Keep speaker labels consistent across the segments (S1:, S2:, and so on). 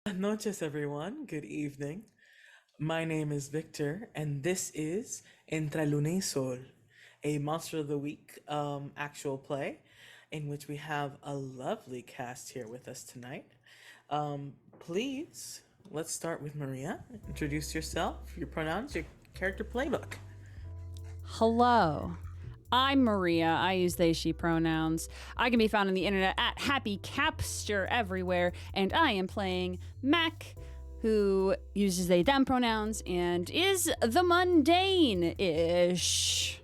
S1: Buenas noches, everyone. Good evening. My name is Victor, and this is Entre Luna y Sol, a Monster of the Week actual play in which we have a lovely cast here with us tonight. Please, let's start with Maria. Introduce yourself, your pronouns, your character playbook.
S2: Hello. I'm Maria. I use they, she pronouns. I can be found on the internet at Happy Capster everywhere, and I am playing Mac, who uses they, them pronouns and is the mundane ish.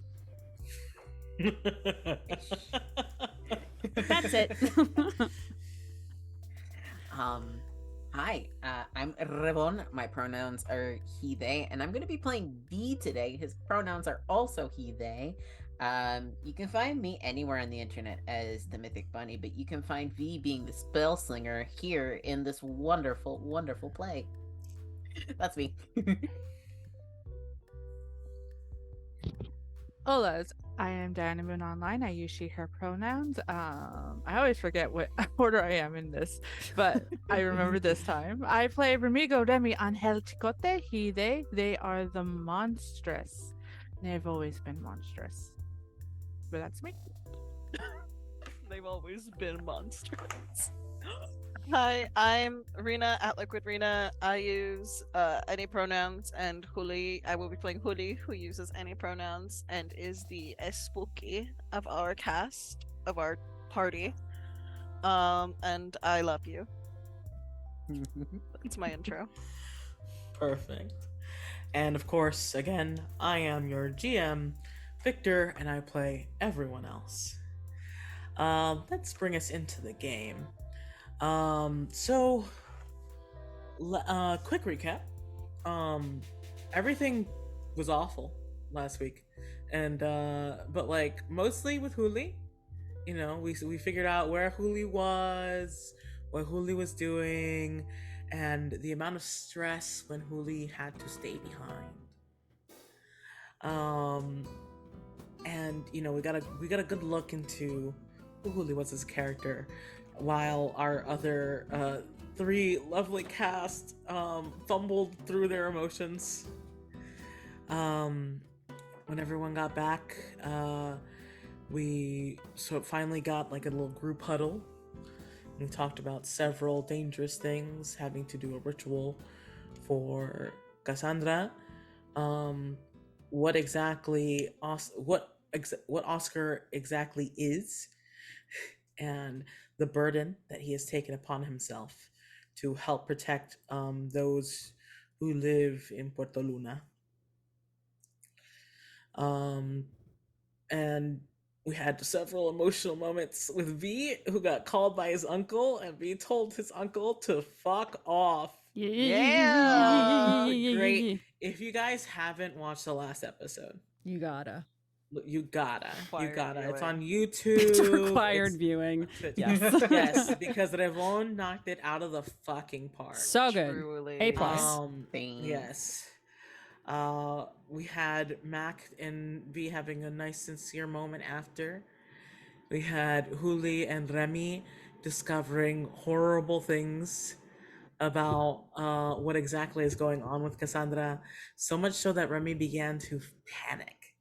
S2: That's it.
S3: Um, Hi, I'm Revon. My pronouns are he, they, and I'm going to be playing V today. His pronouns are also he, they. You can find me anywhere on the internet as the Mythic Bunny, but you can find V being the spell slinger here in this wonderful, wonderful play. That's me.
S4: Hola, I am Diana Moon Online. I use she, her pronouns. I always forget what order I am in this, but I remember this time. I play Remigo, Remy, Angel, Chicote, he, they. They are the monstrous. They've always been monstrous. But that's me.
S5: They've always been monsters. Hi, I'm Rena at Liquid Rena. I use any pronouns, and Huli. I will be playing Huli, who uses any pronouns and is the spooky of our cast, of our party. And I love you. That's my intro.
S1: Perfect. And of course, again, I am your GM, Victor, and I play everyone else. Let's bring us into the game. Quick recap. Everything was awful last week, and but like mostly with Huli, we figured out where Huli was, what Huli was doing, and the amount of stress when Huli had to stay behind. And we got a good look into who Huli was as a character, while our other three lovely cast fumbled through their emotions. When everyone got back, we finally got like a little group huddle. We talked about several dangerous things, having to do a ritual for Cassandra. What Oscar exactly is, and the burden that he has taken upon himself to help protect those who live in Puerto Luna. And we had several emotional moments with V, who got called by his uncle, and V told his uncle to fuck off.
S5: Yeah.
S1: Great. If you guys haven't watched the last episode,
S2: You gotta.
S1: you gotta. It's on YouTube.
S2: It's required viewing. Yes.
S1: Yes, because Revon knocked it out of the fucking park.
S2: So good.
S5: Truly.
S2: A plus.
S1: Yes. We had Mac and V having a nice sincere moment after. We had Huli and Remy discovering horrible things about what exactly is going on with Cassandra, so much so that Remy began to panic.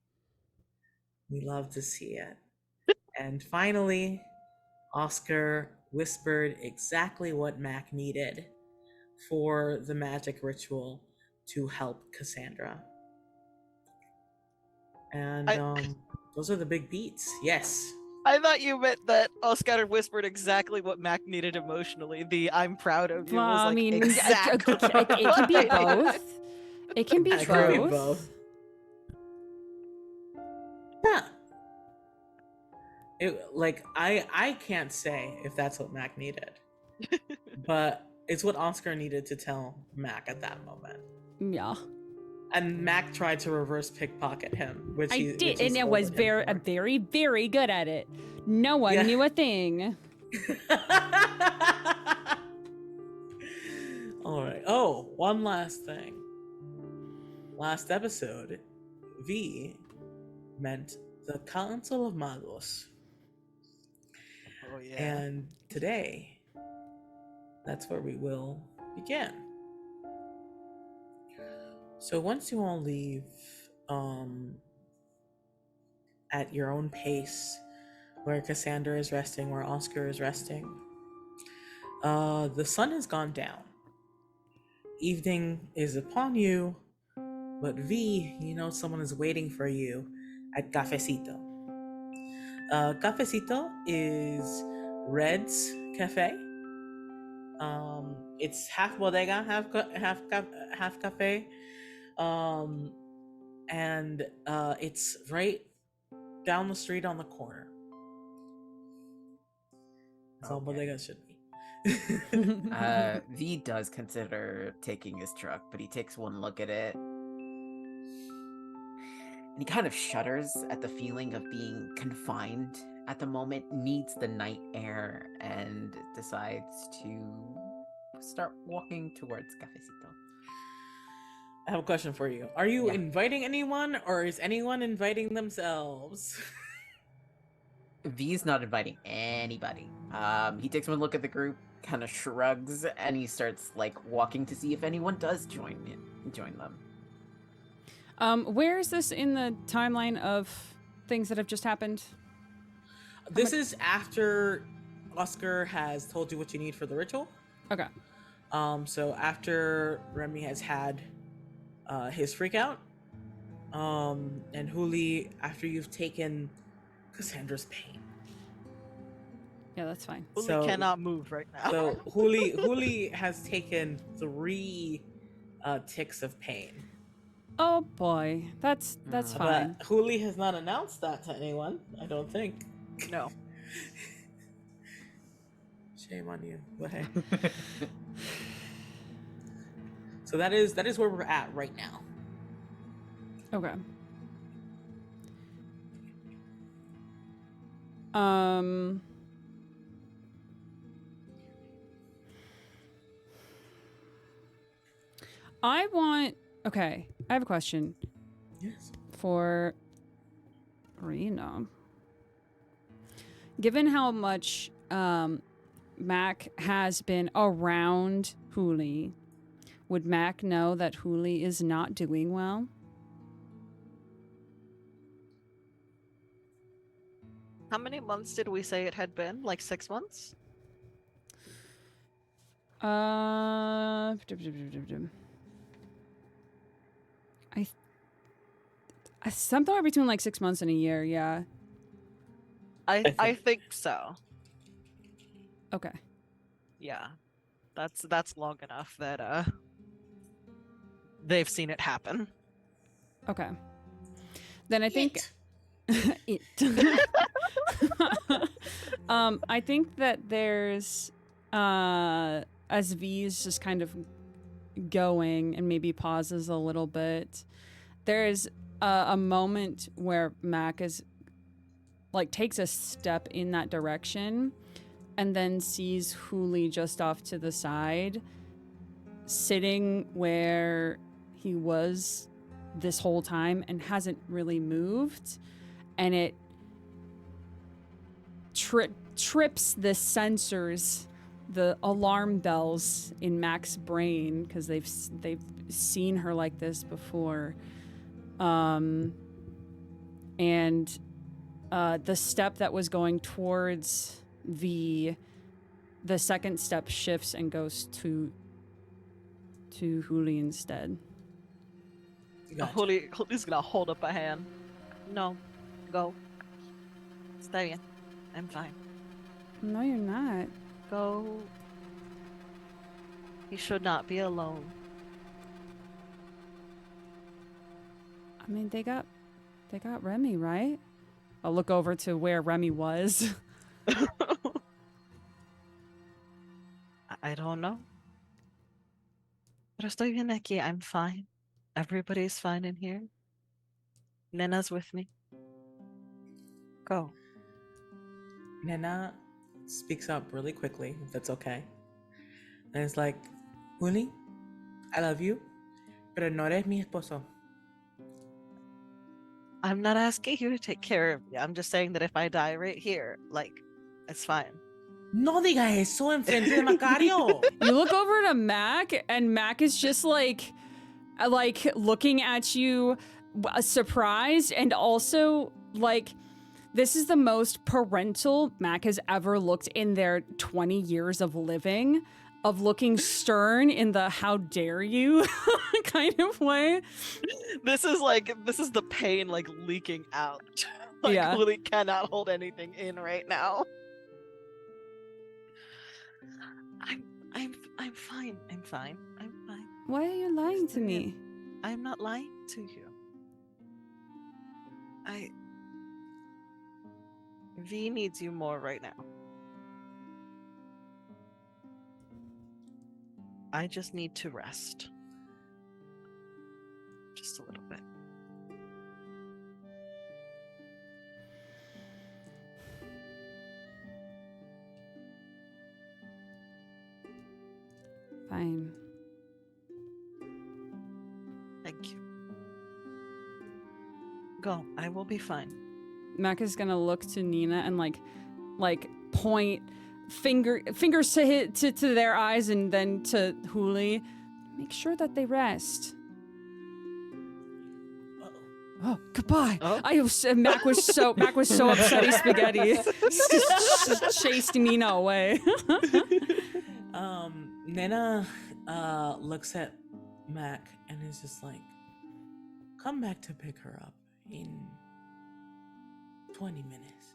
S1: We love to see it. And finally, Oscar whispered exactly what Mac needed for the magic ritual to help Cassandra. And those are the big beats. Yes.
S5: I thought you meant that Oscar whispered exactly what Mac needed emotionally. The "I'm proud of you" was like exactly.
S2: It can be both. It can be both.
S1: Yeah. I can't say if that's what Mac needed, but it's what Oscar needed to tell Mac at that moment.
S2: Yeah.
S1: And Mac tried to reverse pickpocket him, which
S2: I did, and it was very, very good at it. No one knew a thing.
S1: All right. Oh, one last thing. Last episode, V meant the Council of Magos.
S5: Oh yeah.
S1: And today, that's where we will begin. So once you all leave at your own pace, where Cassandra is resting, where Oscar is resting, the sun has gone down. Evening is upon you, but V, you know someone is waiting for you at Cafecito. Cafecito is Red's cafe. It's half bodega, half cafe, and it's right down the street on the corner. That's all bodega should be.
S3: V does consider taking his truck, but he takes one look at it. And he kind of shudders at the feeling of being confined at the moment, needs the night air, and decides to start walking towards Cafecito.
S1: I have a question for you. Are you
S3: Yeah.
S1: inviting anyone, or is anyone inviting themselves?
S3: V's not inviting anybody. He takes one look at the group, kind of shrugs, and he starts like walking to see if anyone does join them.
S2: Where is this in the timeline of things that have just happened?
S1: This is after Oscar has told you what you need for the ritual.
S2: Okay.
S1: So after Remy has had his freak out, and Huli, after you've taken Cassandra's pain.
S2: Yeah, that's fine.
S5: Huli cannot move right now.
S1: So Huli has taken 3 ticks of pain.
S2: Oh boy, that's fine.
S1: But Huli has not announced that to anyone, I don't think.
S5: No.
S1: Shame on you. But hey. So that is where we're at right now.
S2: Okay. Okay, I have a question
S1: Yes.
S2: for Rena. Given how much Mac has been around Huli, would Mac know that Huli is not doing well?
S5: How many months did we say it had been? Like 6 months?
S2: Somewhere between like 6 months and a year, yeah.
S5: I think so.
S2: Okay.
S5: Yeah. That's long enough that they've seen it happen.
S2: Okay. Then I think it. I think that there's as V is just kind of going and maybe pauses a little bit. There's a moment where Mac is like takes a step in that direction and then sees Huli just off to the side, sitting where he was this whole time and hasn't really moved, and it trips the sensors, the alarm bells in Mac's brain, because they've seen her like this before, and the step that was going towards the second step shifts and goes to Huli instead.
S1: Gotcha.
S5: Huli's gonna hold up a hand. No, go. Está bien. I'm fine.
S2: No, you're not.
S5: Go. He should not be alone.
S2: I mean, they got Remy, right? I'll look over to where Remy was.
S5: I don't know. Pero estoy bien aquí. I'm fine. Everybody's fine in here. Nena's with me. Go.
S1: Nena speaks up really quickly, if that's okay. And it's like, Huli, I love you, pero no eres mi esposo.
S5: I'm not asking you to take care of me. I'm just saying that if I die right here, like, it's fine.
S1: No diga eso enfrente de Macario.
S2: You look over to Mac, and Mac is just like looking at you, surprised, and also like this is the most parental Mac has ever looked in their 20 years of living, of looking stern in the "how dare you" kind of way.
S5: This is the pain like leaking out. Like
S2: Yeah.
S5: Lily cannot hold anything in right now. I'm fine. I'm fine. I'm fine.
S2: Why are you lying to me?
S5: I'm not lying to you. V needs you more right now. I just need to rest. Just a little bit.
S2: Fine.
S5: Thank you. Go. I will be fine.
S2: Mac is gonna look to Nina and like point fingers to their eyes and then to Huli. Make sure that they rest. Oh, goodbye.
S5: Oh.
S2: Mac was so upset. Spaghetti just chased Nina away.
S1: Nena looks at Mac and is just like, come back to pick her up in 20 minutes.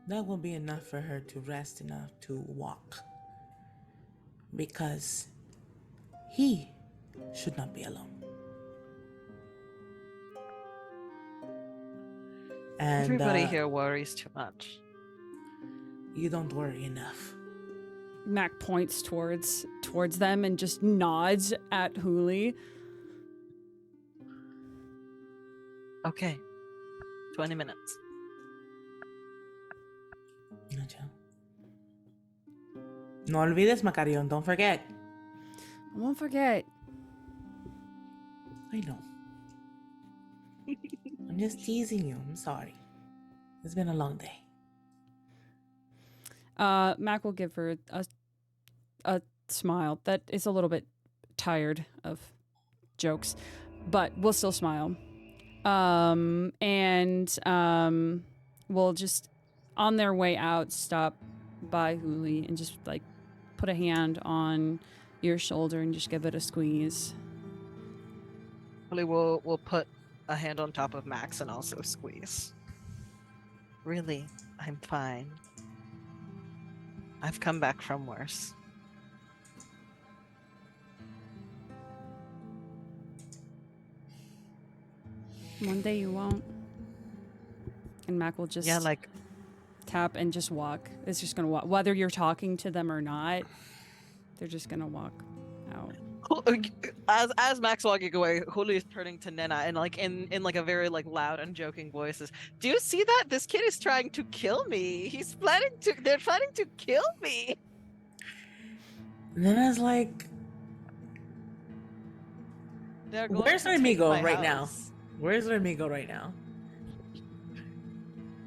S1: That will be enough for her to rest enough to walk. Because he should not be alone. And
S5: Everybody here worries too much.
S1: You don't worry enough.
S2: Mac points towards them and just nods at Huli.
S5: Okay. 20 minutes.
S1: No olvides, Macarion. Don't forget.
S2: I won't forget.
S1: I know. I'm just teasing you. I'm sorry. It's been a long day.
S2: Mac will give her a smile that is a little bit tired of jokes, but will still smile. And we'll just, on their way out, stop by Huli and just like put a hand on your shoulder and just give it a squeeze.
S5: Hopefully we'll put a hand on top of Max and also squeeze. Really, I'm fine. I've come back from worse.
S2: One day you won't. And Mac will just tap and just walk. It's just gonna walk. Whether you're talking to them or not, they're just gonna walk out.
S5: As Max walking away, Huli is turning to Nena and in like a very like loud and joking voice is, "Do you see that? This kid is trying to kill me. They're planning to kill me."
S1: Nena's like, where's Remigo right now? Where's Remigo right now?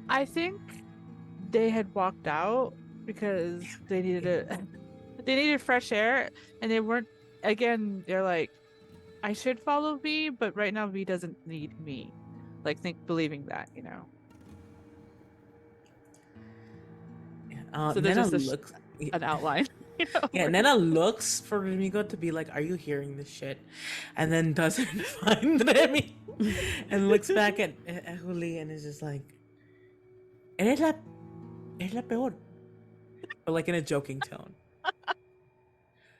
S4: I think they had walked out because they needed fresh air, and they weren't. Again, they're like, I should follow V, but right now V doesn't need me. Like, believing that, you know. So there's
S1: Nena
S4: just
S1: looks
S4: an outline. You know?
S1: Yeah, Nena looks for Remigo to be like, "Are you hearing this shit?" And then doesn't find Remy, and looks back at Juli and is just like, eres la peor," but like in a joking tone.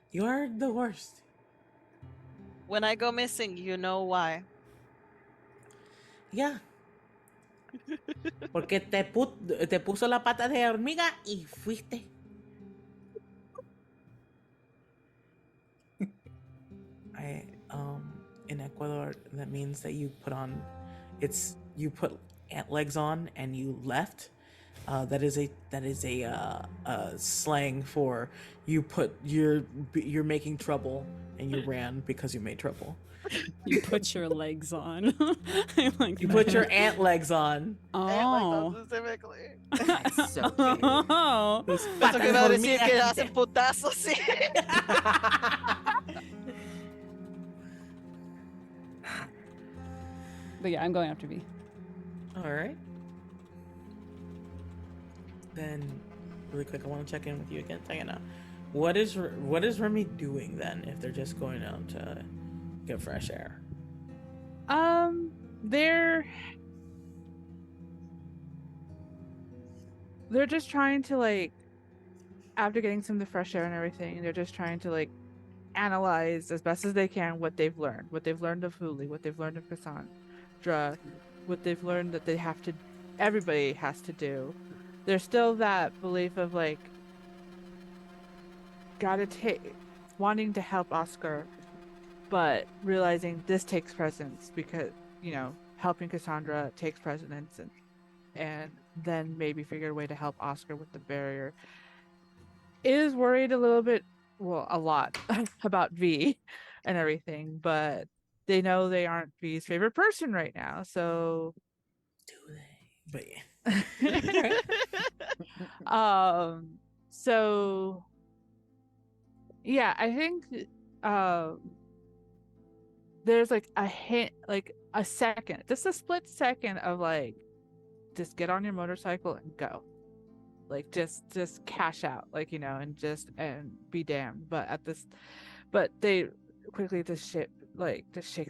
S1: You're the worst.
S5: When I go missing, you know why.
S1: Yeah. Porque te puso la pata de hormiga y fuiste. In Ecuador, that means that you put ant legs on and you left. That is a slang for you're making trouble and you ran because you made trouble.
S2: You put your legs on. I like
S1: You
S2: that.
S1: put your ant legs on.
S5: And like
S2: Oh.
S5: that specifically.
S3: That's so cute.
S2: Oh.
S1: Tus
S5: Pensó que
S1: patas
S5: iba a decir que
S1: hormigas.
S5: hacen putazos, sí.
S2: But yeah, I'm going after V.
S1: All right. Then, really quick, I want to check in with you again, Diana. What is Remy doing then if they're just going out to get fresh air?
S4: They're just trying to like, after getting some of the fresh air and everything, they're just trying to like analyze as best as they can what they've learned of Huli, what they've learned of Cassandra, what they've learned that everybody has to do. There's still that belief of like, wanting to help Oscar, but realizing this takes precedence because, helping Cassandra takes precedence, and then maybe figure a way to help Oscar with the barrier. Is worried a little bit, well, a lot about V and everything, but they know they aren't V's favorite person right now, so
S1: Do they? But yeah.
S4: So yeah, I think there's like a hint, like a second, just a split second of like, just get on your motorcycle and go, like just cash out, like, and be damned. But they quickly just shake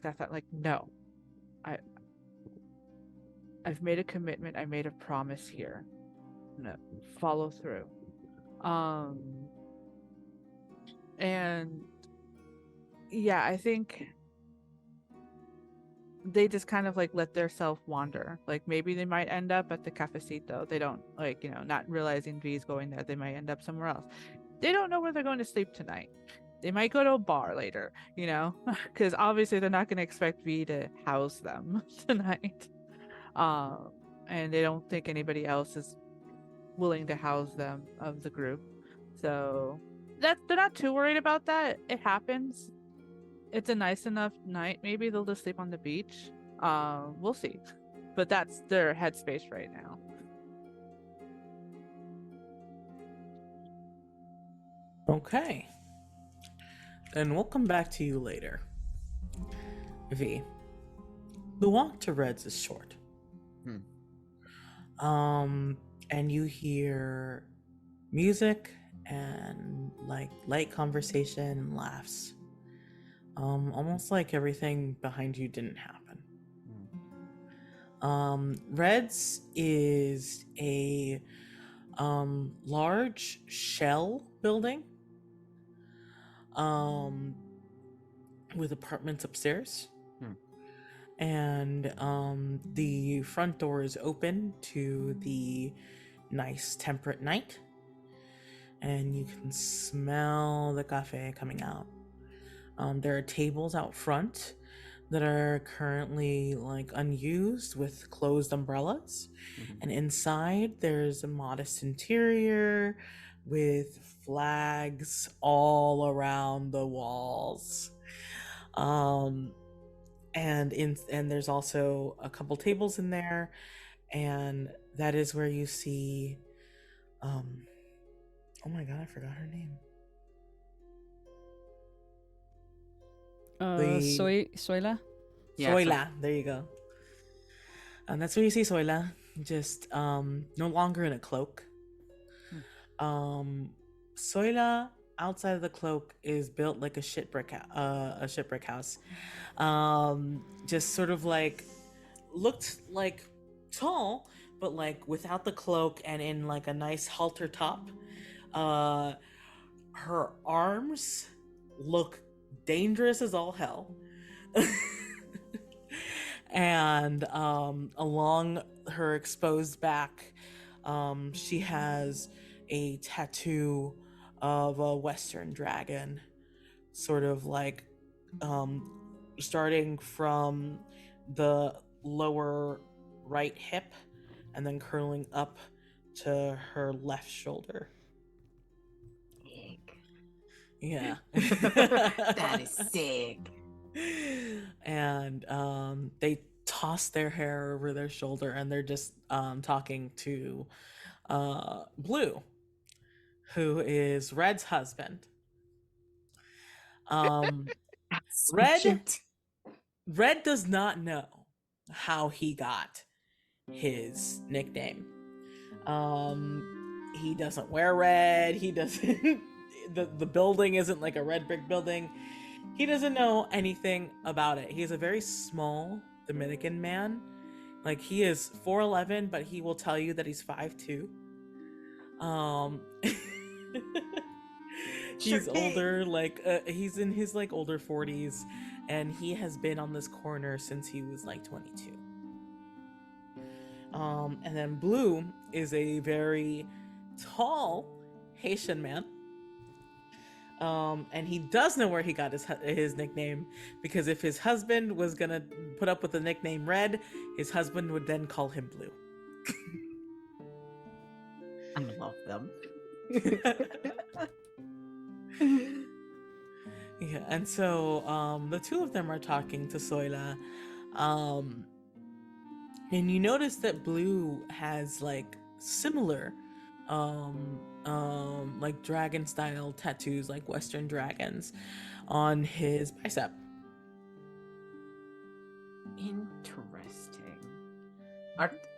S4: that thought, like, no, I've made a commitment, I made a promise here, no, follow through. And yeah, I think they just kind of like let their self wander. Like maybe they might end up at the cafecito. They don't, like, not realizing V's going there. They might end up somewhere else. They don't know where they're going to sleep tonight. They might go to a bar later, because obviously they're not going to expect V to house them tonight. And they don't think anybody else is willing to house them of the group. So they're not too worried about that. It happens. It's a nice enough night. Maybe they'll just sleep on the beach. We'll see. But that's their headspace right now.
S1: Okay. Then we'll come back to you later. V. The walk to Reds is short. And you hear music and like light conversation and laughs. Almost like everything behind you didn't happen. Reds is a large shell building with apartments upstairs. And the front door is open to the nice temperate night, and you can smell the cafe coming out. There are tables out front that are currently like unused with closed umbrellas. And inside there's a modest interior with flags all around the walls. And there's also a couple tables in there, and that is where you see oh my god, I forgot her name.
S2: Soyla?
S3: Yeah,
S1: Soyla, there you go. And that's where you see Soyla, just no longer in a cloak. Soyla, outside of the cloak, is built like a shipwreck house. Just sort of like looked like tall, but like without the cloak and in like a nice halter top. Her arms look dangerous as all hell. And along her exposed back, she has a tattoo of a Western dragon, sort of like starting from the lower right hip and then curling up to her left shoulder.
S3: Sick.
S1: Yeah.
S3: That is sick.
S1: And they toss their hair over their shoulder and they're just talking to Blue, who is Red's husband.
S3: That's so
S1: Red
S3: cute.
S1: Red does not know how he got his nickname. He doesn't wear red. He doesn't. The building isn't like a red brick building. He doesn't know anything about it. He is a very small Dominican man. Like he is 4'11", but he will tell you that he's 5'2". He's
S3: Sure
S1: older, like he's in his like older 40s, and he has been on this corner since he was like 22. And then Blue is a very tall Haitian man. And he does know where he got his nickname, because if his husband was gonna put up with the nickname Red, his husband would then call him Blue.
S3: I love them.
S1: Yeah, and so the two of them are talking to Soyla, and you notice that Blue has like similar like dragon style tattoos, like Western dragons, on his bicep.
S3: Interesting.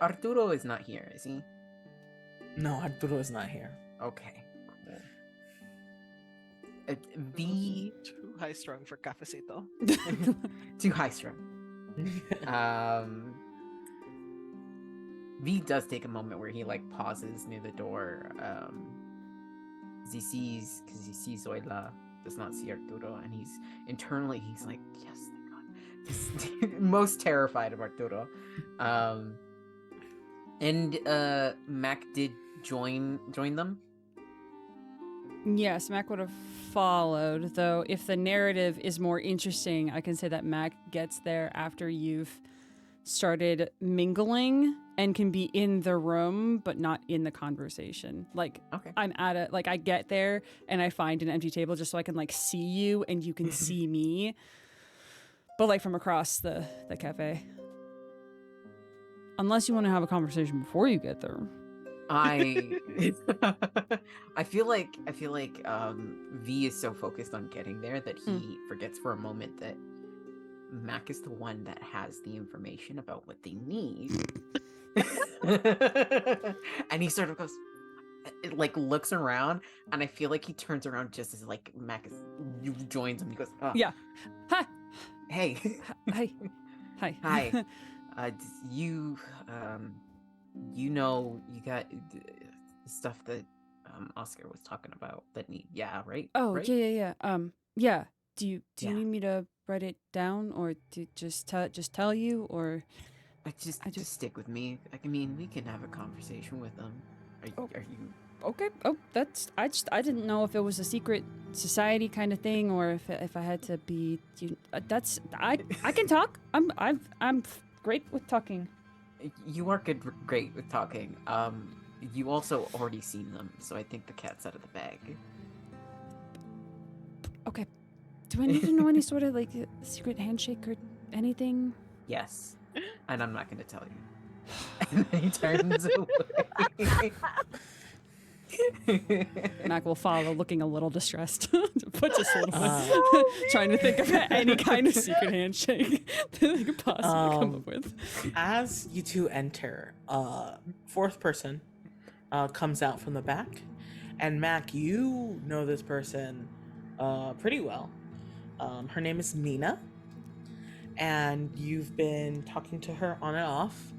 S3: Arturo is not here, is he?
S1: No, Arturo is not here.
S3: Okay, cool. V
S5: Too high strung for cafecito.
S3: too high strung. V does take a moment where he like pauses near the door. He sees Zoila, does not see Arturo, and he's like, yes, thank God. He's most terrified of Arturo. And Mac did join them.
S2: Yes, Mac would have followed, though if the narrative is more interesting, I can say that Mac gets there after you've started mingling and can be in the room but not in the conversation. Like,
S3: Okay.
S2: I'm at a, like, I get there and I find an empty table just so I can like see you and you can see me, but like from across the cafe. Unless you want to have a conversation before you get there.
S3: I feel like V is so focused on getting there that he forgets for a moment that Mac is the one that has the information about what they need. And he sort of goes, like, looks around, and I feel like he turns around just as like Mac joins him. He goes, oh,
S2: Yeah. Hi.
S3: hey,
S2: Hi. Hi.
S3: hi. You know, you got the stuff that Oscar was talking about that need, yeah, right?
S2: Oh,
S3: right?
S2: yeah. Yeah. Do you
S3: Yeah.
S2: need me to write it down or to just tell you, or
S3: Just stick with me. I mean, we can have a conversation with them. Are you?
S2: okay? Oh, that's I didn't know if it was a secret society kind of thing or if I had to be. That's I can talk. I'm great with talking.
S3: You are great with talking. You also already seen them, so I think the cat's out of the bag.
S2: Okay. Do I need to know any sort of like secret handshake or anything?
S3: Yes, and I'm not going to tell you. And then he turns away.
S2: Mac will follow, looking a little distressed, but just a little bit, trying to think of any kind of secret handshake that they could possibly come up with.
S1: As you two enter, fourth person comes out from the back, and Mac, you know this person pretty well. Her name is Mina, and you've been talking to her on and off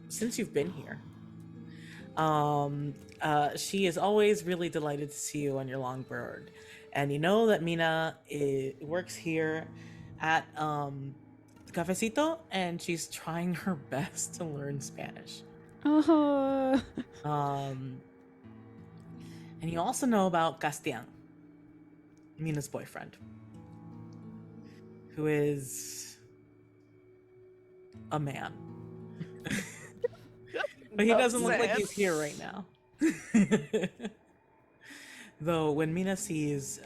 S1: since you've been here. She is always really delighted to see you on your long bird, and you know that Mina works here at Cafecito, and she's trying her best to learn Spanish.
S2: Oh.
S1: And you also know about Castian, Mina's boyfriend, who is a man. But he
S5: Not
S1: doesn't look like
S5: sad.
S1: he's here right now. Though when Mina sees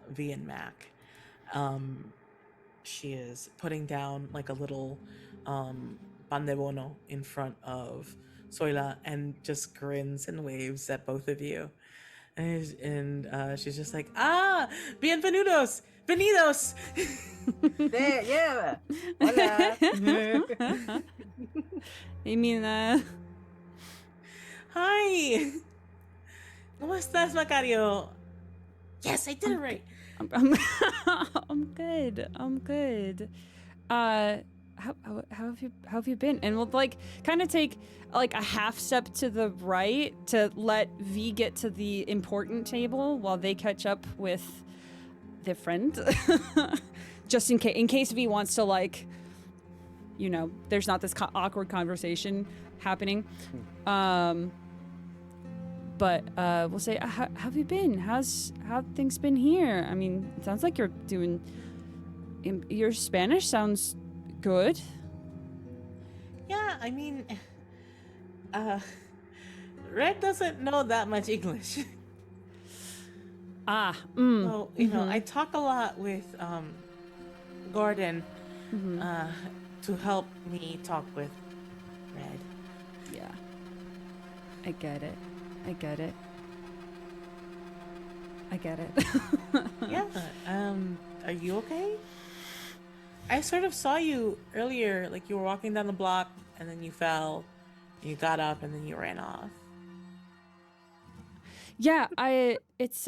S1: V and Mac, she is putting down like a little pan de bono in front of Soila and just grins and waves at both of you. And she's just like, ah, bienvenidos, venidos.
S3: There, yeah. Hola.
S2: I mean,
S1: Hi. ¿Cómo estás, Macario? Yes, I did it right.
S2: I'm good. I'm good. How have you been? And we'll like kind of take like a half step to the right to let V get to the important table while they catch up with their friend. Just in case V wants to like, you know, there's not this awkward conversation happening. But we'll say, how have you been? How things been here? I mean, it sounds like you're doing. Your Spanish sounds good.
S1: Yeah, I mean, Red doesn't know that much English. So, you know, I talk a lot with Gordon to help me talk with Red.
S2: Yeah. I get it. I get it.
S1: Yeah. Are you okay? I sort of saw you earlier, like you were walking down the block and then you fell, and you got up and then you ran off.
S2: Yeah, it's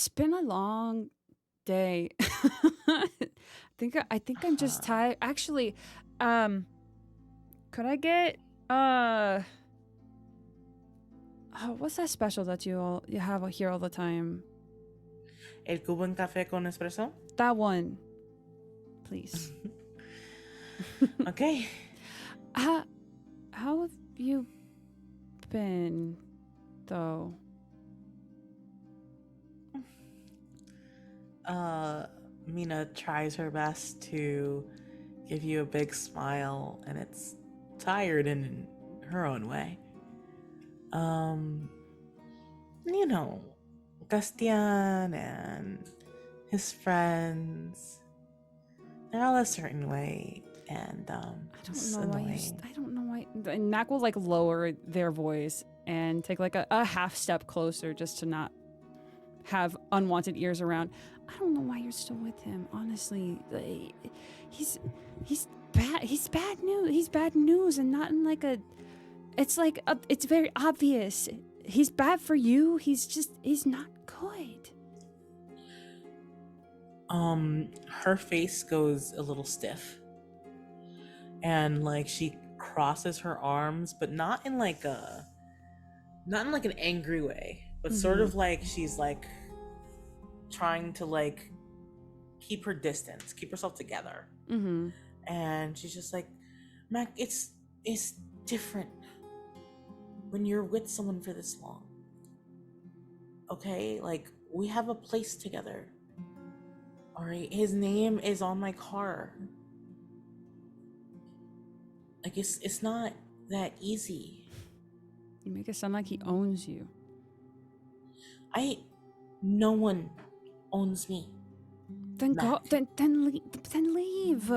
S2: been a long day. I think I'm just tired. Actually, could I get what's that special that you have here all the time?
S1: El cubo en café con espresso?
S2: That one, please.
S1: Okay.
S2: How have you been, though?
S1: Mina tries her best to give you a big smile, and it's tired in her own way. You know, Gastian and his friends, they're all a certain way, and it's annoying.
S2: I don't know why. And Mac will like lower their voice and take like a half step closer just to not have unwanted ears around. I don't know why you're still with him. Honestly, he's bad. He's bad news. He's bad news, and not in like a. It's like it's very obvious. He's bad for you. He's not good.
S1: Her face goes a little stiff, and like she crosses her arms, but not in like an angry way, but sort of like she's like trying to like keep her distance, keep herself together. And she's just like, Mac, it's different when you're with someone for this long. Okay, like we have a place together. All right, his name is on my car. Like it's not that easy.
S2: You make it sound like he owns you.
S1: No one owns me.
S2: Then go.
S1: Mac.
S2: Then leave.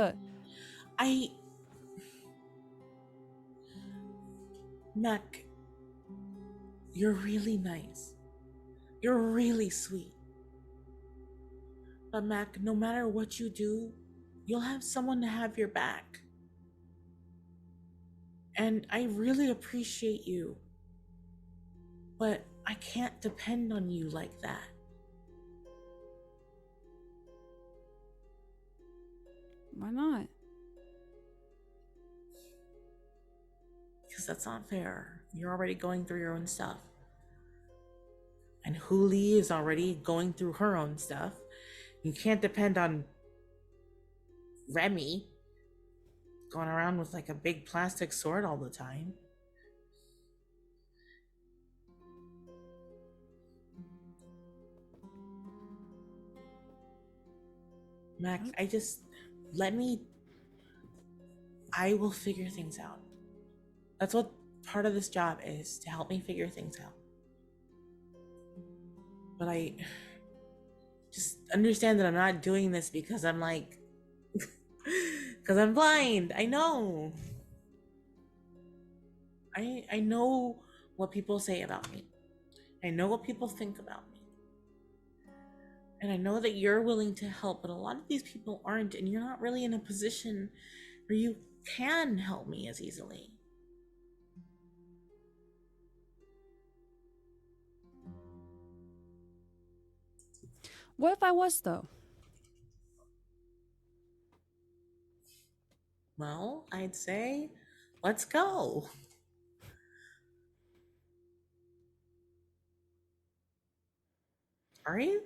S1: Mac, you're really nice. You're really sweet. But Mac, no matter what you do, you'll have someone to have your back. And I really appreciate you. But I can't depend on you like that.
S2: Why not?
S1: Because that's not fair. You're already going through your own stuff. And Huli is already going through her own stuff. You can't depend on Remy going around with like a big plastic sword all the time. Mac, I will figure things out. That's what part of this job is, to help me figure things out. But I just understand that I'm not doing this because I'm like, because I'm blind. I know. I know what people say about me. I know what people think about me. And I know that you're willing to help, but a lot of these people aren't, and you're not really in a position where you can help me as easily.
S2: What if I was, though?
S1: Well, I'd say, let's go. Are you?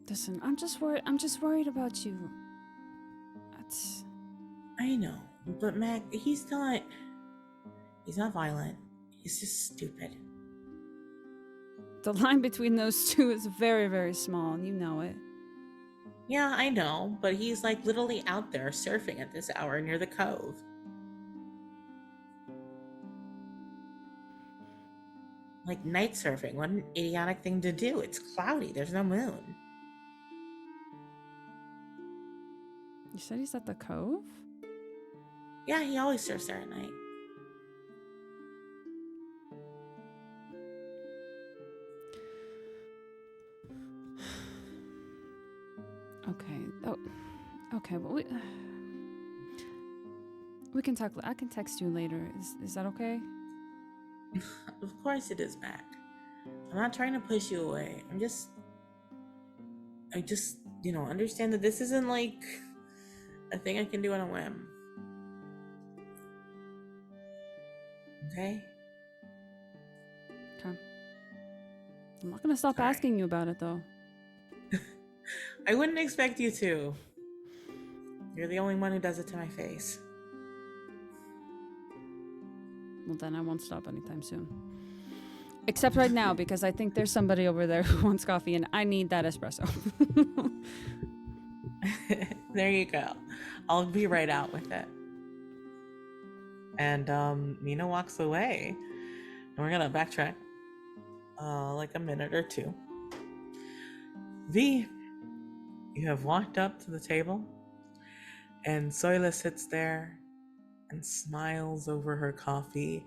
S2: Listen, I'm just worried about you. That's...
S1: I know, but Mac, he's not violent. He's just stupid.
S2: The line between those two is very, very small, and you know it.
S1: Yeah, I know, but he's like literally out there surfing at this hour near the cove. Like night surfing, what an idiotic thing to do. It's cloudy, there's no moon.
S2: You said he's at the cove?
S1: Yeah, he always surfs there at night.
S2: Okay. Oh, okay. Well, we can talk. I can text you later. Is that okay?
S1: Of course it is, Mac. I'm not trying to push you away. I just, understand that this isn't like a thing I can do on a whim. Okay?
S2: Okay. I'm not gonna stop
S1: Sorry.
S2: asking you about it, though.
S1: I wouldn't expect you to. You're the only one who does it to my face.
S2: Well, then I won't stop anytime soon. Except right now, because I think there's somebody over there who wants coffee, and I need that espresso.
S1: There you go. I'll be right out with it. And Mina walks away. And we're gonna backtrack like a minute or two. V, you have walked up to the table, and Soyla sits there and smiles over her coffee,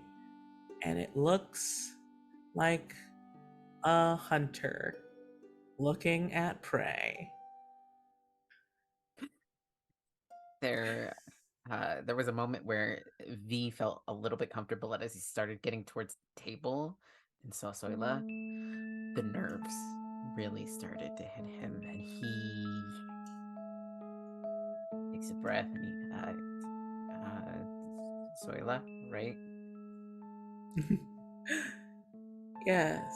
S1: and it looks like a hunter looking at prey.
S3: There was a moment where V felt a little bit comfortable as he started getting towards the table and saw Soyla. The nerves really started to hit him, and he takes a breath and Soyla, right?
S1: Yes.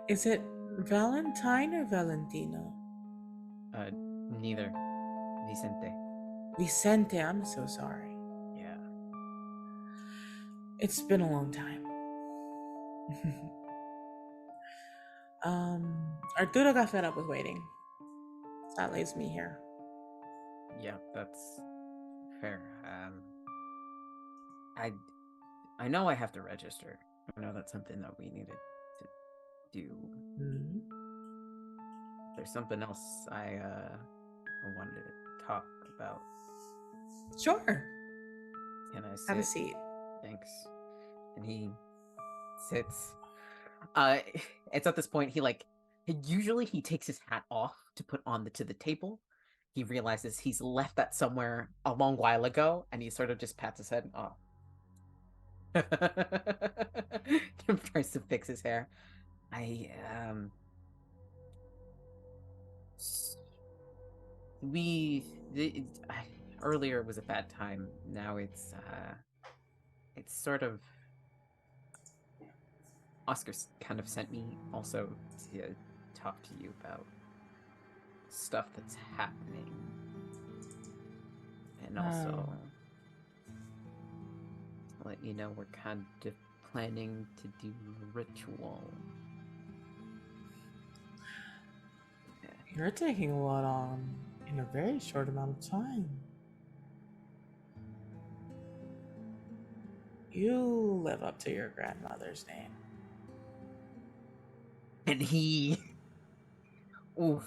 S1: Is it Valentine or Valentino?
S3: Neither. Vicente.
S1: Vicente, I'm so sorry.
S3: Yeah.
S1: It's been a long time. Arturo got fed up with waiting. That leaves me here.
S3: Yeah, that's fair. I know I have to register. I know that's something that we needed to do.
S1: Mhm.
S3: There's something else I wanted to talk about.
S1: Sure.
S3: Can I sit?
S1: Have a seat.
S3: Thanks. And he sits. It's at this point usually he takes his hat off to put on to the table. He realizes he's left that somewhere a long while ago, and he sort of just pats his head. Oh. Tries to fix his hair. Earlier was a bad time. Now it's sort of, Oscar's kind of sent me also to talk to you about stuff that's happening, and also to let you know we're kind of planning to do a ritual.
S1: You're taking a lot on in a very short amount of time. You live up to your grandmother's name.
S3: And he, oof,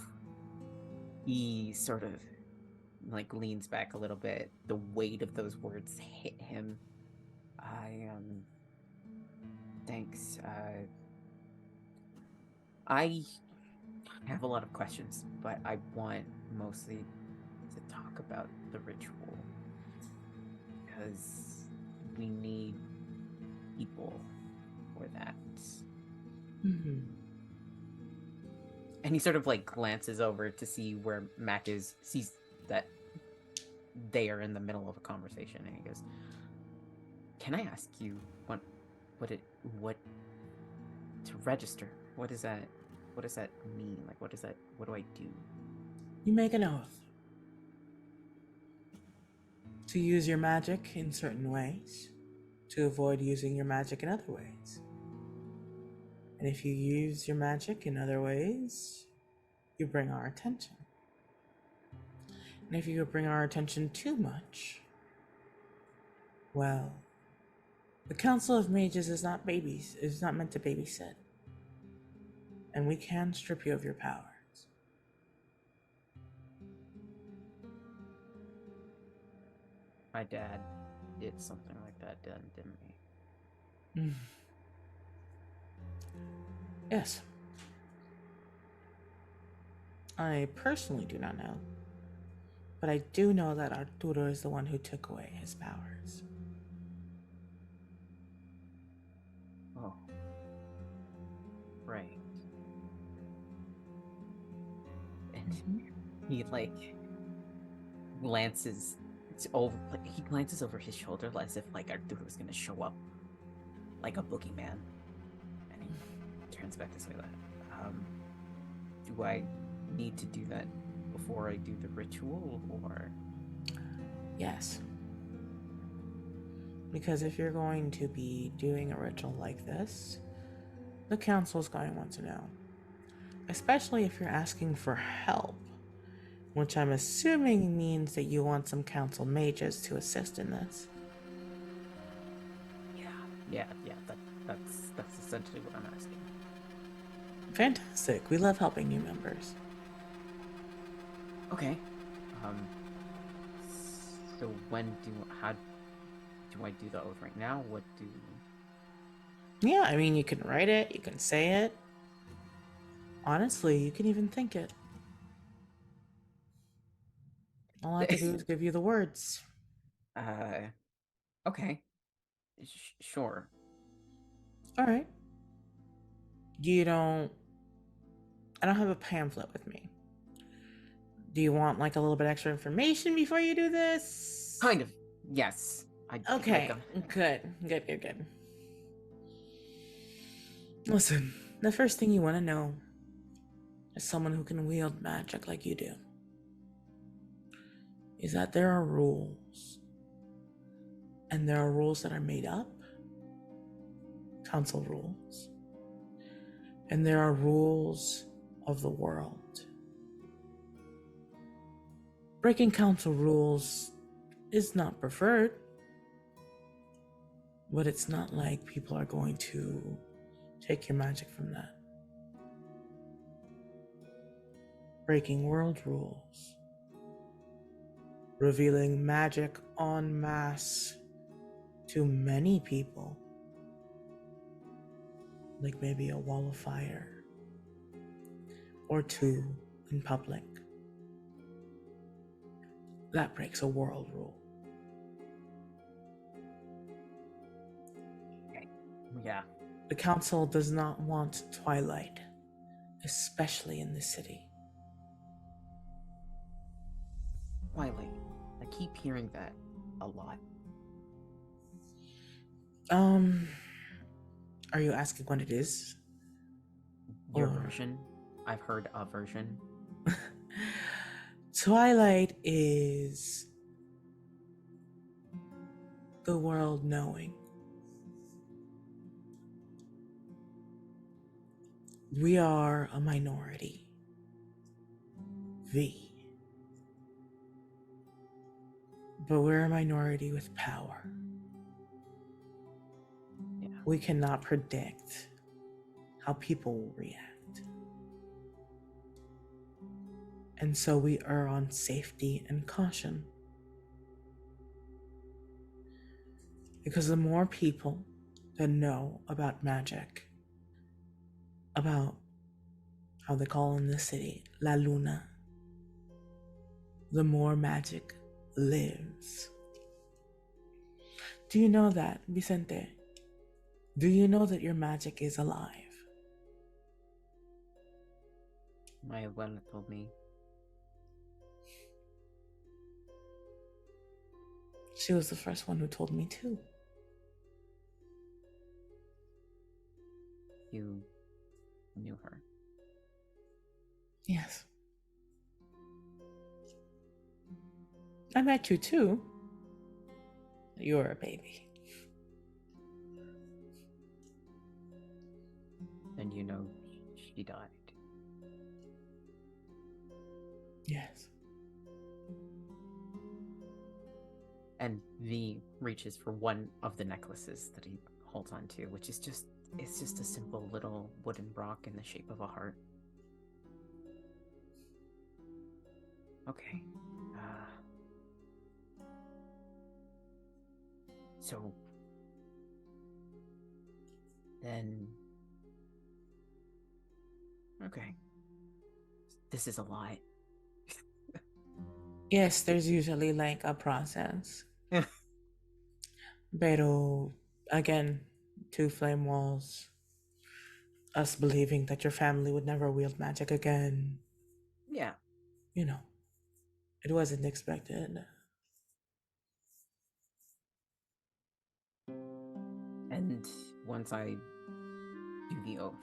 S3: he sort of like leans back a little bit. The weight of those words hit him. Thanks. I have a lot of questions, but I want mostly to talk about the ritual because we need people for that.
S1: Mm-hmm.
S3: And he sort of like glances over to see where Mac is, sees that they are in the middle of a conversation, and he goes, "Can I ask you what to register? What does that mean? Like, what do I do?"
S1: You make an oath to use your magic in certain ways, to avoid using your magic in other ways. And if you use your magic in other ways, you bring our attention. And if you bring our attention too much, well, the Council of Mages is not meant to babysit. And we can strip you of your powers.
S3: My dad did something like that, didn't he?
S1: Yes. I personally do not know. But I do know that Arturo is the one who took away his powers.
S3: Oh. Right. And he like glances over his shoulder as if like Arturo was gonna show up like a boogeyman. And he turns back to say that. Do I need to do that before I do the ritual, or?
S1: Yes. Because if you're going to be doing a ritual like this, the council's going to want to know. Especially if you're asking for help, which I'm assuming means that you want some council mages to assist in this.
S3: Yeah. That's essentially what I'm asking.
S1: Fantastic. We love helping new members.
S3: Okay. So how do I do the oath right now?
S1: Yeah, I mean, you can write it, you can say it. Honestly, you can even think it. All I have to do is give you the words.
S3: Okay. Sure.
S1: All right. I don't have a pamphlet with me. Do you want like a little bit extra information before you do this?
S3: Kind of. Yes.
S1: Okay. Good. Listen, the first thing you want to know is someone who can wield magic like you do. Is that there are rules. And there are rules that are made up. Council rules. And there are rules of the world. Breaking council rules is not preferred, but it's not like people are going to take your magic from that. Breaking world rules, revealing magic en masse to many people, like maybe a wall of fire or two in public. That breaks a world rule.
S3: Okay. Yeah.
S1: The council does not want twilight, especially in the city.
S3: Twilight. I keep hearing that a lot.
S1: Are you asking what it is?
S3: Your version? I've heard a version.
S1: Twilight is the world knowing. We are a minority. V. But we're a minority with power.
S3: Yeah.
S1: We cannot predict how people will react. And so we err on safety and caution. Because the more people that know about magic, about how they call in the city, La Luna, the more magic lives. Do you know that, Vicente? Do you know that your magic is alive?
S3: My abuela told me.
S1: She was the first one who told me too.
S3: You knew her.
S1: Yes. I met you too. You were a baby.
S3: And you know she died.
S1: Yes.
S3: And V reaches for one of the necklaces that he holds on to, which is just, it's just a simple little wooden rock in the shape of a heart. Okay. So then, okay, this is a lot.
S1: Yes, there's usually like a process. Pero again, two flame walls, us believing that your family would never wield magic again.
S3: Yeah.
S1: You know, it wasn't expected.
S3: And once I do the oath,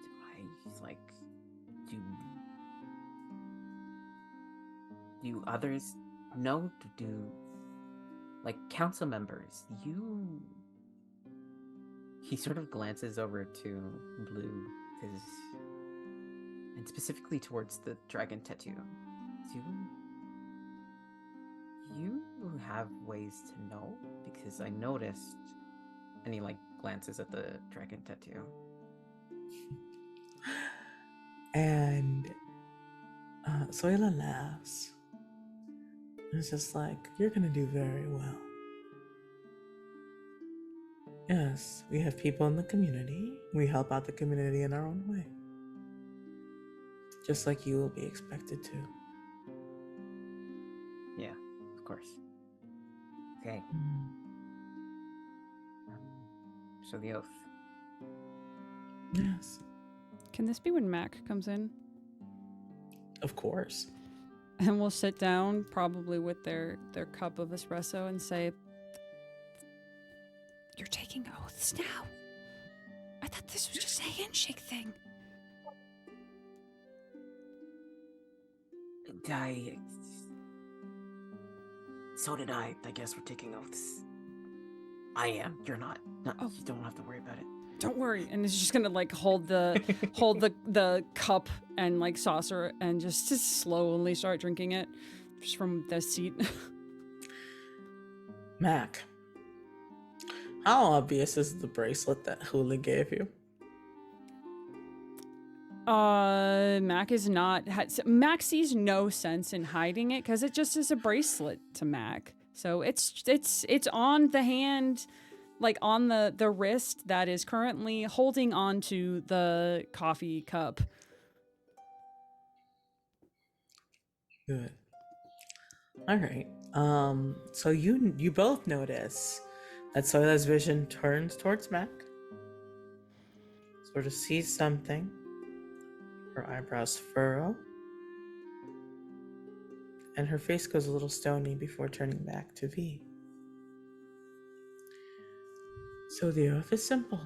S3: do I like do others know? Do like council members? He sort of glances over to Blue, and specifically towards the dragon tattoo. Do you have ways to know? Because I noticed, and he like glances at the dragon tattoo.
S1: And Soyla laughs. It's just like, you're gonna do very well. Yes, we have people in the community. We help out the community in our own way. Just like you will be expected to.
S3: Yeah, of course. Okay. So the oath.
S1: Yes,
S2: Can this be when Mac comes in?
S1: of course.
S2: And we'll sit down, probably with their cup of espresso, and say, "You're taking oaths now? I thought this was just a handshake thing."
S3: So did I. I guess we're taking oaths. I am. You're not. No,
S2: Oh.
S3: You don't have to worry about it.
S2: Don't worry. And it's just gonna like hold the cup and like saucer and just slowly start drinking it, just from the seat.
S1: Mac, how obvious is the bracelet that Hula gave you?
S2: Mac is not. Mac sees no sense in hiding it because it just is a bracelet to Mac. So it's on the hand, like on the wrist that is currently holding on to the coffee cup.
S1: Good. All right. So you both notice that Soyla's vision turns towards Mac. Sort of sees something. Her eyebrows furrow. And her face goes a little stony before turning back to V. So the oath is simple.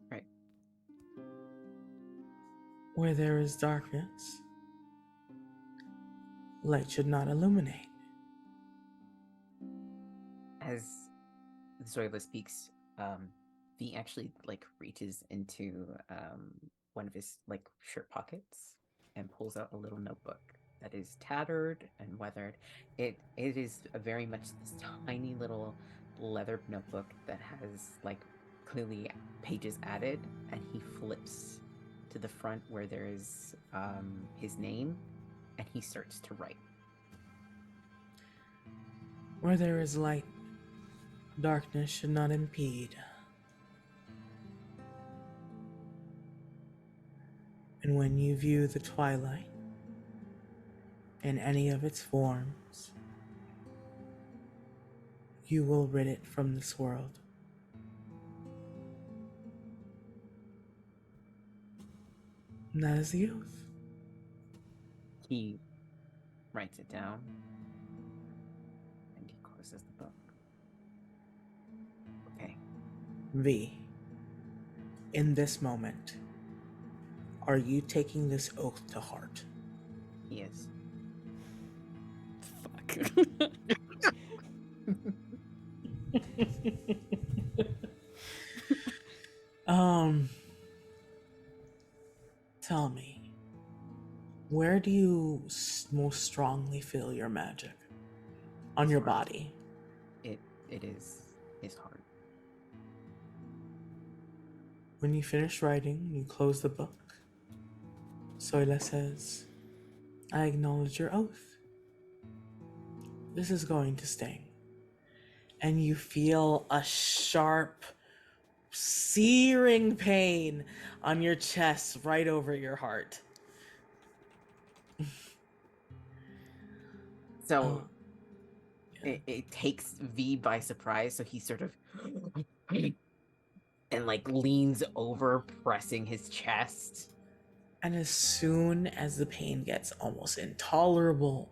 S3: Right.
S1: Where there is darkness, light should not illuminate.
S3: As Zoila speaks, V actually like reaches into one of his like shirt pockets and pulls out a little notebook that is tattered and weathered. It is a very much this tiny little leather notebook that has like clearly pages added, and he flips to the front where there is his name, and he starts to write.
S1: Where there is light, darkness should not impede. And when you view the twilight in any of its forms, you will rid it from this world. And that is the oath.
S3: He writes it down and he closes the book. Okay.
S1: V, in this moment, are you taking this oath to heart?
S3: He is.
S2: Fuck.
S1: Tell me, where do you most strongly feel your magic? On your
S3: Heart.
S1: body.
S3: It is his heart.
S1: When you finish writing, you close the book. Soila says, I acknowledge your oath. This is going to sting. And you feel a sharp, searing pain on your chest right over your heart.
S3: So
S1: Yeah.
S3: it takes V by surprise, so he sort of and like leans over, pressing his chest.
S1: And as soon as the pain gets almost intolerable,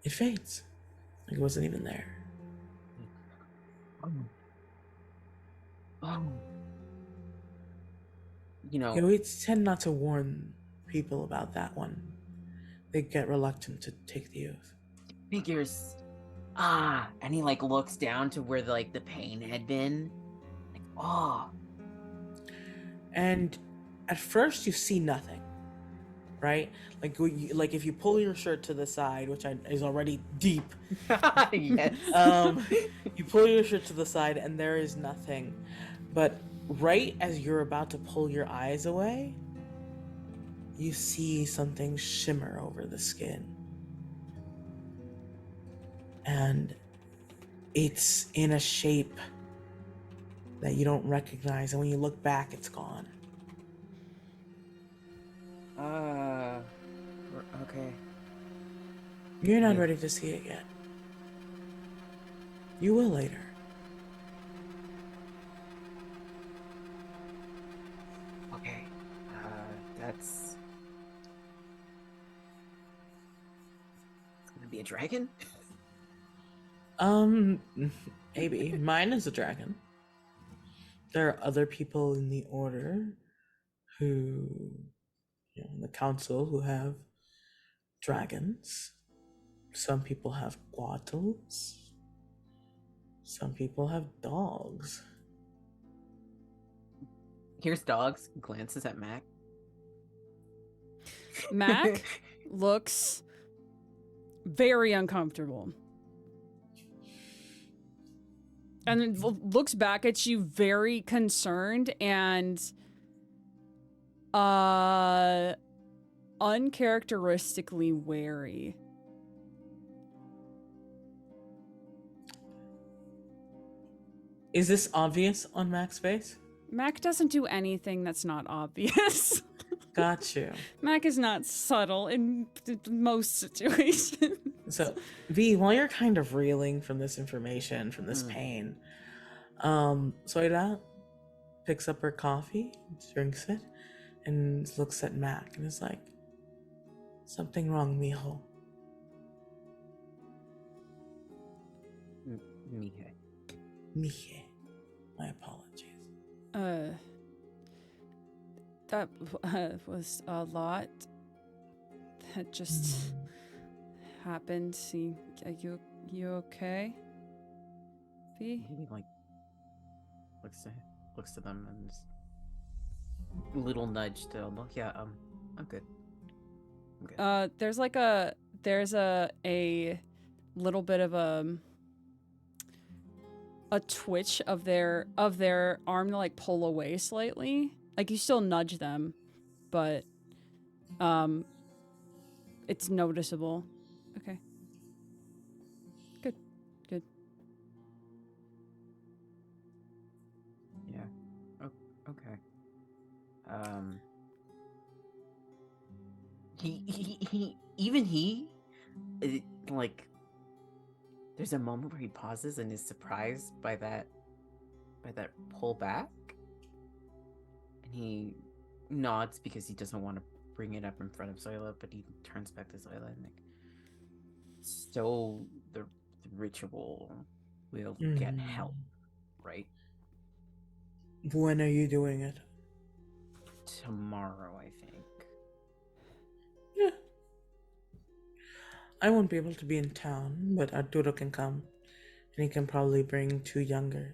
S1: it fades. Like it wasn't even there.
S3: Oh. You know,
S1: Yeah, we tend not to warn people about that one. They get reluctant to take the oath.
S3: figures. And he like looks down to where like the pain had been. Like, oh.
S1: And at first you see nothing, right? Like if you pull your shirt to the side, which is already deep,
S3: Yes.
S1: you pull your shirt to the side and there is nothing. But right as you're about to pull your eyes away, you see something shimmer over the skin. And it's in a shape that you don't recognize, and when you look back, it's gone.
S3: Okay.
S1: You're not
S3: Yeah.
S1: ready to see it yet. You will later.
S3: Okay. That's gonna be a dragon?
S1: Maybe. Mine is a dragon. There are other people in the order who, in the council who have dragons. Some people have guatls. Some people have dogs.
S3: Here's dogs, glances at Mac.
S2: Mac looks very uncomfortable. And then looks back at you very concerned and uncharacteristically wary.
S1: Is this obvious on Mac's face?
S2: Mac doesn't do anything that's not obvious.
S1: Got you.
S2: Mac is not subtle in most situations.
S1: So, V, while you're kind of reeling from this information, from this pain, Soira picks up her coffee, drinks it, and looks at Mac and is like, something wrong, mijo.
S3: Mije.
S1: Mije. My apologies.
S2: That was a lot that just happened. See, are you okay? V?
S3: He like looks at looks to them and just a little nudge to Elmo. Yeah, I'm good. I'm good.
S2: There's a little bit of a twitch of their arm to like pull away slightly. Like you still nudge them, but it's noticeable. Okay. Good. Good.
S3: Yeah. Oh, okay. He like there's a moment where he pauses and is surprised by that pull back, and he nods because he doesn't want to bring it up in front of Zoila, but he turns back to Zoila and like, so the ritual will get help, right?
S1: When are you doing it?
S3: Tomorrow, I think.
S1: Yeah. I won't be able to be in town, but Arturo can come. And he can probably bring 2 younger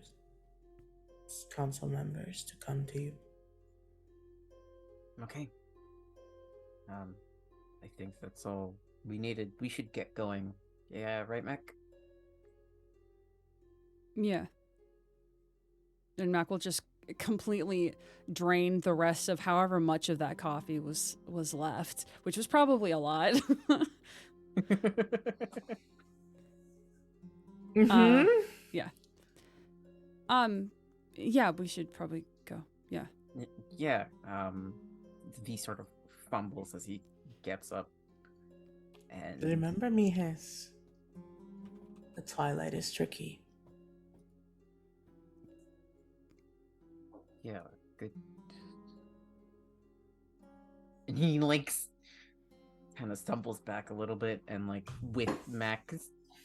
S1: council members to come to you.
S3: Okay. I think that's all we needed. We should get going. Yeah, right, Mac?
S2: Yeah. And Mac will just completely drain the rest of however much of that coffee was left, which was probably a lot.
S1: Mm-hmm.
S2: Yeah. Yeah, we should probably go. Yeah.
S3: Yeah. V sort of fumbles as he gets up. And
S1: Remember, Mijes, the twilight is tricky.
S3: yeah, good. And he like kind of stumbles back a little bit and like with Mac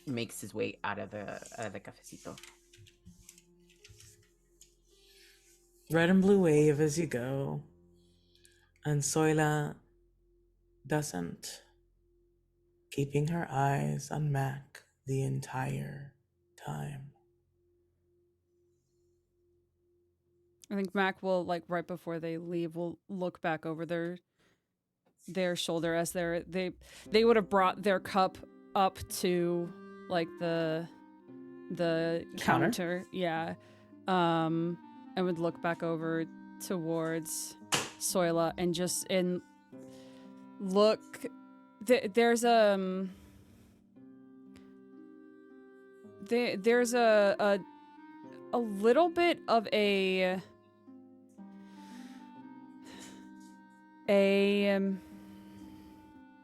S3: makes his way out of the cafecito.
S1: Red and blue wave as you go. And Zoila doesn't, keeping her eyes on Mac the entire time.
S2: I think Mac will, like, right before they leave, will look back over their shoulder as they would have brought their cup up to like the counter. Yeah. And would look back over towards Soila and just look. There's a little bit of a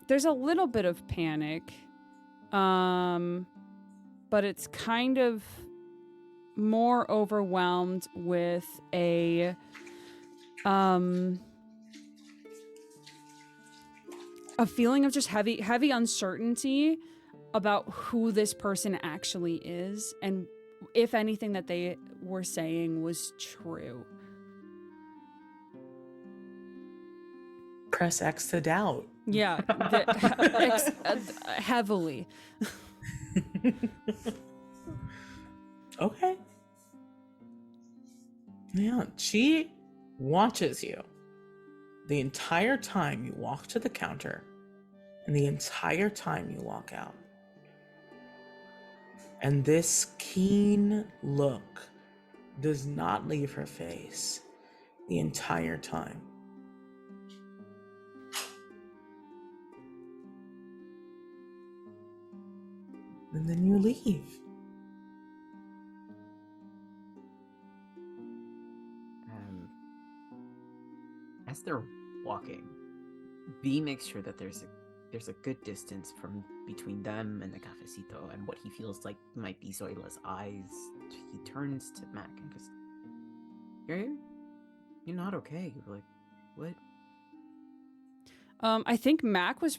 S2: there's a little bit of panic, but it's kind of more overwhelmed with a feeling of just heavy uncertainty about who this person actually is and if anything that they were saying was true.
S1: Press X to doubt.
S2: Yeah, heavily.
S1: Okay. Yeah, she watches you the entire time you walk to the counter and the entire time you walk out. And this keen look does not leave her face the entire time. And then you leave.
S3: As they're walking, V makes sure that there's a good distance from between them and the cafecito and what he feels like might be Zoila's eyes. He turns to Mac and goes, "You're not okay." You're like, "What?"
S2: I think Mac's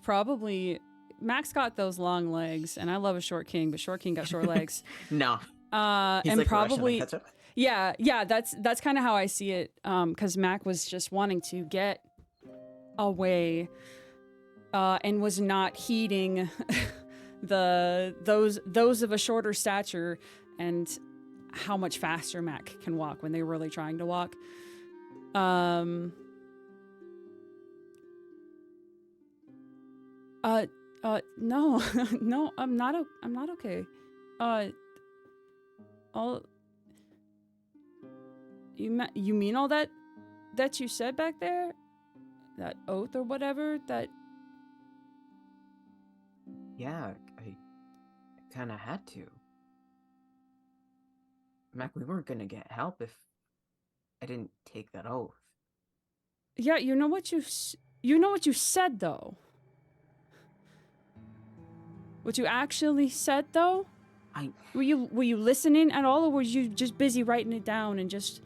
S2: got those long legs, and I love a short king, but short king got short legs.
S3: No. He's
S2: And
S3: like,
S2: probably,
S3: "Rush and I catch up?"
S2: yeah, that's kind of how I see it. Because Mac was just wanting to get away, and was not heeding those of a shorter stature, and how much faster Mac can walk when they're really trying to walk. No, no, I'm not okay. All you mean all that you said back there? That oath or whatever? That
S3: Yeah, I kind of had to. Mac, we weren't gonna get help if I didn't take that oath.
S2: yeah, you know what you said though. What you actually said though? Were you listening at all, or were you just busy writing it down and just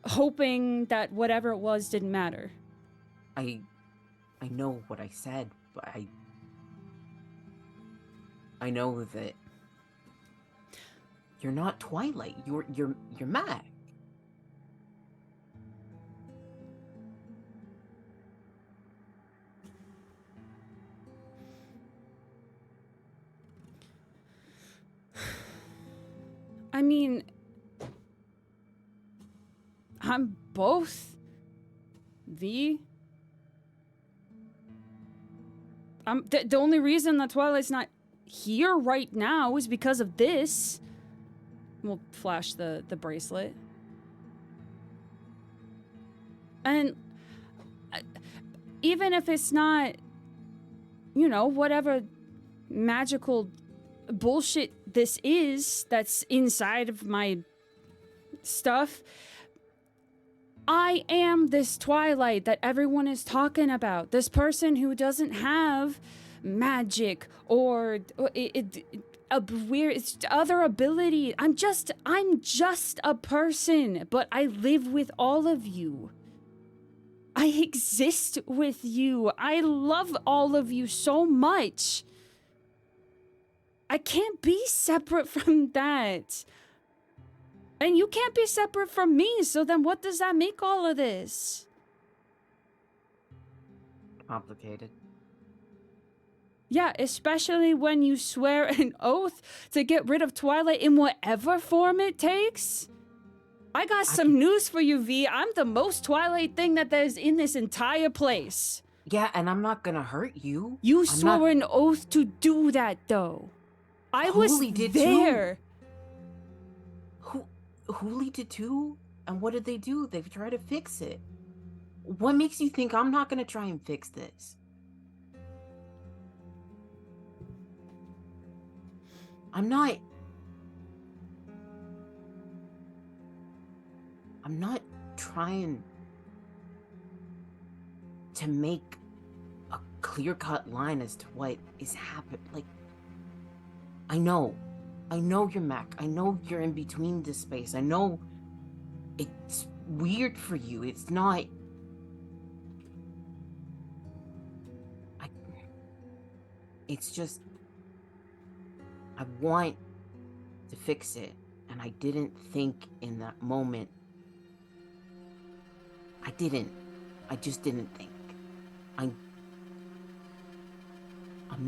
S2: hoping that whatever it was didn't matter?
S3: I know what I said, but I know that you're not Twilight. You're Mac.
S2: I mean, I'm both the the only reason that Twilight's not here right now is because of this. We'll flash the bracelet. And even if it's not, you know, whatever magical bullshit this is that's inside of my stuff, I am this Twilight that everyone is talking about. This person who doesn't have magic or a weird other ability. I'm just a person, but I live with all of you. I exist with you. I love all of you so much. I can't be separate from that. And you can't be separate from me, so then what does that make all of this?
S3: Complicated.
S2: Yeah, especially when you swear an oath to get rid of Twilight in whatever form it takes. I got some news for you, V. I'm the most Twilight thing that there's in this entire place.
S3: Yeah, and I'm not gonna hurt you.
S2: You swore an oath to do that, though. I was there.
S3: Hooli did too? And what did they do? They've tried to fix it. What makes you think I'm not gonna try and fix this? I'm not trying to make a clear-cut line as to what is happening. Like, I know you're Mac. I know you're in between this space. I know it's weird for you. It's not. It's just. I want to fix it, and I didn't think in that moment. I just didn't think. I'm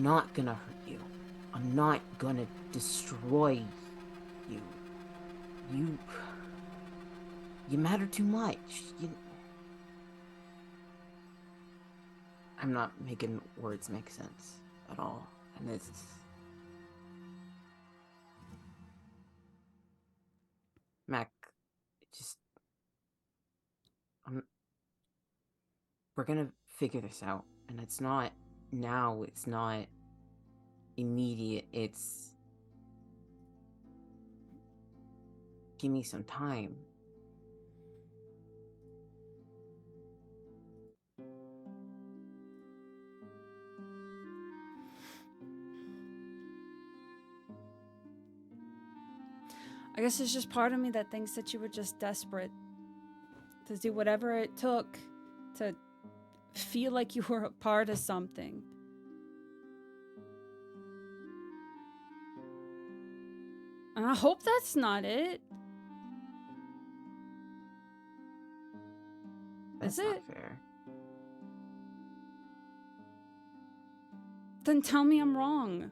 S3: not gonna hurt you. I'm not gonna destroy you. You matter too much. I'm not making words make sense at all. And it's... Mac, just... We're gonna figure this out. And it's not now, it's not immediate, it's... Give me some time.
S2: I guess it's just part of me that thinks that you were just desperate to do whatever it took to feel like you were a part of something. And I hope that's not it.
S3: That's
S2: Is
S3: not
S2: it?
S3: fair.
S2: Then tell me I'm wrong.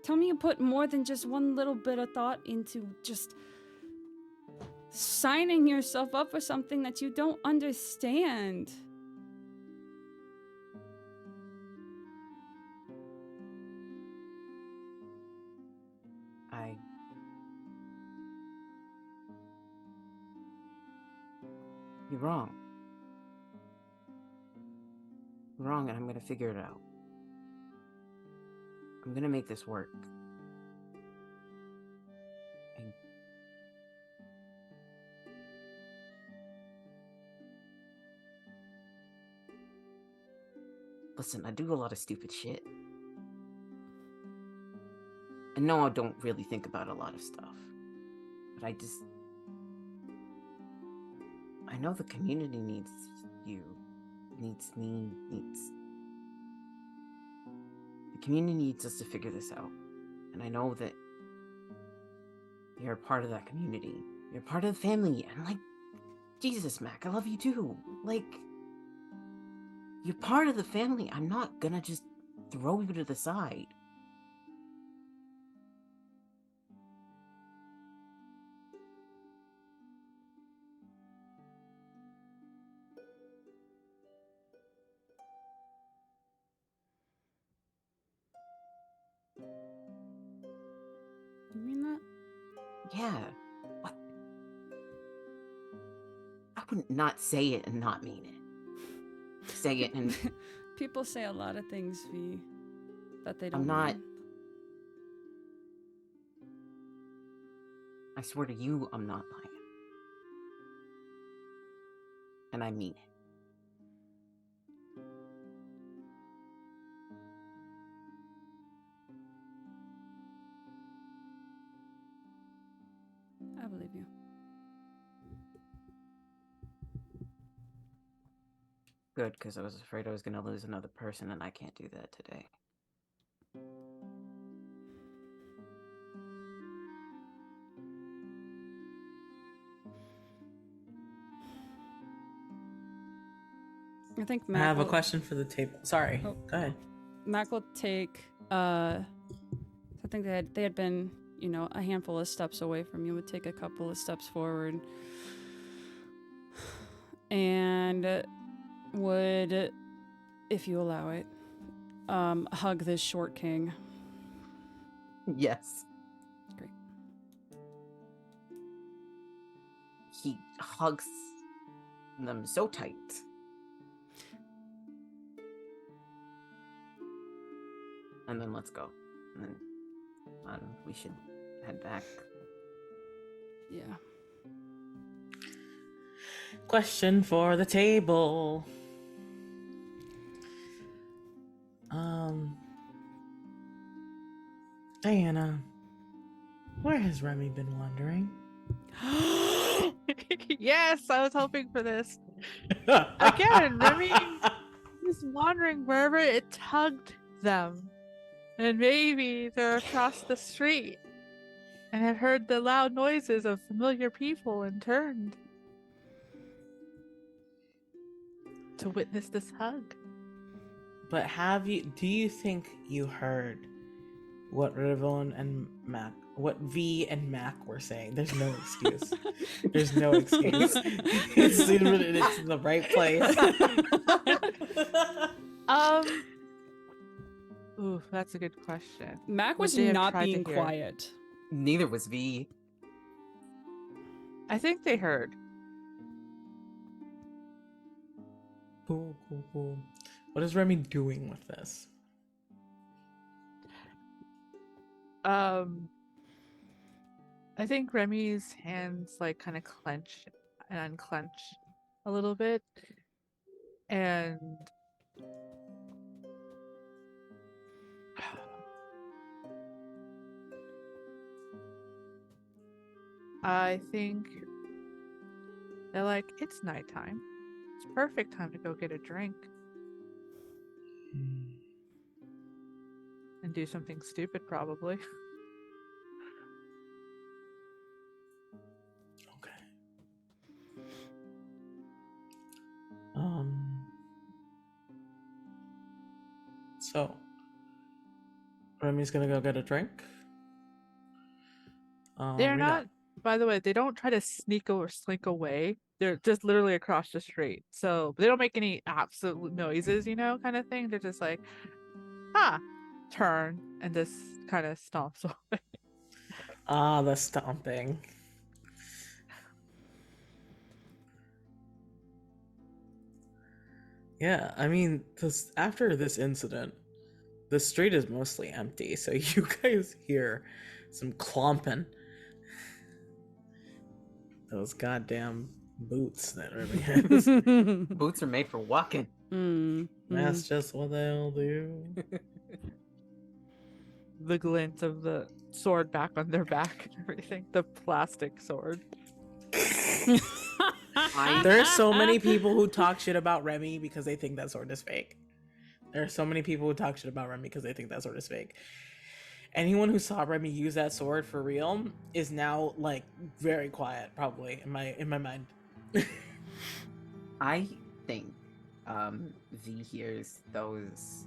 S2: Tell me you put more than just one little bit of thought into just signing yourself up for something that you don't understand.
S3: You're wrong. You're wrong, and I'm gonna figure it out. I'm gonna make this work. And listen, I do a lot of stupid shit. And no, I don't really think about a lot of stuff. But I know the community needs you. Needs me, the community needs us to figure this out. And I know that you're a part of that community. You're part of the family. And like, Jesus, Mac, I love you too. Like, you're part of the family. I'm not gonna just throw you to the side.
S2: You mean that?
S3: Yeah. What? I wouldn't not say it and not mean it. Say it and
S2: People say a lot of things, V, that they don't
S3: I'm not.
S2: mean.
S3: I swear to you, I'm not lying. And I mean it.
S2: I believe you.
S3: Good, because I was afraid I was going to lose another person, and I can't do that today.
S2: I think
S1: I
S2: Mac
S1: have a
S2: will,
S1: question for the table. Sorry.
S2: Oh.
S1: Go ahead.
S2: Mac will take. I think they had been, you know, a handful of steps away from you. Would take a couple of steps forward, and would, if you allow it, hug this short king.
S3: Yes.
S2: Great.
S3: He hugs them so tight. And then let's go. And then we should head back.
S2: Yeah.
S1: Question for the table. Diana, where has Remy been wandering?
S4: Yes, I was hoping for this. Again, Remy is wandering wherever it tugged them. And maybe they're across the street and have heard the loud noises of familiar people and turned to witness this hug.
S1: But do you think you heard what Rivon and Mac, what V and Mac were saying? There's no excuse. There's no excuse. It's in the right place.
S4: Ooh, that's a good question.
S2: Mac
S4: Would
S2: was
S4: they have
S2: not
S4: tried to
S2: being
S4: hear?
S2: quiet.
S3: Neither was V.
S4: I think they heard.
S1: Cool. What is Remy doing with this?
S4: I think Remy's hands like kind of clench and unclench a little bit, and I think they're like, it's nighttime. It's perfect time to go get a drink and do something stupid, probably.
S1: Okay. So Remy's Remy's gonna go get a drink.
S4: They're
S1: Rena.
S4: not, by the way, they don't try to sneak or slink away. They're just literally across the street. So they don't make any absolute noises, kind of thing. They're just like, turn, and just kind of stomps away.
S1: Ah, the stomping. Yeah, I mean, after this incident, the street is mostly empty, so you guys hear some clomping. Those goddamn boots that Remy has.
S3: Boots are made for walking.
S1: That's just what they'll do.
S4: The glint of the sword back on their back and everything. The plastic sword.
S1: There's so many people who talk shit about Remy because they think that sword is fake. There are so many people who talk shit about Remy because they think that sword is fake. Anyone who saw Remy use that sword for real is now like very quiet, probably in my mind.
S3: I think V hears those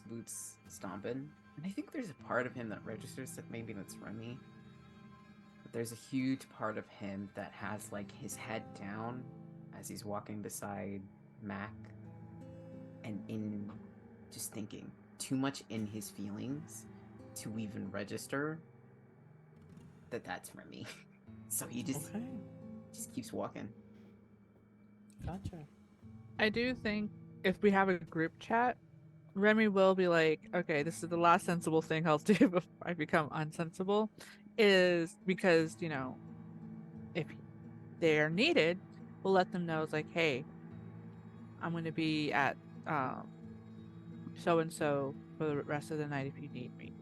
S3: boots stomping, and I think there's a part of him that registers that maybe that's Remy. But there's a huge part of him that has like his head down as he's walking beside Mac, and in just thinking too much in his feelings to even register that that's Remy. So he just keeps walking.
S1: Gotcha.
S4: I do think if we have a group chat, Remy will be like, okay, this is the last sensible thing I'll do before I become unsensible, is because, if they're needed, we'll let them know. It's like, hey, I'm going to be at so-and-so for the rest of the night if you need me.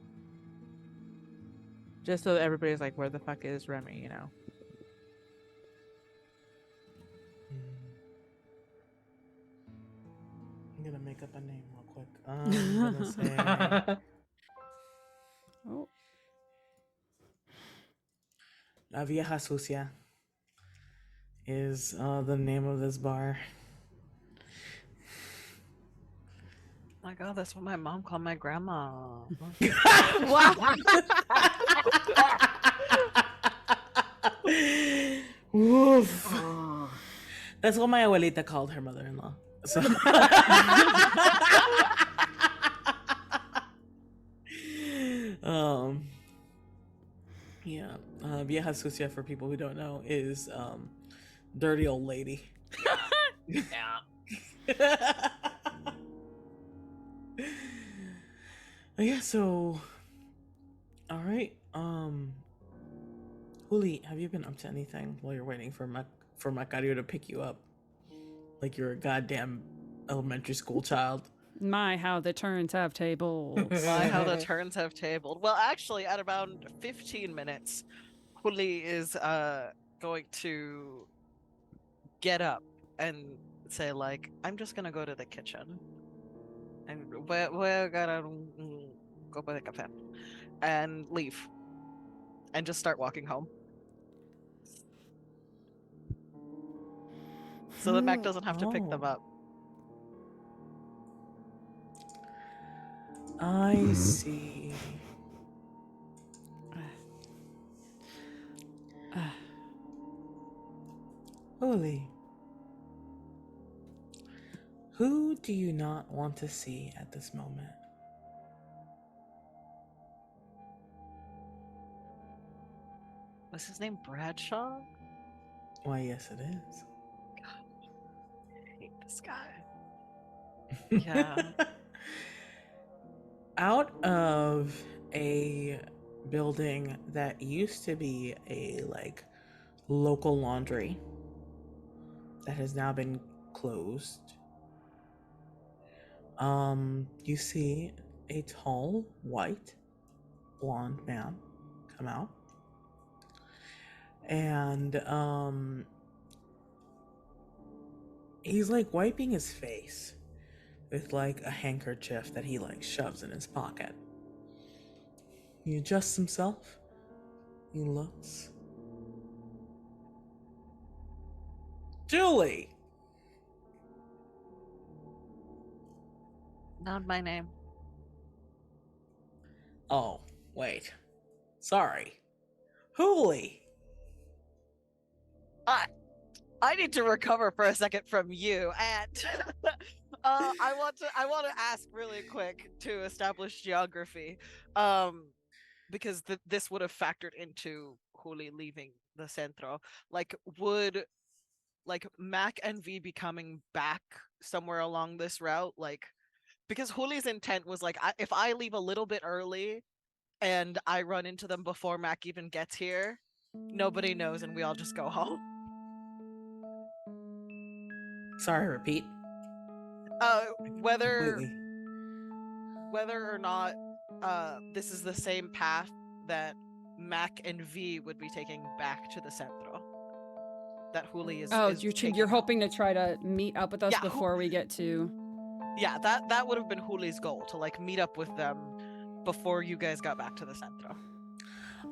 S4: Just so everybody's like, where the fuck is Remy,
S1: I'm gonna make up a name real quick. I'm gonna say
S2: Oh.
S1: La Vieja Sucia is the name of this bar.
S5: Oh my god, that's what my mom called my grandma.
S1: Woof.
S3: Oh.
S1: That's what my abuelita called her mother-in-law. So yeah, Vieja Sucia, for people who don't know, is dirty old lady.
S3: Yeah.
S1: Yeah, so all right. Juli, have you been up to anything while you're waiting for Macario to pick you up? Like you're a goddamn elementary school child.
S2: My, how the turns have tables.
S5: My, how the turns have tabled. Well, actually, at around 15 minutes, Huli is going to get up and say, like, I'm just gonna go to the kitchen. And we're gonna go by the cafe. And leave. And just start walking home. So that Mac doesn't have to pick them up.
S1: I see. Holy. Who do you not want to see at this moment?
S5: Was his name Bradshaw?
S1: Why, yes, it is.
S5: I hate this guy. Yeah.
S1: Out of a building that used to be a local laundry that has now been closed, you see a tall, white, blonde man come out, and he's wiping his face with a handkerchief that he shoves in his pocket. He adjusts himself. He looks. Julie!
S5: Not my name.
S1: Oh, wait. Sorry. Hooli!
S5: I need to recover for a second from you, and I want to ask really quick to establish geography, because this would have factored into Juli leaving the centro. Like, would Mac and V be coming back somewhere along this route? Like, because Juli's intent was like, if I leave a little bit early and I run into them before Mac even gets here, nobody knows, and we all just go home.
S1: Sorry, repeat.
S5: Uh, whether
S1: Completely.
S5: whether or not this is the same path that Mac and V would be taking back to the centro. That Juli is.
S2: Oh,
S5: is
S2: you're
S5: taking
S2: hoping to try to meet up with us
S5: Yeah,
S2: before we get to.
S5: Yeah, that would have been Juli's goal, to like meet up with them before you guys got back to the centro.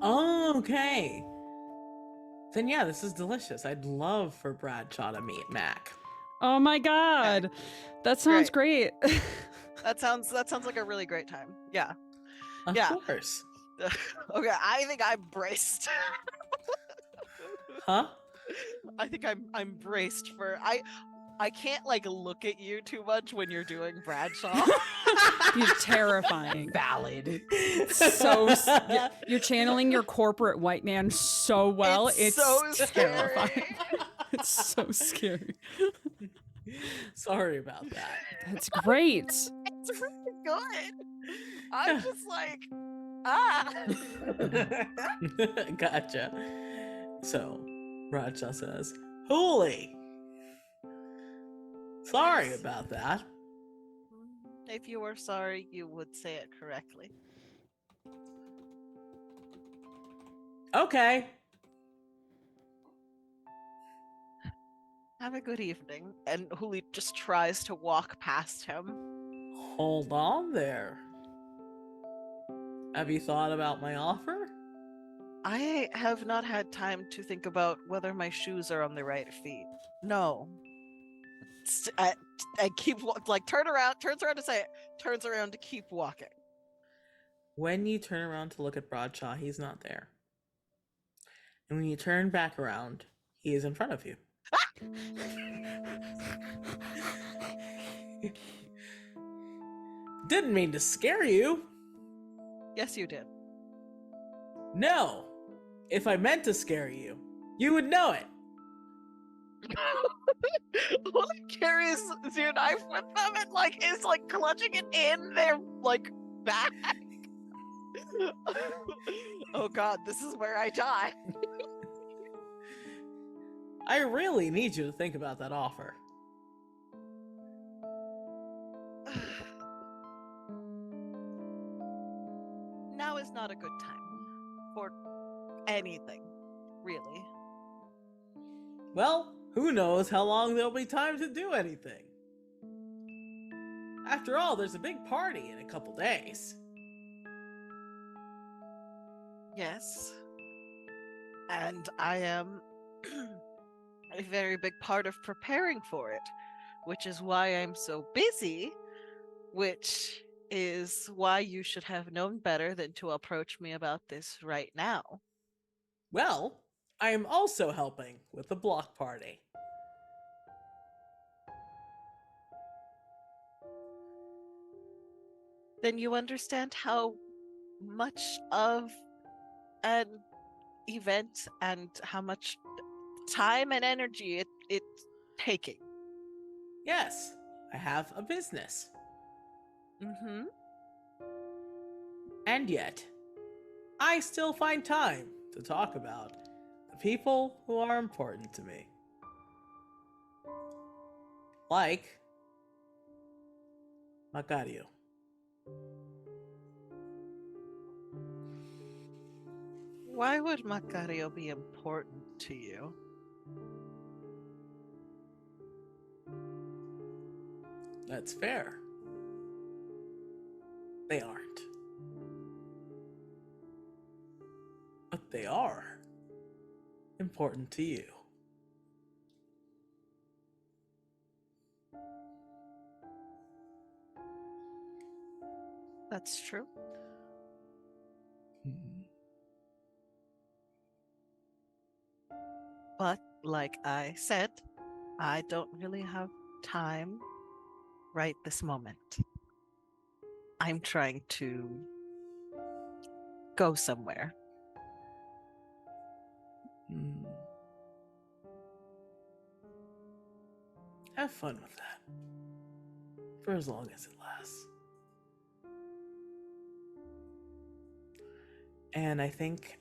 S1: Okay. Then yeah, this is delicious. I'd love for Bradshaw to meet Mac.
S2: Oh my god, that sounds great.
S5: That sounds like a really great time. Yeah.
S1: Of
S5: Yeah.
S1: course.
S5: Okay, I think I'm braced.
S1: Huh?
S5: I think I'm braced for I can't like look at you too much when you're doing Bradshaw.
S2: You're terrifying.
S3: Valid.
S2: You're channeling your corporate white man so well. It's
S5: so
S2: terrifying.
S5: scary.
S2: It's so scary.
S1: Sorry about that.
S2: That's great.
S5: It's really good. I'm just like, ah.
S1: Gotcha. So, Bradshaw says, Holy! Sorry about that.
S5: If you were sorry, you would say it correctly.
S1: Okay.
S5: Have a good evening. And Juli just tries to walk past him.
S1: Hold on there. Have you thought about my offer?
S5: I have not had time to think about whether my shoes are on the right feet. No. I keep like turns around to say it, turns around to keep walking.
S1: When you turn around to look at Bradshaw, he's not there. And when you turn back around, he is in front of you. Didn't mean to scare you.
S5: Yes, you did.
S1: No. If I meant to scare you, you would know it.
S5: Juli carries your knife with them and like is like clutching it in their like back. Oh god, this is where I die.
S1: I really need you to think about that offer.
S5: Now is not a good time for anything, really.
S1: Well, who knows how long there'll be time to do anything. After all, there's a big party in a couple days.
S5: Yes. And I am a very big part of preparing for it, which is why I'm so busy, which is why you should have known better than to approach me about this right now.
S1: Well, I am also helping with the block party.
S5: Then you understand how much of an event and how much time and energy it's taking.
S1: Yes, I have a business.
S5: Mm-hmm.
S1: And yet, I still find time to talk about the people who are important to me. Like Macario.
S5: Why would Macario be important to you?
S1: That's fair. They aren't. But they are important to you.
S5: That's true.
S1: Hmm.
S5: But like I said, I don't really have time right this moment. I'm trying to go somewhere.
S1: Hmm. Have fun with that. For as long as it lasts. And I think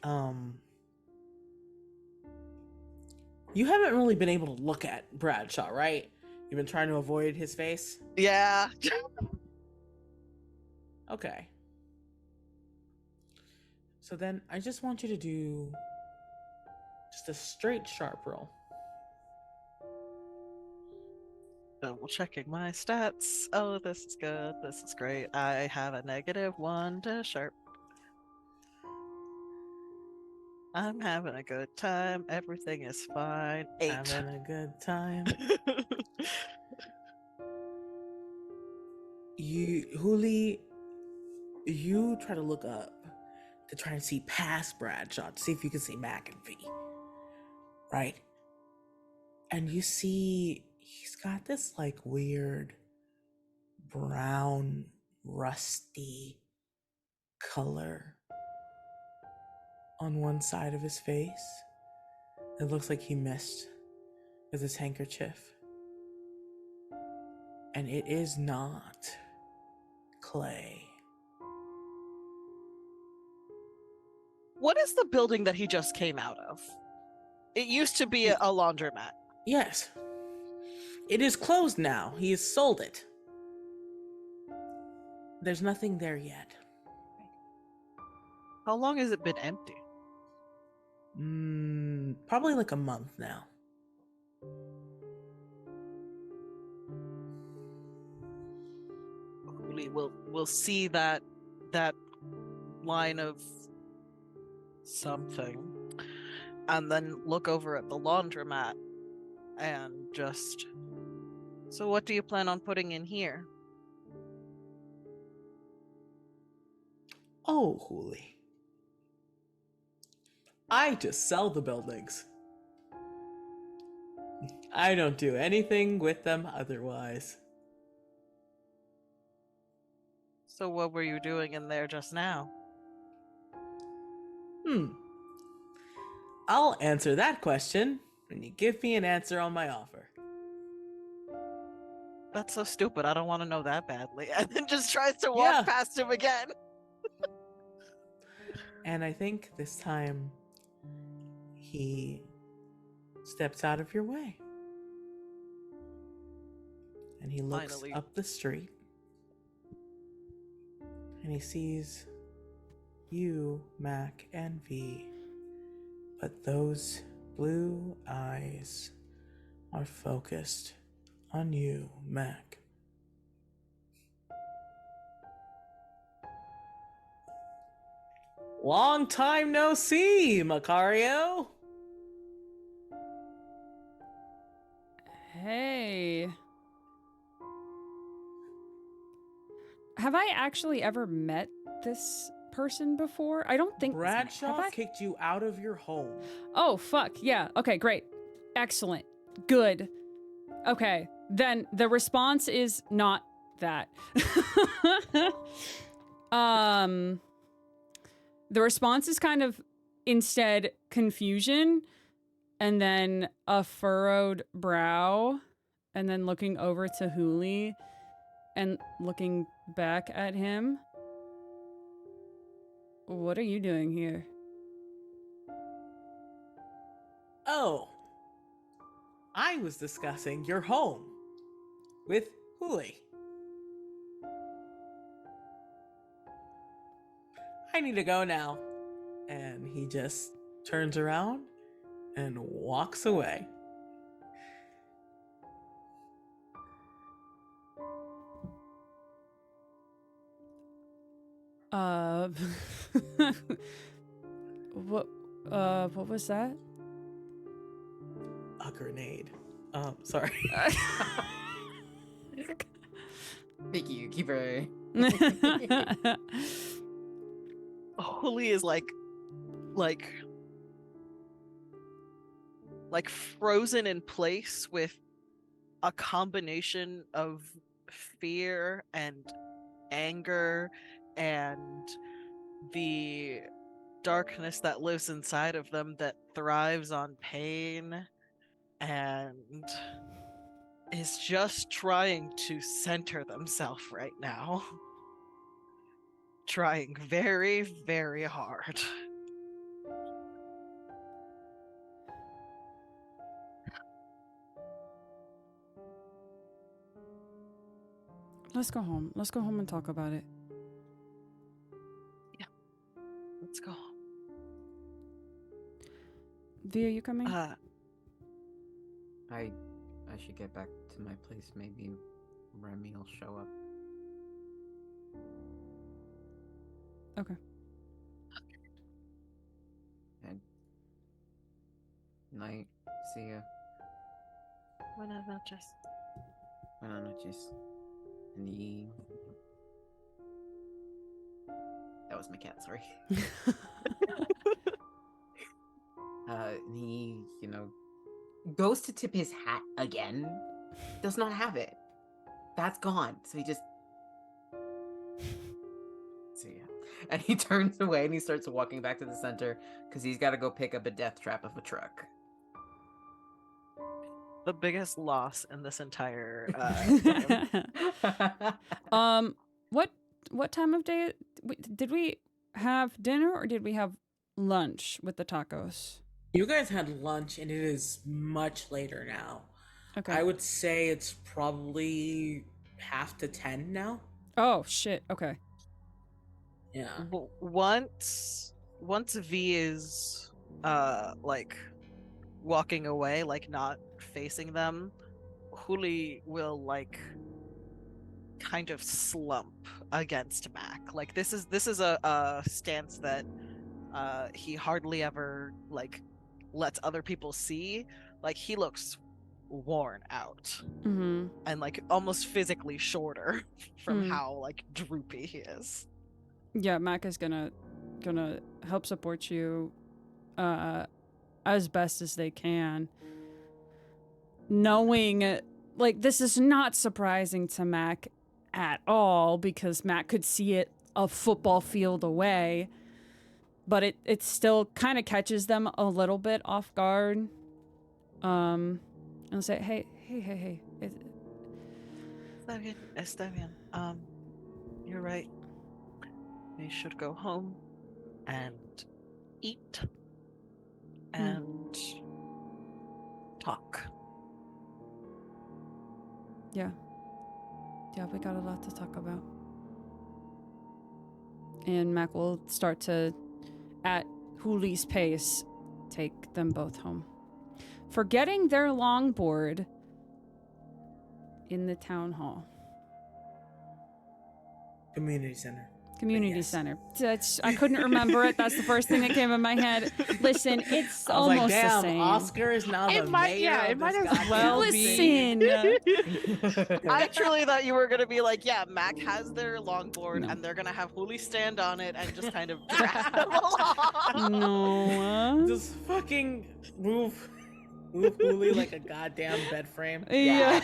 S1: you haven't really been able to look at Bradshaw, right? You've been trying to avoid his face?
S5: Yeah.
S1: Okay. So then I just want you to do just a straight sharp roll.
S5: Double checking my stats. Oh, this is good. This is great. I have a -1 to sharp. I'm having a good time. Everything is fine. 8.
S1: Having a good time. Huli, you try to look up to try and see past Bradshaw to see if you can see Mac and V. Right? And you see he's got this like weird brown, rusty color on one side of his face. It looks like he missed with his handkerchief. And it is not clay.
S5: What is the building that he just came out of? It used to be a laundromat.
S1: Yes. It is closed now. He has sold it. There's nothing there yet.
S5: How long has it been empty?
S1: Probably like a month now.
S5: We'll see that line of something, and then look over at the laundromat and just. So what do you plan on putting in here?
S1: Oh, Huli. I just sell the buildings. I don't do anything with them otherwise.
S5: So what were you doing in there just now?
S1: I'll answer that question when you give me an answer on my offer.
S5: That's so stupid. I don't want to know that badly. And then just tries to walk
S1: Yeah.
S5: past him again.
S1: And I think this time he steps out of your way. And he looks
S5: Finally.
S1: up the street. And he sees you, Mac, and V. But those blue eyes are focused on you, Mac. Long time no see, Macario.
S2: Hey. Have I actually ever met this person before? I don't think
S1: Bradshaw
S2: have I?
S1: kicked you out of your home.
S2: Oh, fuck. Yeah. Okay, great. Excellent. Good. Okay. Then the response is not that. The response is kind of instead confusion and then a furrowed brow and then looking over to Huli and looking back at him. What are you doing here?
S1: Oh, I was discussing your home with Huli. I need to go now. And he just turns around and walks away.
S2: What was that?
S1: A grenade. Sorry.
S3: Thank you, Keeper.
S5: Oh. Huli is like frozen in place with a combination of fear and anger and the darkness that lives inside of them that thrives on pain and is just trying to center themselves right now. Trying very, very hard.
S2: Let's go home. Let's go home and talk about it.
S5: Let's go.
S2: V, are you coming?
S3: I should get back to my place. Maybe Remy will show up.
S2: Okay.
S3: And night. See ya.
S5: Buenas noches.
S3: Buenas noches. And that was my cat, sorry. And he, goes to tip his hat again. Does not have it. That's gone. So he just. So yeah. And he turns away and he starts walking back to the center because he's got to go pick up a death trap of a truck.
S5: The biggest loss in this entire
S2: What time of day did we have dinner or did we have lunch with the tacos?
S1: You guys had lunch, and it is much later now.
S2: Okay.
S1: I would say it's probably 9:30 now.
S2: Oh shit. Okay.
S1: Yeah.
S5: once V is like walking away, like not facing them, Huli will like kind of slump against Mac. Like this is a stance that he hardly ever like lets other people see. Like he looks worn out
S2: Mm-hmm.
S5: and like almost physically shorter from
S2: Mm.
S5: how like droopy he is.
S2: Yeah, Mac is gonna help support you as best as they can. Knowing like this is not surprising to Mac at all because Mac could see it a football field away. But it still kind of catches them a little bit off guard. And say, hey.
S5: Está bien. You're right. We should go home and eat and talk.
S2: Yeah, we got a lot to talk about. And Mac will start to, at Huli's pace, take them both home. Forgetting their longboard in the town hall.
S1: Community center.
S2: Community
S1: Yes.
S2: center. I couldn't remember it. That's the first thing that came in my head. Listen, it's
S1: I was
S2: almost
S1: like, damn,
S2: the same.
S1: Oscar is now
S4: It
S1: the
S4: might-
S1: mayor
S4: yeah,
S1: of
S4: it might
S1: this
S4: as
S1: goddamn
S4: well
S1: city.
S2: Listen.
S5: I truly thought you were gonna be like, yeah, Mac has their longboard
S2: No.
S5: and they're gonna have Huli stand on it and just kind of drag them along.
S2: No.
S1: Just fucking move Huli like a goddamn bed frame.
S2: Yeah.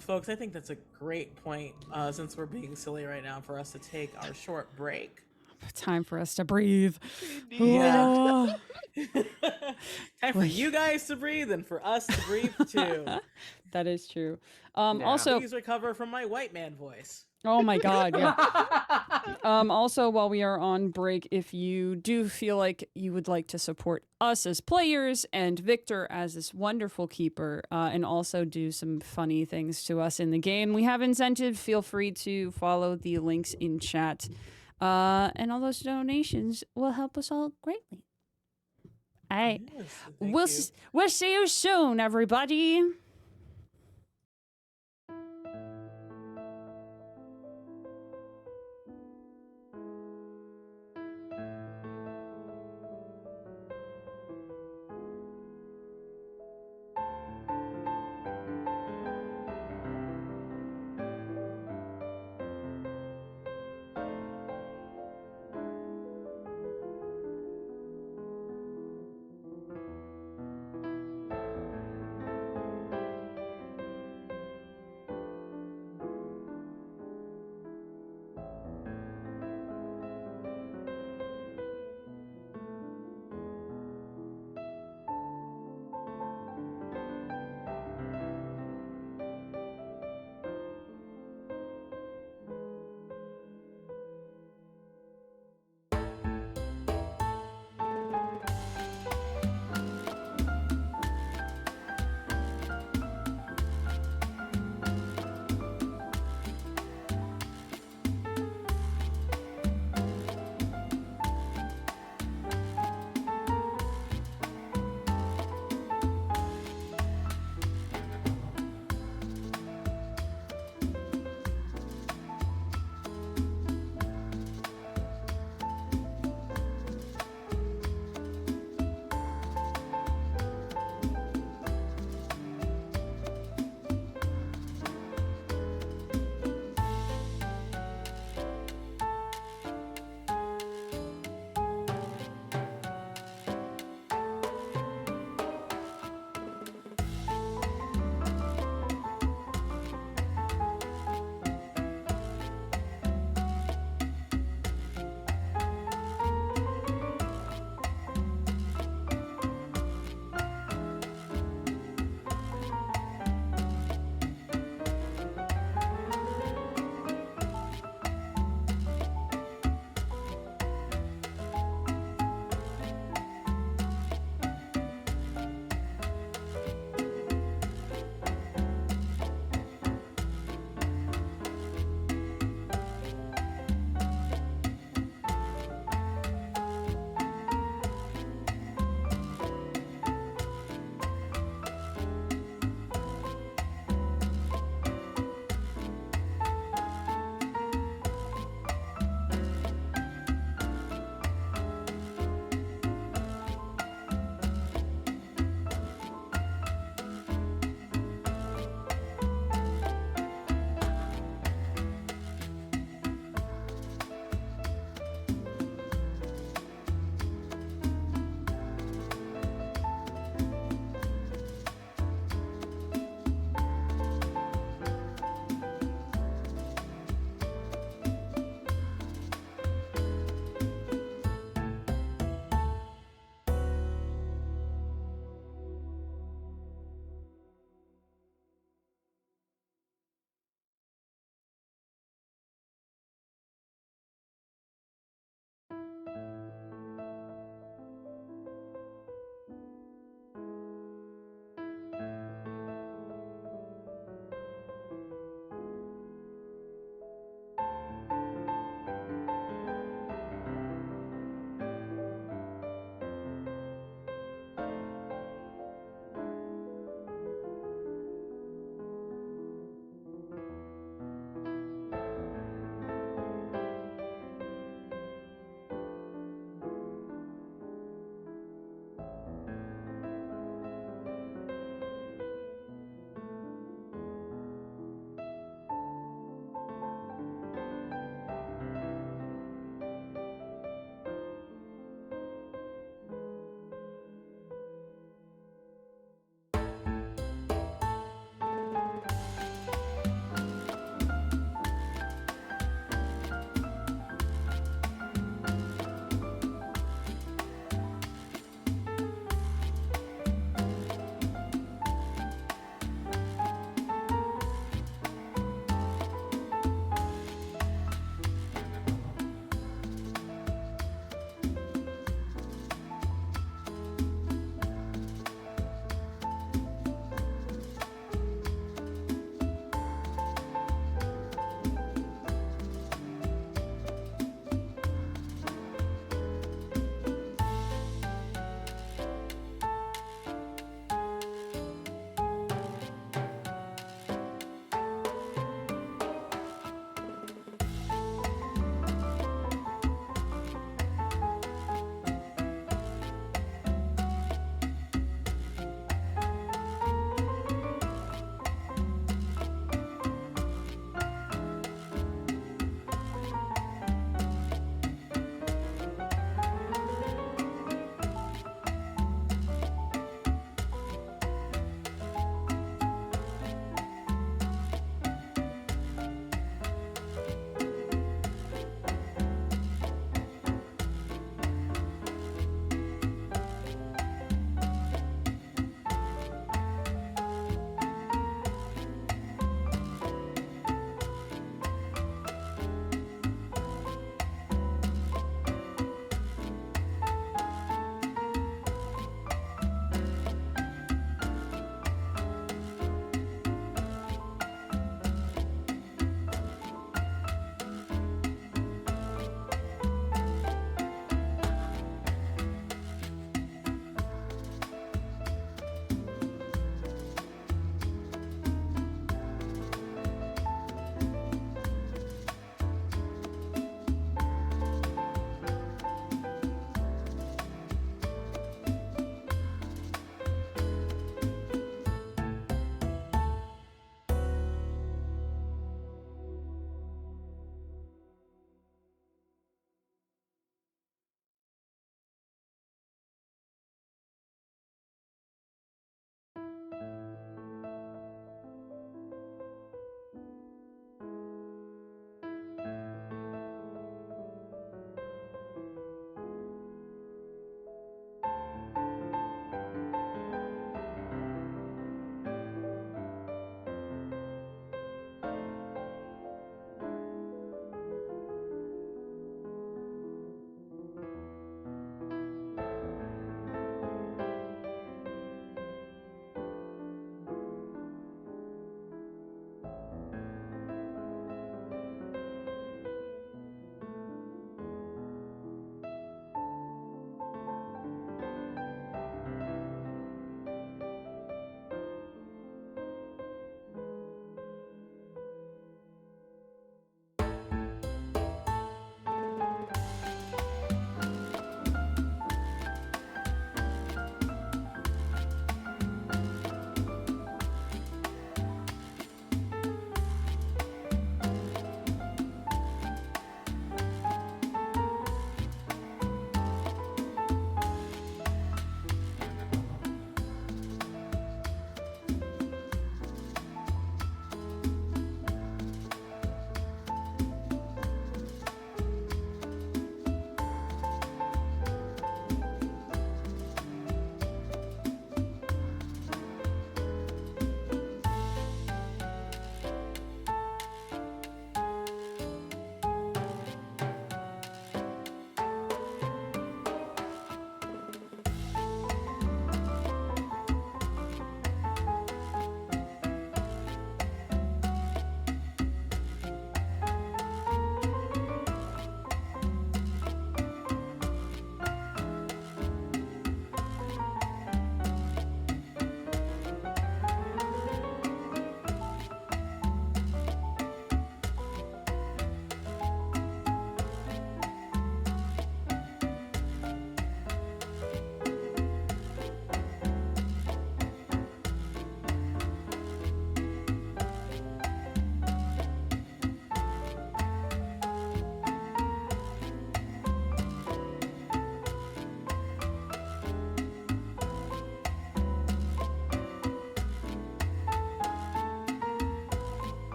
S1: Folks, I think that's a great point, since we're being silly right now, for us to take our short break.
S2: Time for us to breathe.
S1: Yeah.
S2: Oh.
S1: Time for you guys to breathe and for us to breathe too.
S2: That is true.
S3: Yeah.
S2: Also,
S1: Please recover from my white man voice.
S2: oh my God, yeah. Also, while we are on break, if you do feel like you would like to support us as players and Victor as this wonderful keeper, and also do some funny things to us in the game, we have incentive. Feel free to follow the links in chat. And all those donations will help us all greatly. All right.
S1: Yes, thank you.
S2: We'll see you soon, everybody.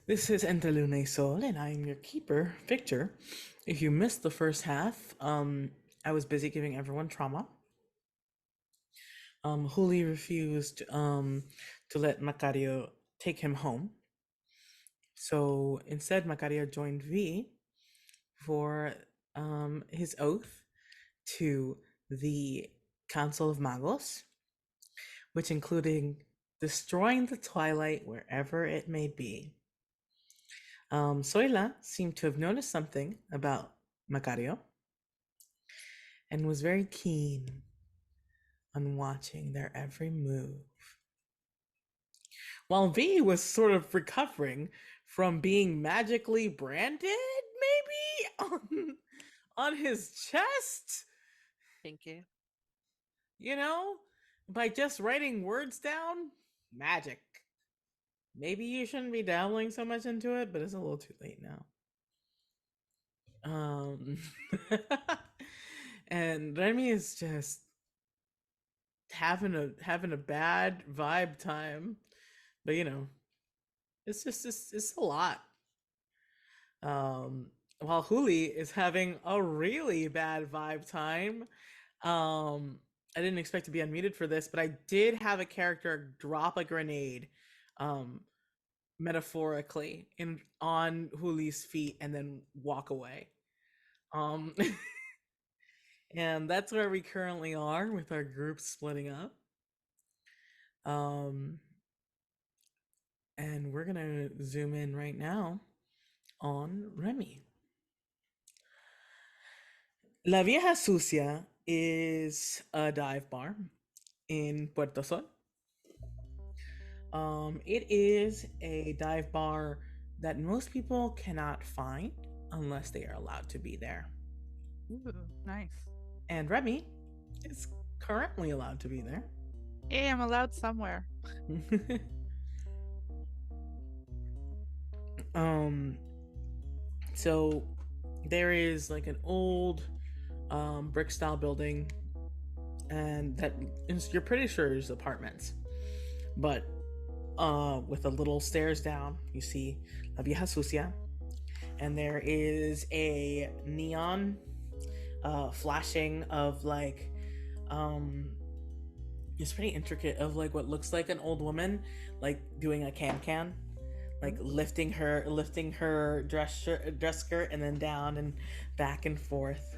S1: This is Entre Luna y Sol, and I am your keeper, Victor. If you missed the first half, I was busy giving everyone trauma. Juli refused to let Macario take him home. So instead, Macario joined V for his oath to the Council of Magos, which including destroying the twilight wherever it may be. Soila seemed to have noticed something about Macario and was very keen on watching their every move. While V was sort of recovering from being magically branded, maybe on his chest,
S5: Thank you.
S1: you know, by just writing words down, magic. Maybe you shouldn't be dabbling so much into it, but it's a little too late now. And Remy is just having a bad vibe time, but you know, it's a lot. While Huli is having a really bad vibe time. I didn't expect to be unmuted for this, but I did have a character drop a grenade, metaphorically on Huli's feet and then walk away. And that's where we currently are with our group splitting up. And we're gonna zoom in right now on Remy. La Vieja Sucia is a dive bar in Puerto Sol. It is a dive bar that most people cannot find unless they are allowed to be there.
S4: Ooh, nice.
S1: And Remy is currently allowed to be there.
S4: Hey, I'm allowed somewhere.
S1: So there is like an old brick style building, and that is, you're pretty sure is apartments, but with a little stairs down you see La Vieja Sucia, and there is a neon flashing of like it's pretty intricate, of like what looks like an old woman like doing a can, like lifting her dress skirt and then down and back and forth.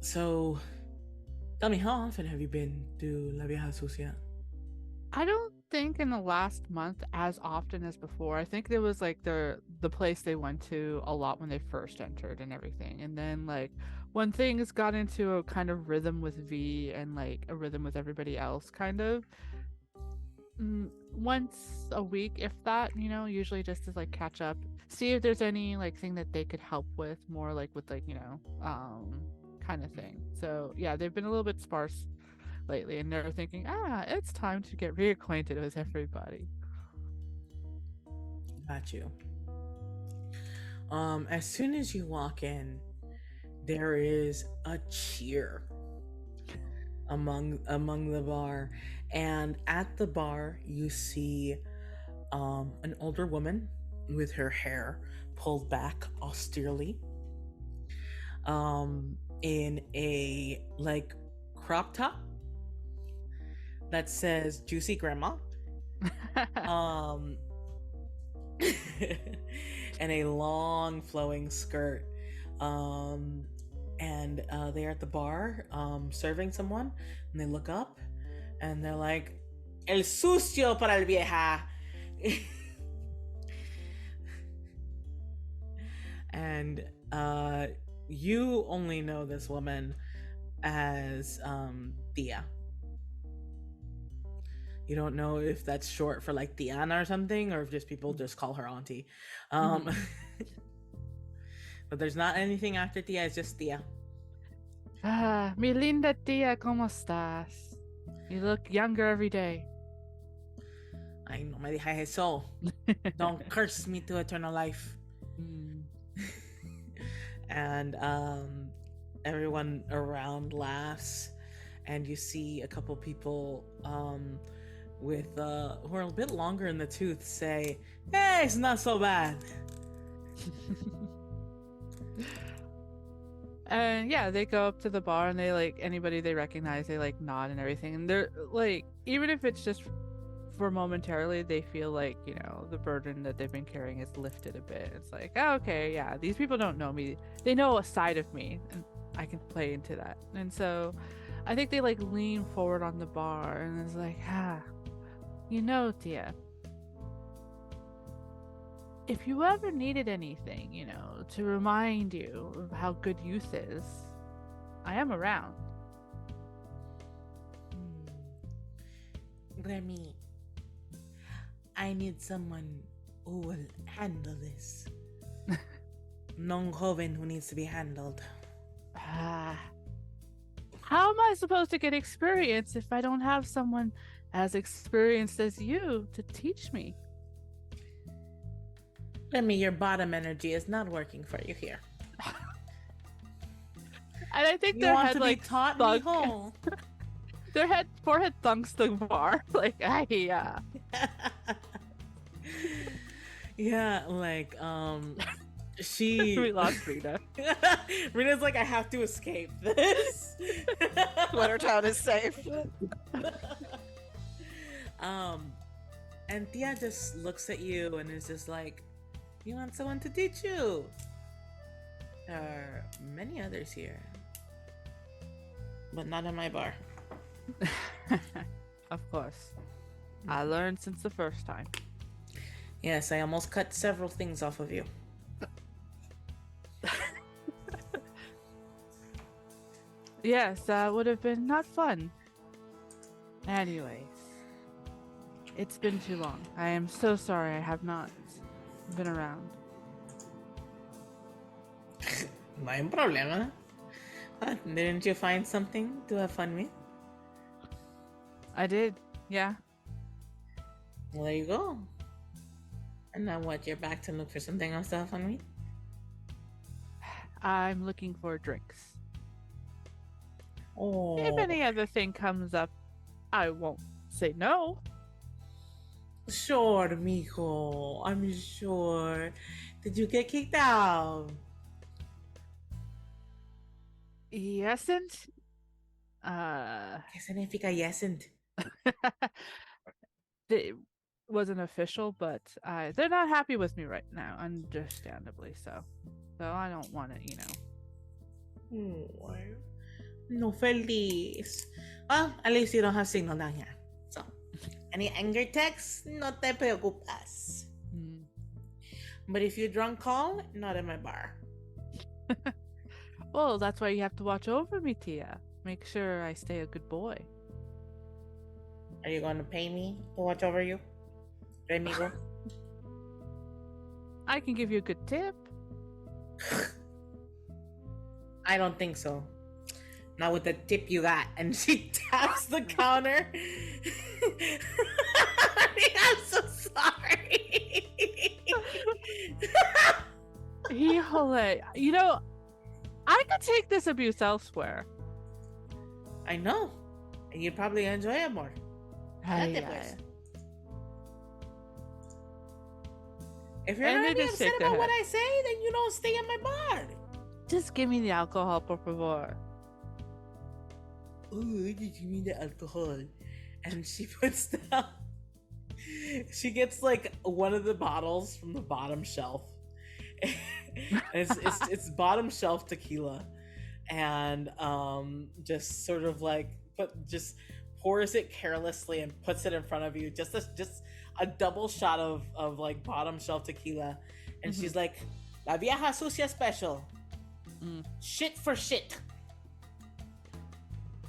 S1: So tell me, how often have you been to La Vieja Sucia?
S4: I don't think in the last month as often as before. I think there was like the place they went to a lot when they first entered and everything. And then like when things got into a kind of rhythm with V and like a rhythm with everybody else, kind of once a week, if that, usually just to like catch up, see if there's any like thing that they could help with, more like with like, kind of thing. So yeah, they've been a little bit sparse lately, and they're thinking, it's time to get reacquainted with everybody.
S1: Got you. As soon as you walk in, there is a cheer among the bar, and at the bar you see an older woman with her hair pulled back austerely, in a like crop top that says "Juicy Grandma," and a long flowing skirt, and they're at the bar serving someone, and they look up and they're like, "El sucio para el vieja." And you only know this woman as Tia. You don't know if that's short for like Tiana or something, or if just people just call her auntie. But there's not anything after Tia, it's just Tia.
S4: Mi linda tia, ¿cómo estás? You look younger every day.
S1: Ay, no me digas eso. Don't curse me to eternal life. And everyone around laughs, and you see a couple people with who are a bit longer in the tooth say, "Hey, it's not so bad."
S4: And yeah, they go up to the bar and they like anybody they recognize, they like nod and everything. And they're like, even if it's just for momentarily, they feel like, you know, the burden that they've been carrying is lifted a bit. It's like, oh, okay, yeah, these people don't know me. They know a side of me and I can play into that. And so I think they like lean forward on the bar and it's like, you know, Tia, if you ever needed anything, you know, to remind you of how good youth is, I am around.
S1: Remy, I need someone who will handle this. Non joven who needs to be handled.
S4: How am I supposed to get experience if I don't have someone as experienced as you to teach me?
S1: Remy, your bottom energy is not working for you here.
S4: And I think
S1: You
S4: their
S1: want
S4: head
S1: to
S4: like
S1: be taught,
S4: thunk-
S1: mijo?
S4: their forehead thunks the bar like, yeah.
S1: Yeah, like she
S4: We lost Rita.
S1: Rita's like, I have to escape this.
S5: Wintertown is safe.
S1: And Tia just looks at you and is just like, you want someone to teach you? There are many others here, but not in my bar.
S4: Of course. I learned since the first time.
S1: Yes, I almost cut several things off of you.
S4: Yes, that would have been not fun. Anyways, it's been too long. I am so sorry I have not been around.
S1: No hay problema. What? Didn't you find something to have fun with?
S4: I did, yeah.
S1: Well, there you go. And now what? You're back to look for something else to have fun with?
S4: I'm looking for drinks.
S1: Oh.
S4: If any other thing comes up, I won't say no.
S1: Sure, mijo. I'm sure. Did you get kicked out?
S4: Yesn't?
S1: ¿Qué significa yesn't?
S4: It wasn't official, but they're not happy with me right now, understandably so. So I don't want to, you know.
S1: Oh, no feliz. Well, at least you don't have signal down here. So, any anger texts? No te preocupas. But if you drunk call, not in my bar.
S4: Well, that's why you have to watch over me, Tia. Make sure I stay a good boy.
S1: Are you going to pay me to watch over you, Remigo?
S4: I can give you a good tip.
S1: I don't think so. Not with the tip you got. And she taps the counter. I'm so sorry.
S4: Híjole. You know, I could take this abuse elsewhere.
S1: I know. And you'd probably enjoy it more.
S4: Ay,
S1: Date,
S4: ay.
S1: pues. If you're
S4: And they
S1: already
S4: just
S1: upset
S4: shake their
S1: about what
S4: head.
S1: I say, then you don't stay at my bar.
S4: Just give me the alcohol, por favor.
S1: Oh, did you mean the alcohol? And she puts down. She gets like one of the bottles from the bottom shelf. it's bottom shelf tequila, and just sort of like just pours it carelessly and puts it in front of you. Just a double shot of like bottom shelf tequila, and she's like, "La vieja sucia special, shit for shit."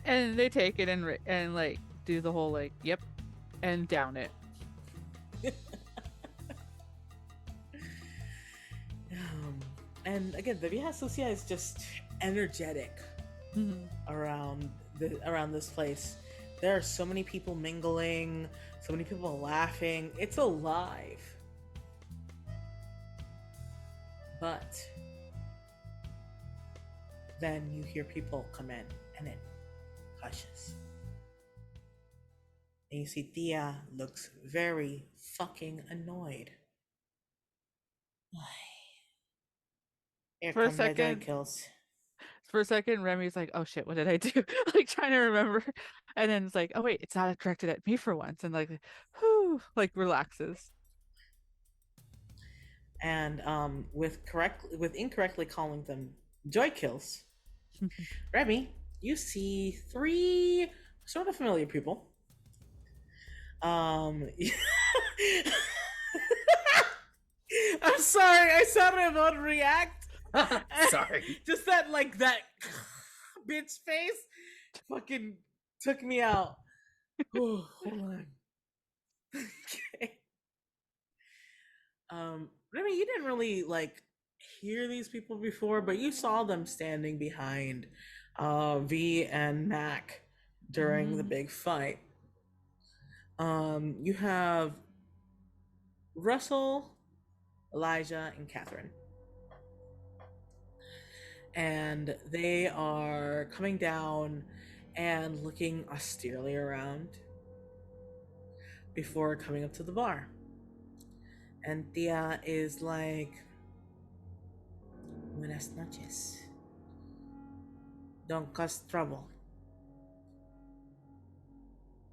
S4: And they take it and like do the whole like, yep, and down it.
S1: And again, the vieja sucia is just energetic around this place. There are so many people mingling, so many people laughing. It's alive. But then you hear people come in, and it hushes. And you see Tia looks very fucking annoyed. Here
S4: For a
S1: come the joy
S4: second,
S1: kills.
S4: Remy's like, "Oh shit, what did I do?" Like trying to remember, and then it's like, "Oh wait, it's not directed at me for once," and like, whew, like relaxes.
S1: And with incorrectly calling them joy kills, Remy, you see three sort of familiar people. I'm sorry, I saw Ravon react.
S3: Sorry.
S1: Just that bitch face fucking took me out. Oh, hold on. Okay. Remy, you didn't really hear these people before, but you saw them standing behind V and Mac during the big fight. You have Russell, Elijah, and Catherine. And they are coming down and looking austerely around before coming up to the bar. And Tia is like, Buenas noches. Don't cause trouble.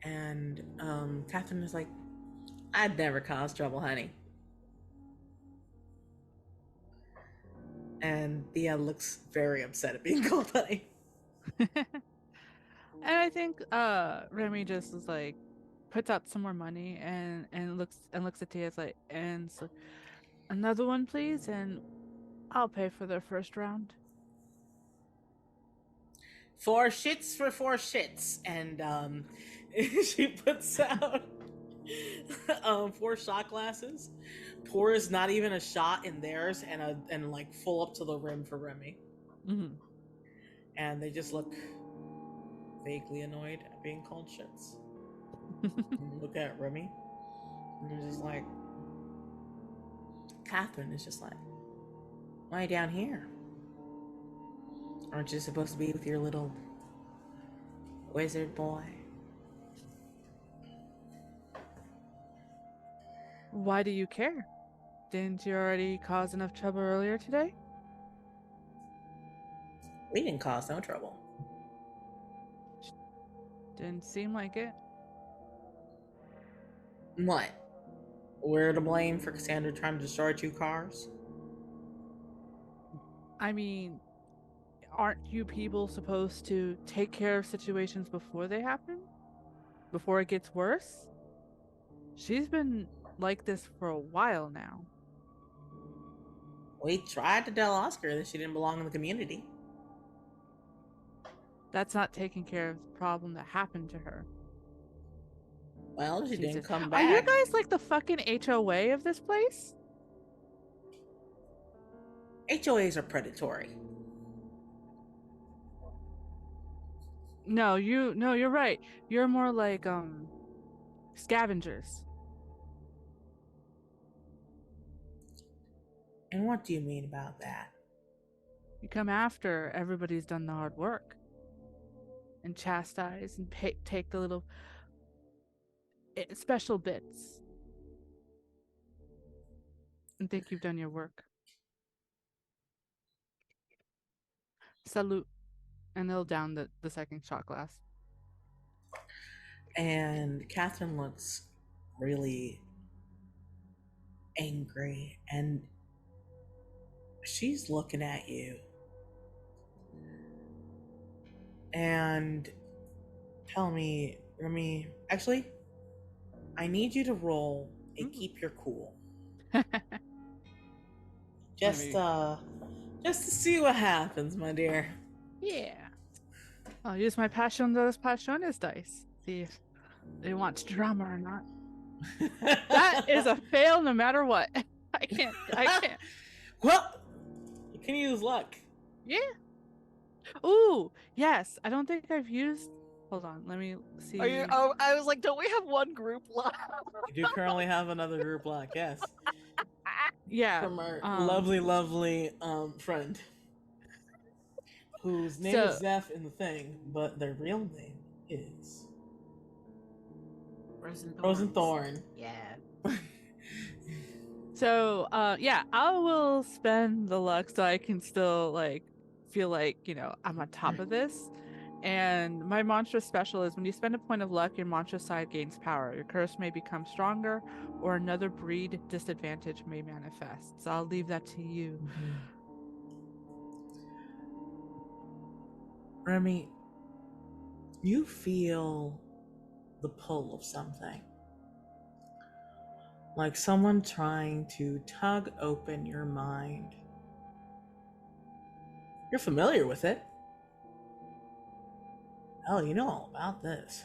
S1: And Catherine is like, I'd never cause trouble, honey. And Tia looks very upset at being called honey.
S4: And I think Remy just is like puts out some more money and looks at Tia's like, and so, another one please, and I'll pay for their first round.
S1: 4 shits for 4 shits. And she puts out 4 shot glasses, pours not even a shot in theirs, and full up to the rim for Remy.
S4: Mm-hmm.
S1: And they just look vaguely annoyed at being called shits. And look at Remy, and they're just like, Catherine is just like, why are you down here? Aren't you supposed to be with your little wizard boy?
S4: Why do you care? Didn't you already cause enough trouble earlier today?
S1: We didn't cause no trouble.
S4: Didn't seem like it.
S1: What? We're to blame for Cassandra trying to destroy 2 cars?
S4: I mean, aren't you people supposed to take care of situations before they happen? Before it gets worse? She's been like this for a while now.
S1: We tried to tell Oscar that she didn't belong in the community.
S4: That's not taking care of the problem that happened to her.
S1: Well, she didn't
S4: Jesus.
S1: come
S4: Are you
S1: back.
S4: guys like the fucking HOA of this place?
S1: HOAs are predatory.
S4: No, you're right. You're more like scavengers.
S1: And what do you mean about that?
S4: You come after everybody's done the hard work and chastise and take the little special bits and think you've done your work. Salute. And they'll down the second shot glass.
S1: And Catherine looks really angry, and she's looking at you. And tell me, Remy, actually, I need you to roll a keep your cool. Just to see what happens, my dear.
S4: Yeah. I'll use my Passion de los Pasiones dice. See if they want drama or not. That is a fail no matter what. I can't.
S1: Well, you can use luck.
S4: Yeah. Ooh, yes. I don't think I've used. Hold on. Let me see.
S5: Are you? Oh, I was like, don't we have one group left?
S1: You do currently have another group luck, yes.
S4: Yeah.
S1: From our lovely friend, whose name is Zeph in the thing, but their real name is
S3: Rose and
S1: Rose and
S3: Thorns.
S1: Thorn.
S3: Yeah.
S4: So, yeah, I will spend the luck so I can still like feel like, I'm on top of this. And my mantra special is when you spend a point of luck, your mantra side gains power. Your curse may become stronger, or another breed disadvantage may manifest. So I'll leave that to you.
S1: Remy, you feel the pull of something. Like someone trying to tug open your mind. You're familiar with it. Hell, you know all about this.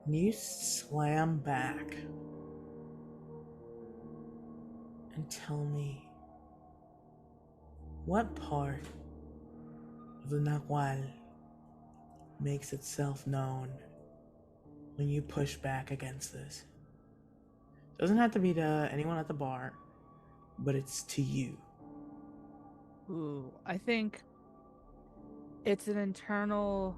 S1: And you slam back and tell me what part of the Nahual makes itself known when you push back against this. It doesn't have to be to anyone at the bar, but it's to you.
S4: Ooh, I think it's an internal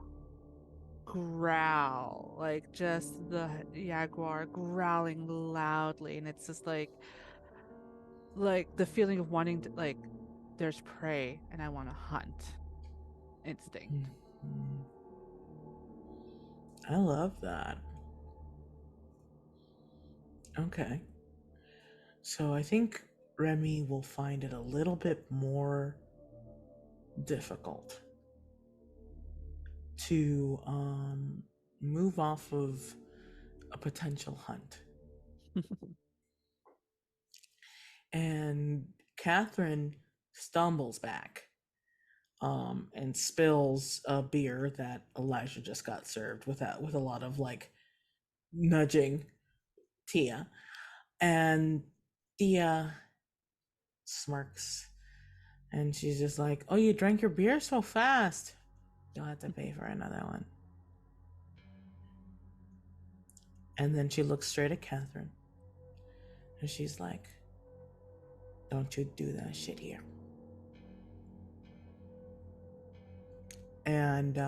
S4: growl, like just the jaguar growling loudly, and it's just like the feeling of wanting to, like, there's prey and I want to hunt instinct.
S1: Mhm. I love that. Okay. So I think Remy will find it a little bit more difficult to move off of a potential hunt. And Catherine stumbles back and spills a beer that Elijah just got served with a lot of like nudging Tia. And Tia smirks and she's just like, "Oh, you drank your beer so fast. You'll have to pay for another one." And then she looks straight at Catherine and she's like, "Don't you do that shit here." And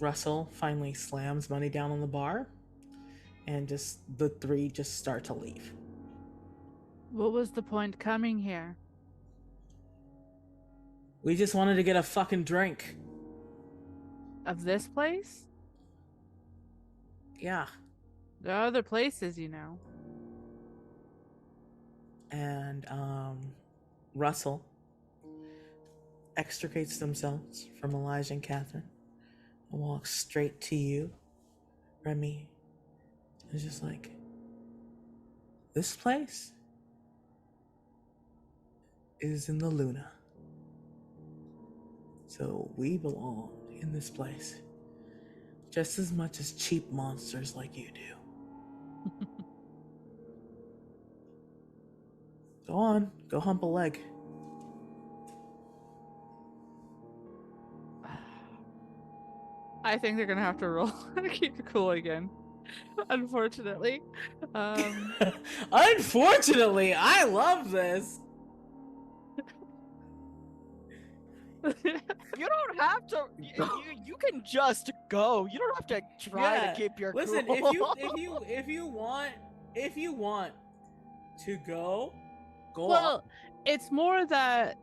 S1: Russell finally slams money down on the bar, and just the three just start to leave.
S4: What was the point coming here?
S1: We just wanted to get a fucking drink.
S4: Of this place?
S1: Yeah.
S4: There are other places,
S1: And Russell extricates themselves from Elijah and Catherine and walks straight to you, Remy. It's just like, this place is in the Luna. So we belong in this place just as much as cheap monsters like you do. Go on, go hump a leg.
S4: I think they're gonna have to roll to keep it cool again. Unfortunately.
S1: Unfortunately, I love this.
S5: You don't have to. You can just go. You don't have to try to keep your
S1: listen,
S5: cool.
S1: if you want to go on.
S4: Well, it's more that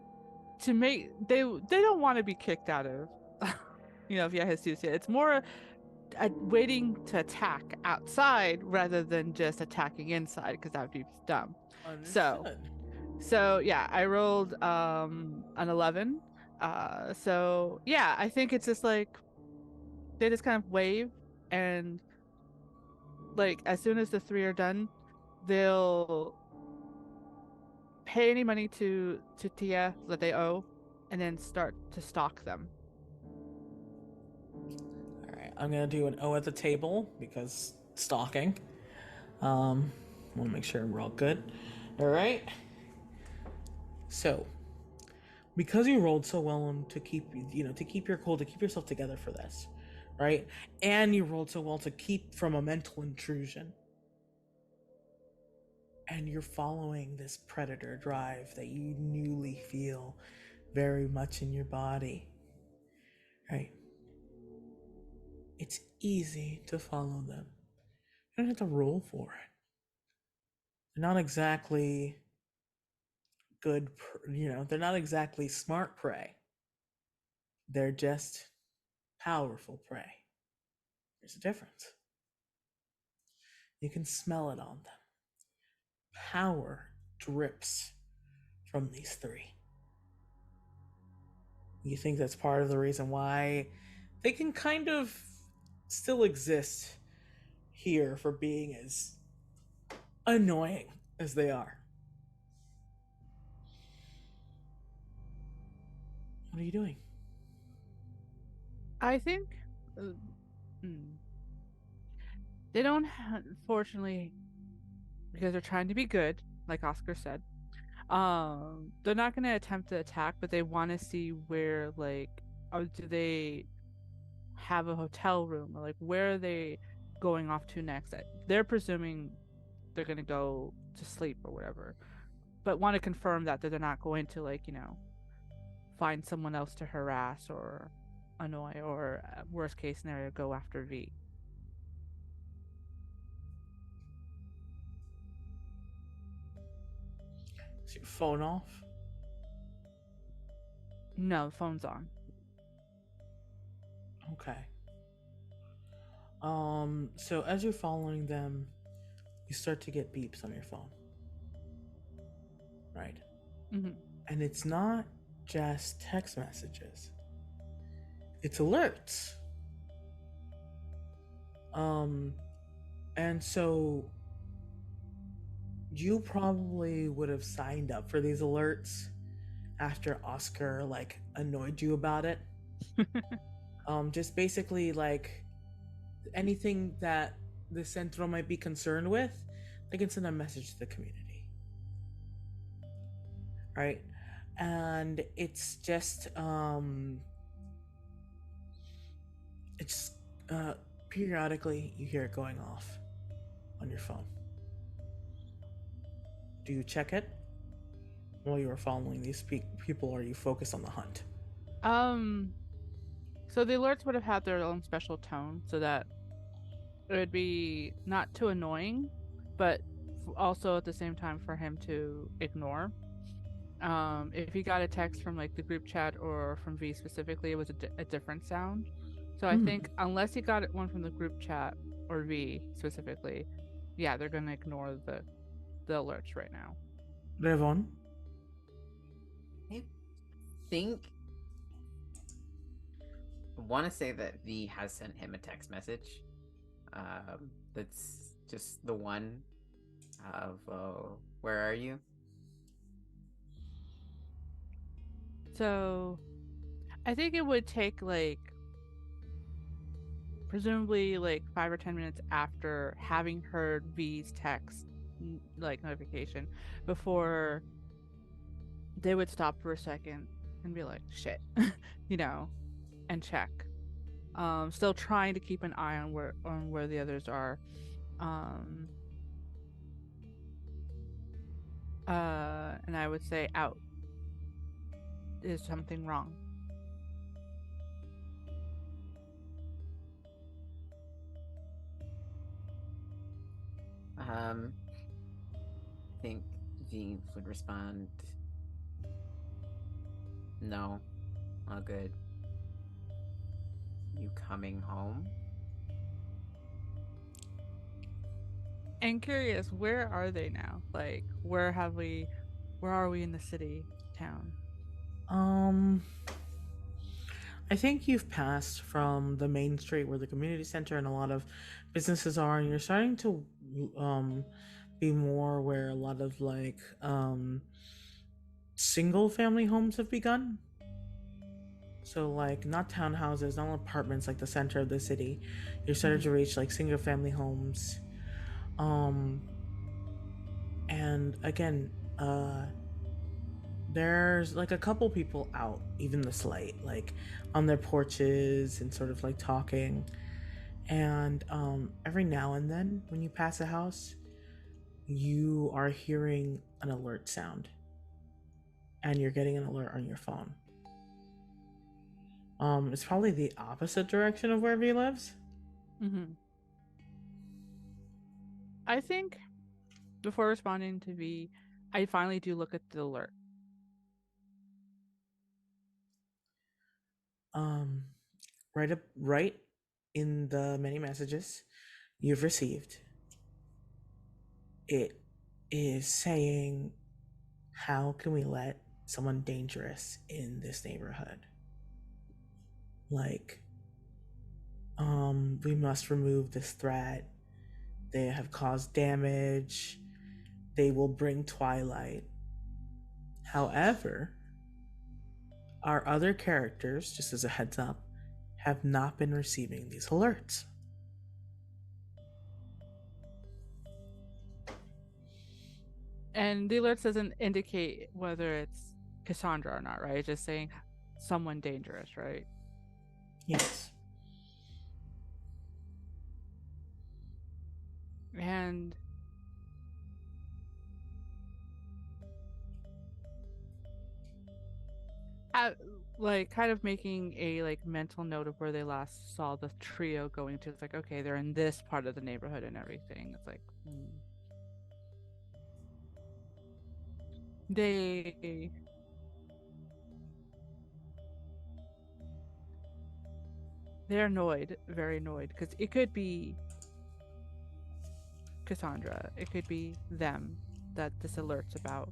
S4: to make they don't want to be kicked out of Via Jesus. It's more waiting to attack outside rather than just attacking inside, because that would be dumb.
S1: Understood.
S4: So yeah, I rolled an 11. So yeah, I think it's just like they just kind of wave, and like as soon as the three are done, they'll pay any money to Tia that they owe, and then start to stalk them.
S1: All right, I'm gonna do an O at the table because stalking. Want to make sure we're all good. All right. So, because you rolled so well on to keep your cool, to keep yourself together for this, right? And you rolled so well to keep from a mental intrusion. And you're following this predator drive that you newly feel very much in your body, right? it's easy to follow them. You don't have to roll for it. They're not exactly they're not exactly smart prey. They're just powerful prey. There's a difference. You can smell it on them. Power drips from these three. You think that's part of the reason why they can kind of still exist here for being as annoying as they are. What are you doing?
S4: I think uh, mm, they don't, unfortunately, because they're trying to be good, like Oscar said. They're not going to attempt to attack, but they want to see where, like, do they have a hotel room, or like where are they going off to next? They're presuming they're going to go to sleep or whatever, but want to confirm that they're not going to, like, find someone else to harass or annoy, or worst case scenario, go after V.
S1: Is your phone off?
S4: No, phone's on.
S1: Okay. So as you're following them, you start to get beeps on your phone. Right?
S4: Mm-hmm.
S1: And it's not just text messages. It's alerts. And so you probably would have signed up for these alerts after Oscar like annoyed you about it. Just basically like anything that the Centro might be concerned with, they can send a message to the community. Right? And it's just periodically you hear it going off on your phone. Do you check it while you are following these people, or are you focused on the hunt?
S4: So the alerts would have had their own special tone, so that it would be not too annoying, but also at the same time for him to ignore. If he got a text from like the group chat or from V specifically, it was a different sound. So I think unless he got one from the group chat or V specifically, yeah, they're gonna ignore the alerts right now.
S1: Revon?
S3: I think I want to say that V has sent him a text message. That's just the one of where are you?
S4: So I think it would take like presumably like 5 or 10 minutes after having heard V's text like notification before they would stop for a second and be like, shit, and check. Still trying to keep an eye on where the others are. And I would say out. Is something wrong?
S3: I think V would respond, no, all good. You coming home?
S4: And curious, where are they now? Like, where are we in the city, town?
S1: I think you've passed from the main street where the community center and a lot of businesses are, and you're starting to be more where a lot of like single family homes have begun. So like not townhouses, not apartments like the center of the city. You're starting to reach like single family homes. And again, there's like a couple people out even this late, like on their porches and sort of like talking. And every now and then when you pass a house, you are hearing an alert sound, and you're getting an alert on your phone. It's probably the opposite direction of where V lives.
S4: Mm-hmm. I think before responding to V, I finally do look at the alert.
S1: Um, right in the many messages you've received, it is saying, how can we let someone dangerous in this neighborhood? Like, we must remove this threat. They have caused damage. They will bring twilight. However, our other characters, just as a heads up, have not been receiving these alerts.
S4: And the alert doesn't indicate whether it's Cassandra or not, right? It's just saying someone dangerous, right?
S1: Yes.
S4: And like kind of making a like mental note of where they last saw the trio going to. It's like, okay, they're in this part of the neighborhood and everything. It's like they they're annoyed, very annoyed, because it could be Cassandra, it could be them that this alert's about.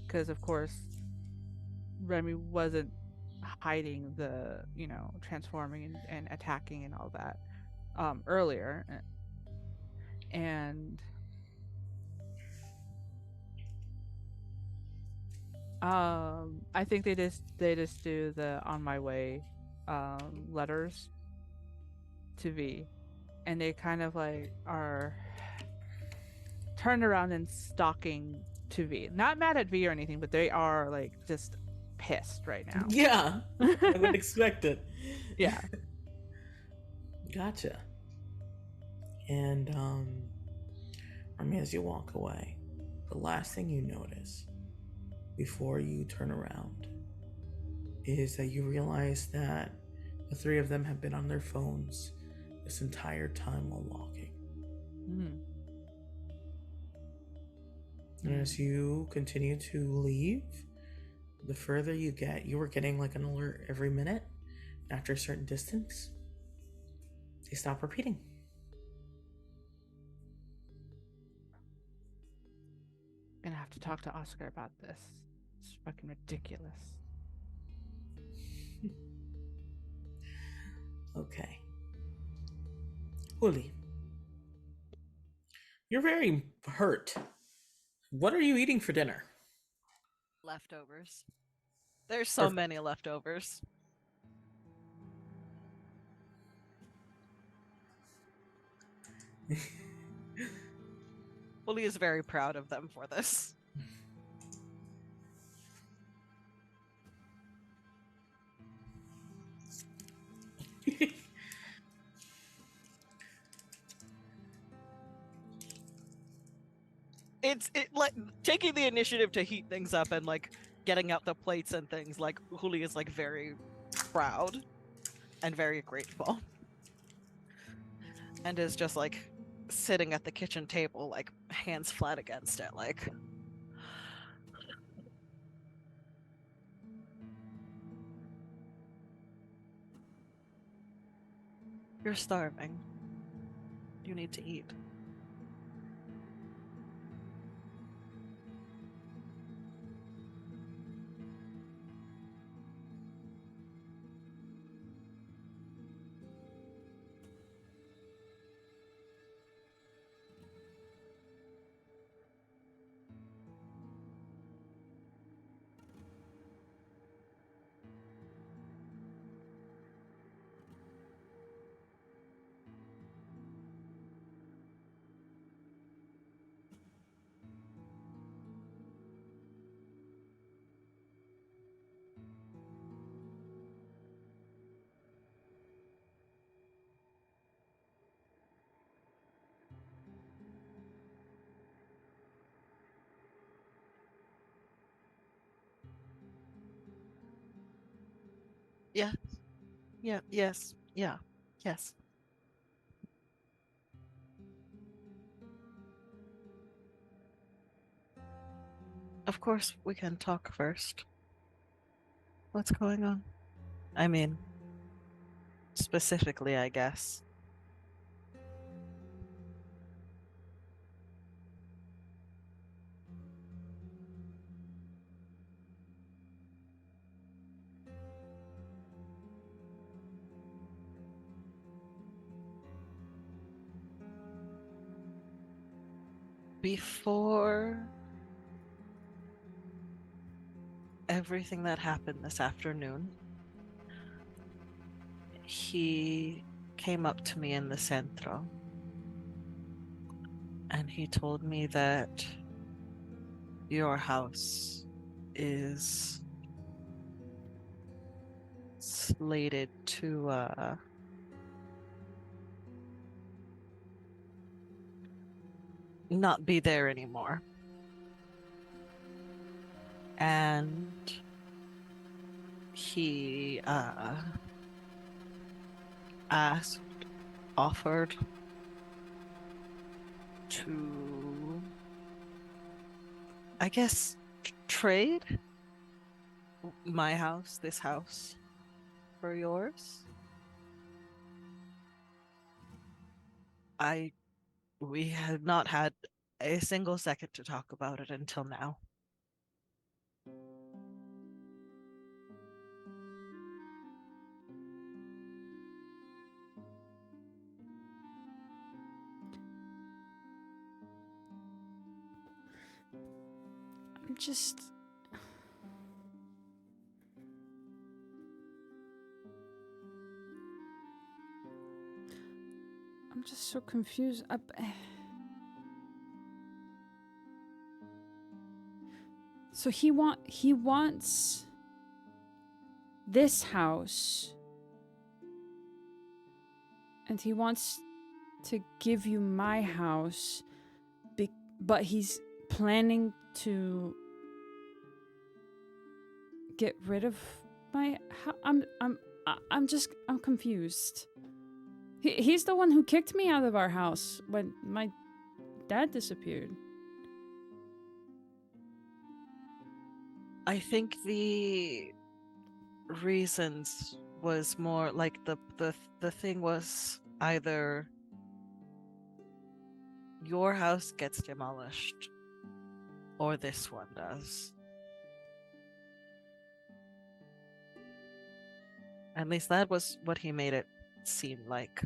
S4: Because of course Remy wasn't hiding the, transforming and attacking and all that earlier. And I think they just do the on my way letters to V, and they kind of like are turned around and stalking to V. Not mad at V or anything, but they are like just pissed right now.
S1: Yeah, I would expect it.
S4: Yeah.
S1: Gotcha. And I mean, as you walk away, the last thing you notice before you turn around is that you realize that the three of them have been on their phones this entire time while walking.
S4: Mm-hmm.
S1: And as you continue to leave, the further you get, you were getting like an alert every minute. After a certain distance, they stop repeating.
S4: Gonna have to talk to Oscar about this. It's fucking ridiculous.
S1: Okay. Uli, you're very hurt. What are you eating for dinner?
S5: Leftovers. There's so many leftovers. Willie is very proud of them for this. It's like taking the initiative to heat things up and like getting out the plates and things. Like Huli is like very proud and very grateful, and is just like sitting at the kitchen table, like hands flat against it, like. You're starving. You need to eat. Yeah. Yeah. Yes. Yeah. Yes. Of course, we can talk first. What's going on? I mean, specifically, I guess. Before everything that happened this afternoon, he came up to me in the centro and he told me that your house is slated to not be there anymore. And he asked, offered to, I guess, trade my house, this house, for yours. We had not had a single second to talk about it until now.
S2: I'm just. I'm just so confused. So he wants this house, and he wants to give you my house, but he's planning to get rid of my. I'm confused. He's the one who kicked me out of our house when my dad disappeared.
S5: I think the reasons was more like the thing was either your house gets demolished or this one does. At least that was what he made it seem like.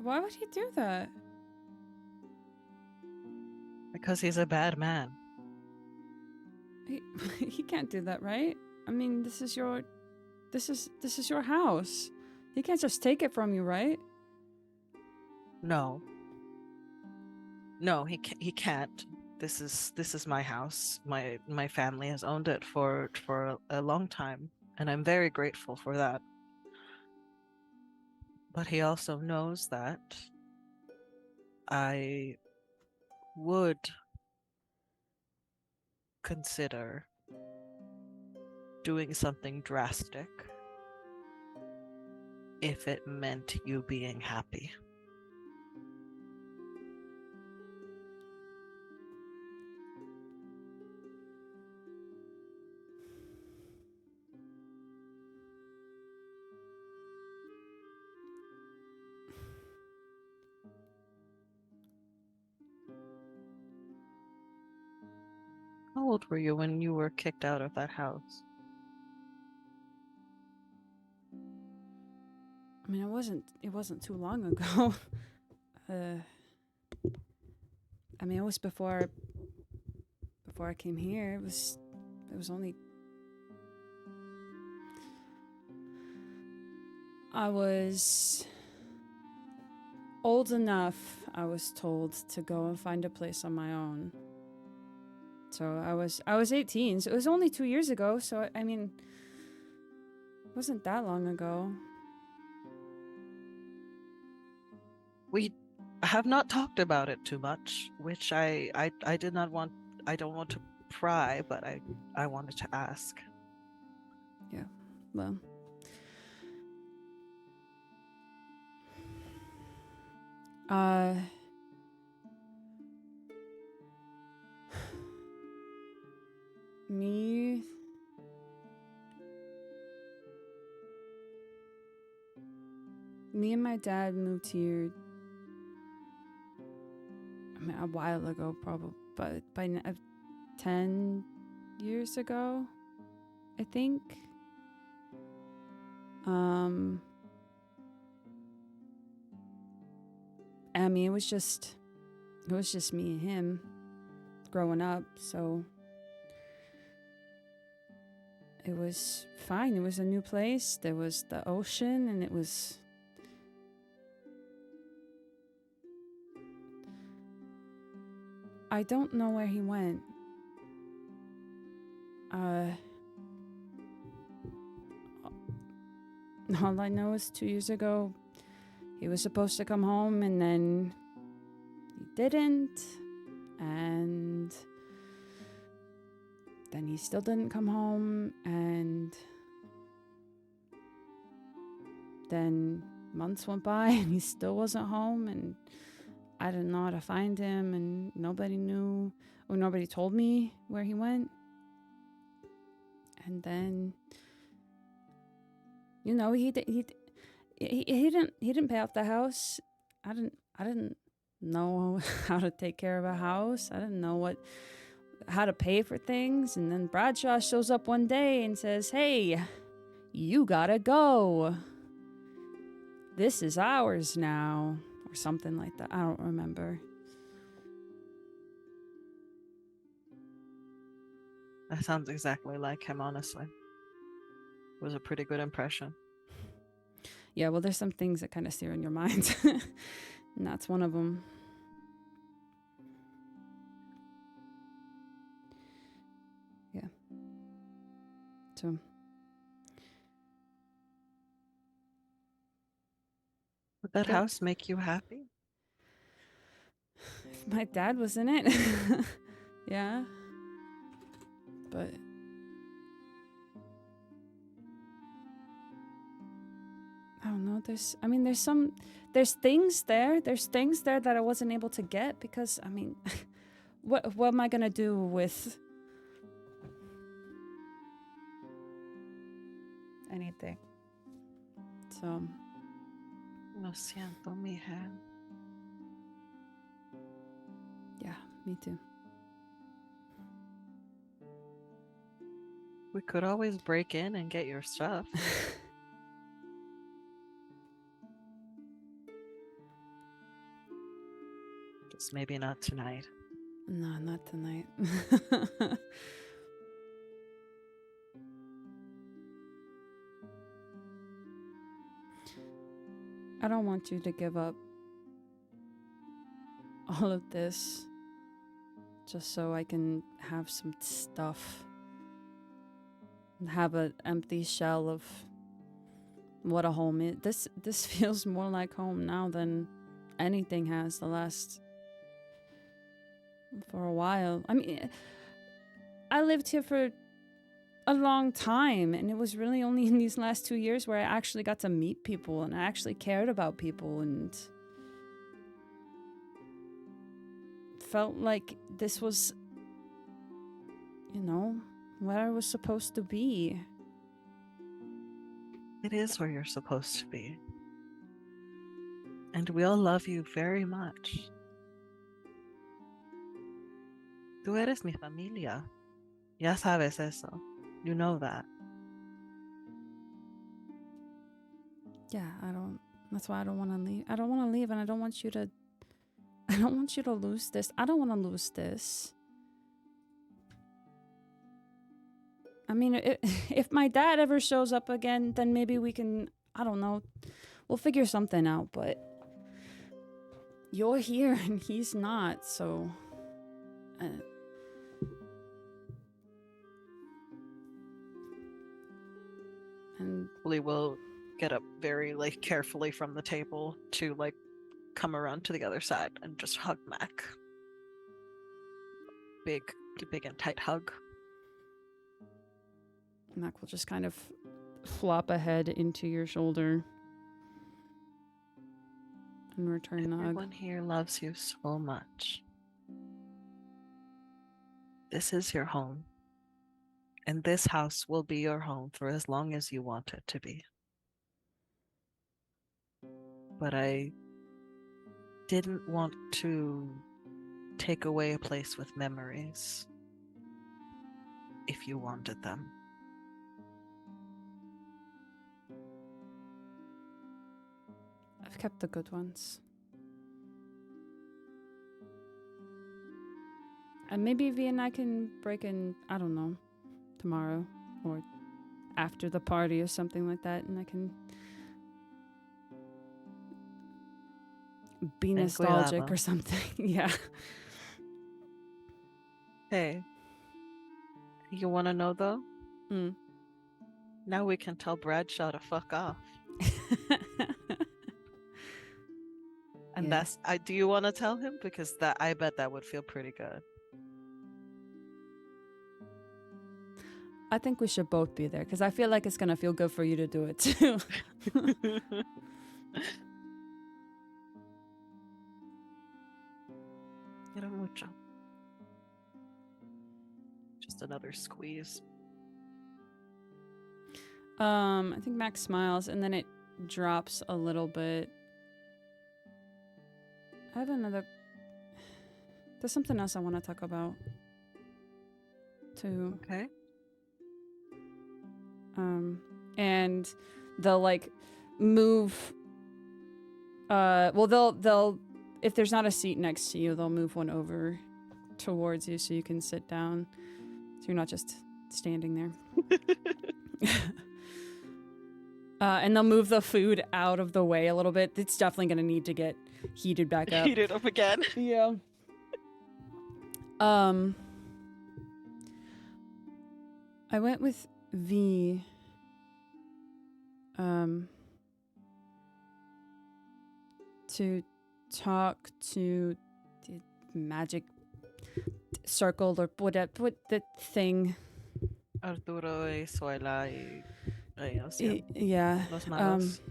S2: Why would he do that?
S5: Because he's a bad man.
S2: He can't do that, right? I mean, this is your house. He can't just take it from you, right?
S5: No, he can't. This is my house. My family has owned it for a long time, and I'm very grateful for that. But he also knows that I would consider doing something drastic if it meant you being happy. How old were you when you were kicked out of that house?
S2: I mean, it wasn't too long ago. I mean, it was before I came here. It was only. I was old enough, I was told, to go and find a place on my own. So I was 18, so it was only 2 years ago, so I mean, it wasn't that long ago.
S5: We have not talked about it too much, which I don't want to pry, but I wanted to ask.
S2: Yeah. Well. Uh. Me. Me and my dad moved here. I mean, a while ago, probably, but by 10 years ago, I think. I mean, it was just me and him growing up, so it was fine. It was a new place. There was the ocean, and it was. I don't know where he went. All I know is 2 years ago, he was supposed to come home, and then he didn't, and then he still didn't come home, and then months went by, and he still wasn't home, and I didn't know how to find him, and nobody knew, or nobody told me where he went. And then, you know, he didn't pay off the house. I didn't know how to take care of a house. I didn't know how to pay for things. And then Bradshaw shows up one day and says, "Hey, you gotta go. This is ours now," or something like that. I don't remember.
S5: That sounds exactly like him, honestly. It was a pretty good impression.
S2: Yeah, well, there's some things that kind of steer in your mind, and that's one of them. Yeah. So.
S5: Would that
S2: Yeah.
S5: house make you happy?
S2: If my dad was in it, yeah. But I don't know. There's things there. There's things there that I wasn't able to get because, I mean, what am I gonna do with anything? So.
S5: Lo siento, mija.
S2: Yeah, me too.
S5: We could always break in and get your stuff. Just maybe not tonight.
S2: No, not tonight. I don't want you to give up all of this just so I can have some stuff. Have an empty shell of what a home is. This feels more like home now than anything has for a while. I mean, I lived here for a long time, and it was really only in these last 2 years where I actually got to meet people and I actually cared about people and felt like this was, you know, where I was supposed to be.
S5: It is where you're supposed to be. And we all love you very much. Tú eres mi familia. Ya sabes eso. You know that.
S2: Yeah, that's why I don't want to leave. I don't want to leave, and I don't want you to lose this. I don't want to lose this. I mean, if my dad ever shows up again, then maybe we can, I don't know, we'll figure something out, but you're here and he's not, so... and
S5: We will get up very carefully from the table to come around to the other side and just hug Mac. Big and tight hug.
S2: Mac will just kind of flop a head into your shoulder and return the hug.
S5: Everyone here loves you so much. This is your home. And this house will be your home for as long as you want it to be. But I didn't want to take away a place with memories if you wanted them.
S2: I've kept the good ones. And maybe V and I can break in, I don't know, tomorrow or after the party or something like that, and I can be
S5: Ten
S2: nostalgic
S5: cuidado.
S2: or something. Yeah.
S5: Hey, you want to know though?
S2: Mm.
S5: Now we can tell Bradshaw to fuck off. And
S2: Yeah.
S5: do you want to tell him? Because I bet that would feel pretty good.
S2: I think we should both be there because I feel like it's going to feel good for you to do it too.
S5: Quiero mucho. Just another squeeze.
S2: I think Max smiles and then it drops a little bit. I have another. There's something else I want to talk about too.
S5: Okay.
S2: And they'll like move. Well, they'll if there's not a seat next to you, they'll move one over towards you so you can sit down. So you're not just standing there. And they'll move the food out of the way a little bit. It's definitely going to need to get heated back up.
S5: Heat it up again.
S2: Yeah. I went with V. To talk to the magic circle or what the thing.
S5: Arturo y Suela y ellos, yeah.
S2: Yeah.
S5: Los malos.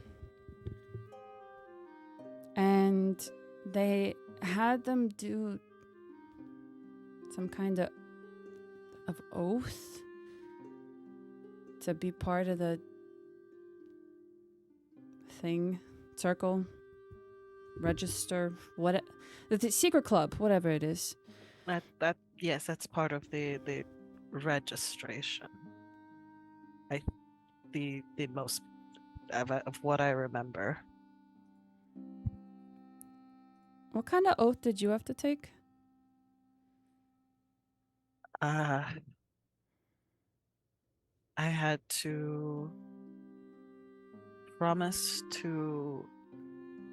S2: And they had them do some kind of oath to be part of the thing, circle, register, the secret club, whatever it is.
S5: That yes, that's part of the registration. The most of what I remember.
S2: What kind of oath did you have to take?
S5: I had to promise to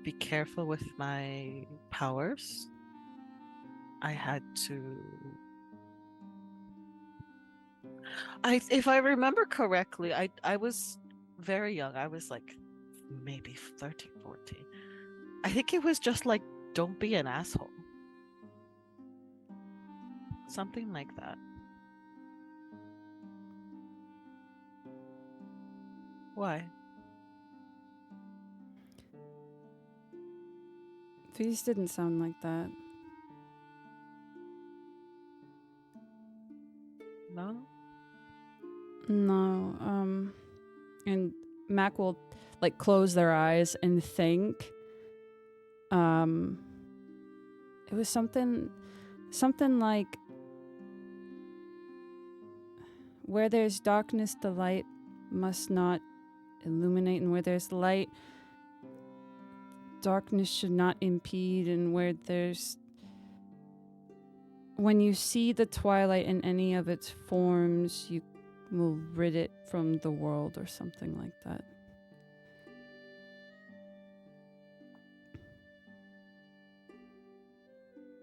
S5: be careful with my powers. I had to. If I remember correctly, I was very young. I was like maybe 13, 14. I think it was just like, don't be an asshole. Something like that. Why?
S2: These didn't sound like that.
S5: No?
S2: No. And Mac will like close their eyes and think. It was something like where there's darkness, the light must not illuminate, and where there's light, darkness should not impede, and when you see the twilight in any of its forms, you will rid it from the world or something like that.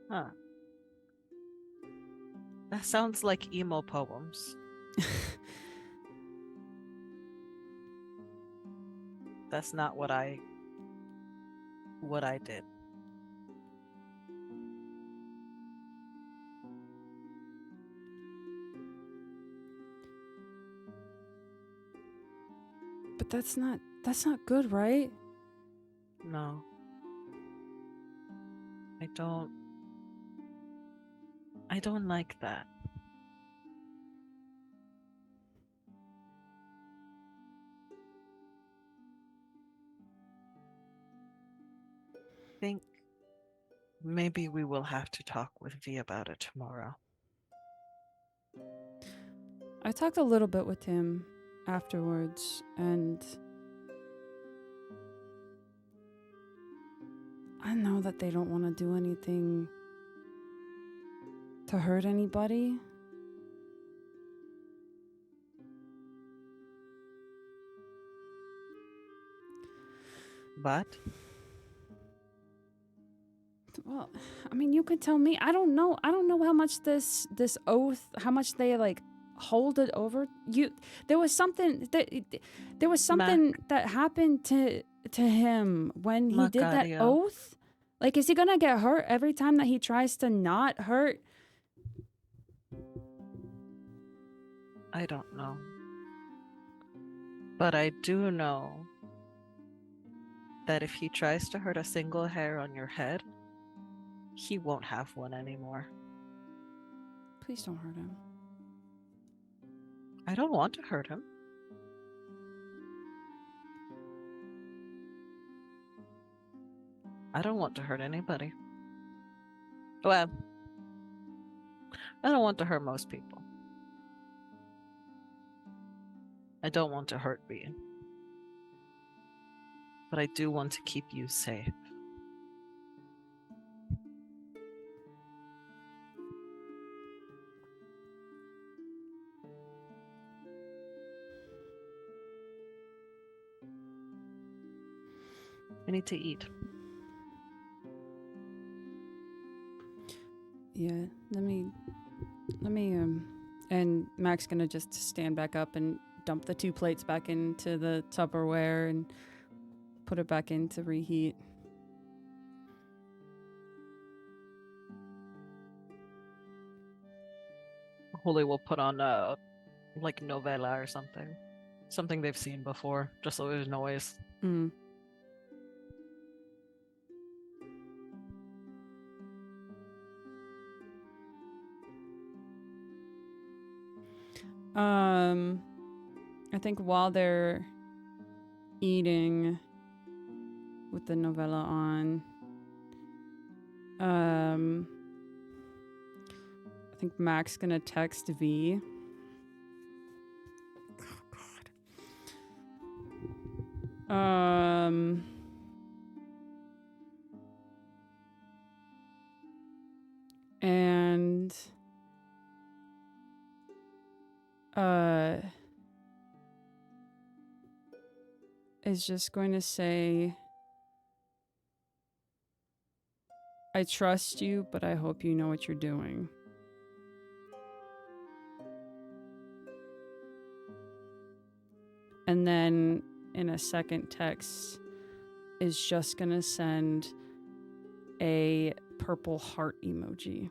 S5: Huh. That sounds like emo poems. That's not what I did.
S2: But that's not good, right?
S5: No. I don't like that. Think maybe we will have to talk with V about it tomorrow.
S2: I talked a little bit with him afterwards, and I know that they don't want to do anything to hurt anybody.
S5: But
S2: Well, I mean, you could tell me. I don't know how much this oath, how much they like hold it over. There was something that happened to him when he did that
S5: Macario.
S2: oath. Like, is he gonna get hurt every time that he tries to not hurt?
S5: I don't know. But I do know that if he tries to hurt a single hair on your head, he won't have one anymore.
S2: Please don't hurt him.
S5: I don't want to hurt him. I don't want to hurt anybody. Well, I don't want to hurt most people. I don't want to hurt V. But I do want to keep you safe. I need to eat.
S2: Yeah, let me and Mac's gonna just stand back up and dump the 2 plates back into the Tupperware and put it back in to reheat.
S5: Holy will put on like novella or something. Something they've seen before, just so there's noise.
S2: Mm. I think while they're eating with the novella on, I think Mac's gonna text V. Oh God. And is just going to say, I trust you, but I hope you know what you're doing. And then in a second text is just going to send a purple heart emoji.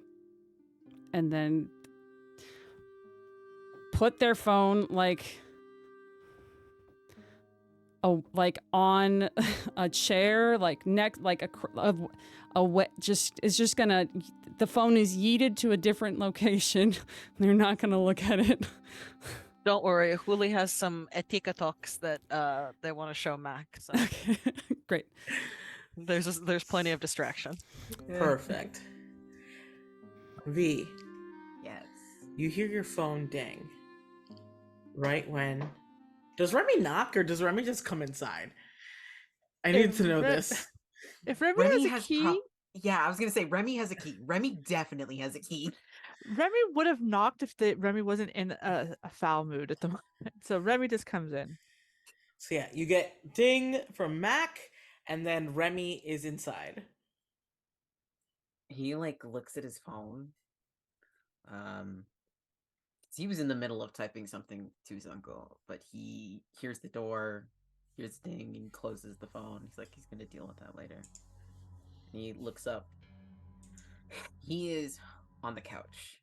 S2: And then put their phone on a chair, the phone is yeeted to a different location. They're not gonna look at it.
S5: Don't worry, Huli has some etikatoks that they want to show Mac. So
S2: Okay, great.
S5: there's plenty of distraction.
S1: Perfect. V,
S3: Yes.
S1: you hear your phone ding. Right when... Does Remy knock or does Remy just come inside? I need to know this.
S4: If Remy,
S3: Remy
S4: has a key,
S3: yeah, I was gonna say Remy has a key. Remy definitely has a key.
S4: Remy would have knocked if Remy wasn't in a foul mood at the moment. So Remy just comes in.
S1: So yeah, you get ding from Mac, and then Remy is inside.
S3: He looks at his phone. He was in the middle of typing something to his uncle, but he hears the door, hears the ding, and closes the phone. He's like, he's gonna deal with that later. And he looks up. He is on the couch.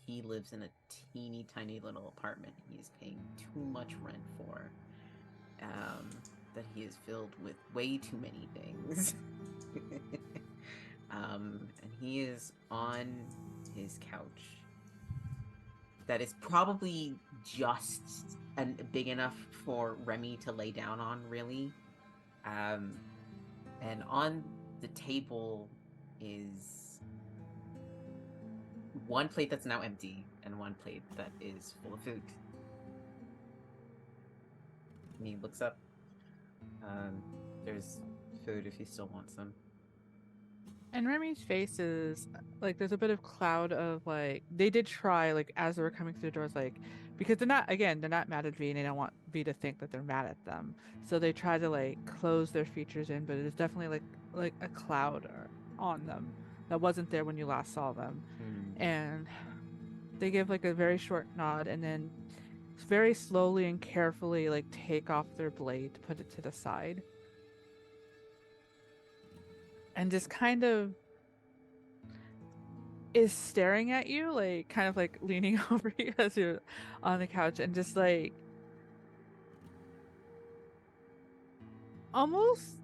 S3: He lives in a teeny tiny little apartment he's paying too much rent for. that he is filled with way too many things. And he is on his couch. That is probably just big enough for Remy to lay down on, really. And on the table is one plate that's now empty and one plate that is full of food. And he looks up. There's food if he still wants some.
S4: And Remy's face is like there's a bit of cloud of like they did try like as they were coming through the doors like because they're not mad at V and they don't want V to think that they're mad at them. So they try to like close their features in, but it is definitely like a cloud on them that wasn't there when you last saw them. And they give like a very short nod and then very slowly and carefully like take off their blade to put it to the side. And just kind of is staring at you, like kind of like leaning over you as you're on the couch and just like almost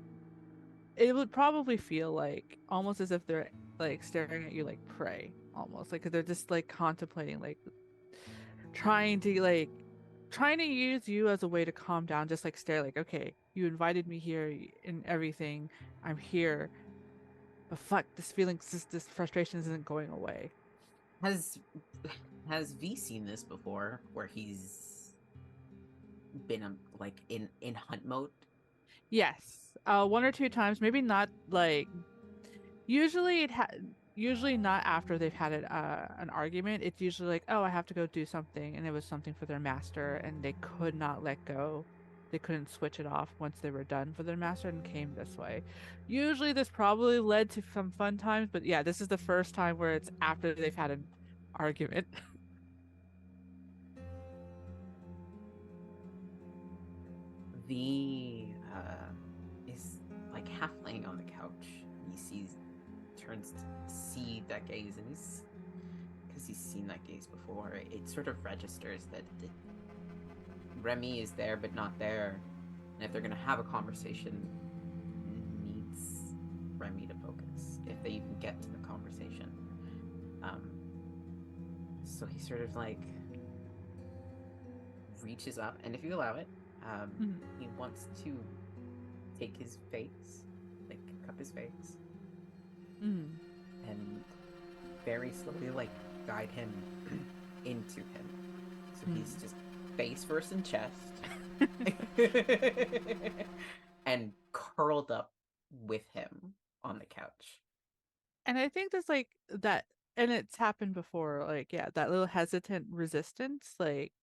S4: it would probably feel like almost as if they're like staring at you like prey almost like they're just like contemplating like trying to use you as a way to calm down, just like stare like okay, you invited me here and everything, I'm here, but fuck, this frustration isn't going away.
S3: Has V seen this before, where he's been like in hunt mode?
S4: Yes, one or two times, maybe not like usually not after they've had an argument. It's usually like, oh, I have to go do something, and it was something for their master, and they could not let go. They couldn't switch it off once they were done for their master and came this way. Usually, this probably led to some fun times, but yeah, this is the first time where it's after they've had an argument.
S3: V is like half laying on the couch. He turns to see that gaze, and because he's seen that gaze before, it sort of registers that Remy is there but not there, and if they're gonna have a conversation, needs Remy to focus if they even get to the conversation. So he sort of like reaches up, and if you allow it, he wants to take his face, like cup his face, and very slowly like guide him into him. So he's just face first and chest, and curled up with him on the couch.
S4: And I think there's like that, and it's happened before, like, yeah, that little hesitant resistance, like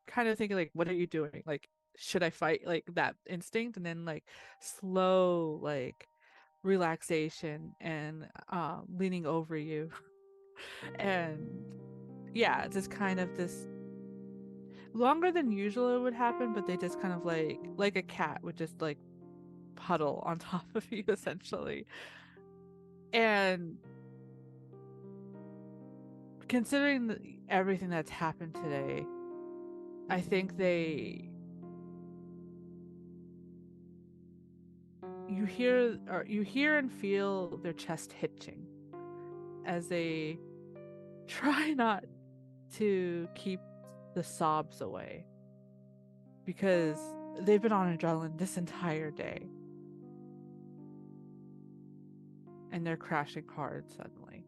S4: kind of thinking, like, what are you doing? Like, should I fight? Like that instinct, and then like slow, like relaxation and leaning over you. And yeah, just kind of this longer than usual it would happen, but they just kind of like a cat would just like puddle on top of you essentially. And considering everything that's happened today, I think you hear and feel their chest hitching as they try not to keep the sobs away because they've been on adrenaline this entire day and they're crashing hard suddenly.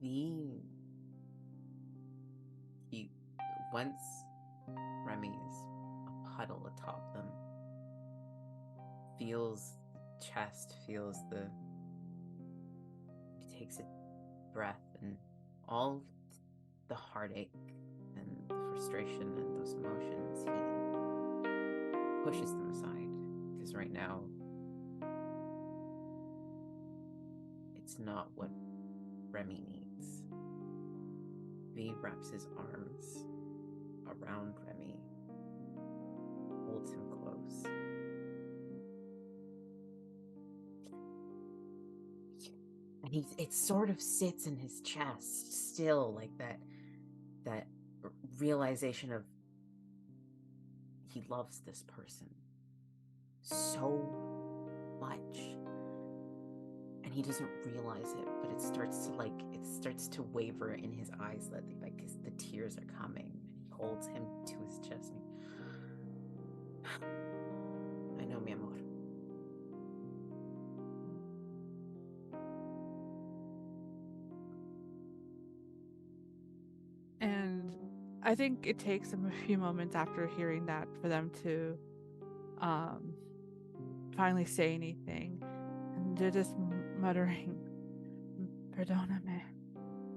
S3: He once Remy is a puddle atop them, feels the chest, he takes a breath, and all the heartache and the frustration and those emotions, he pushes them aside, because right now it's not what Remy needs. V wraps his arms around Remy, holds him close. And it sort of sits in his chest still, like that realization of he loves this person so much, and he doesn't realize it, but it starts to waver in his eyes, that the tears are coming, and he holds him to his chest. I know, mi amor.
S4: And I think it takes them a few moments after hearing that for them to finally say anything. And they're just muttering, Perdóname,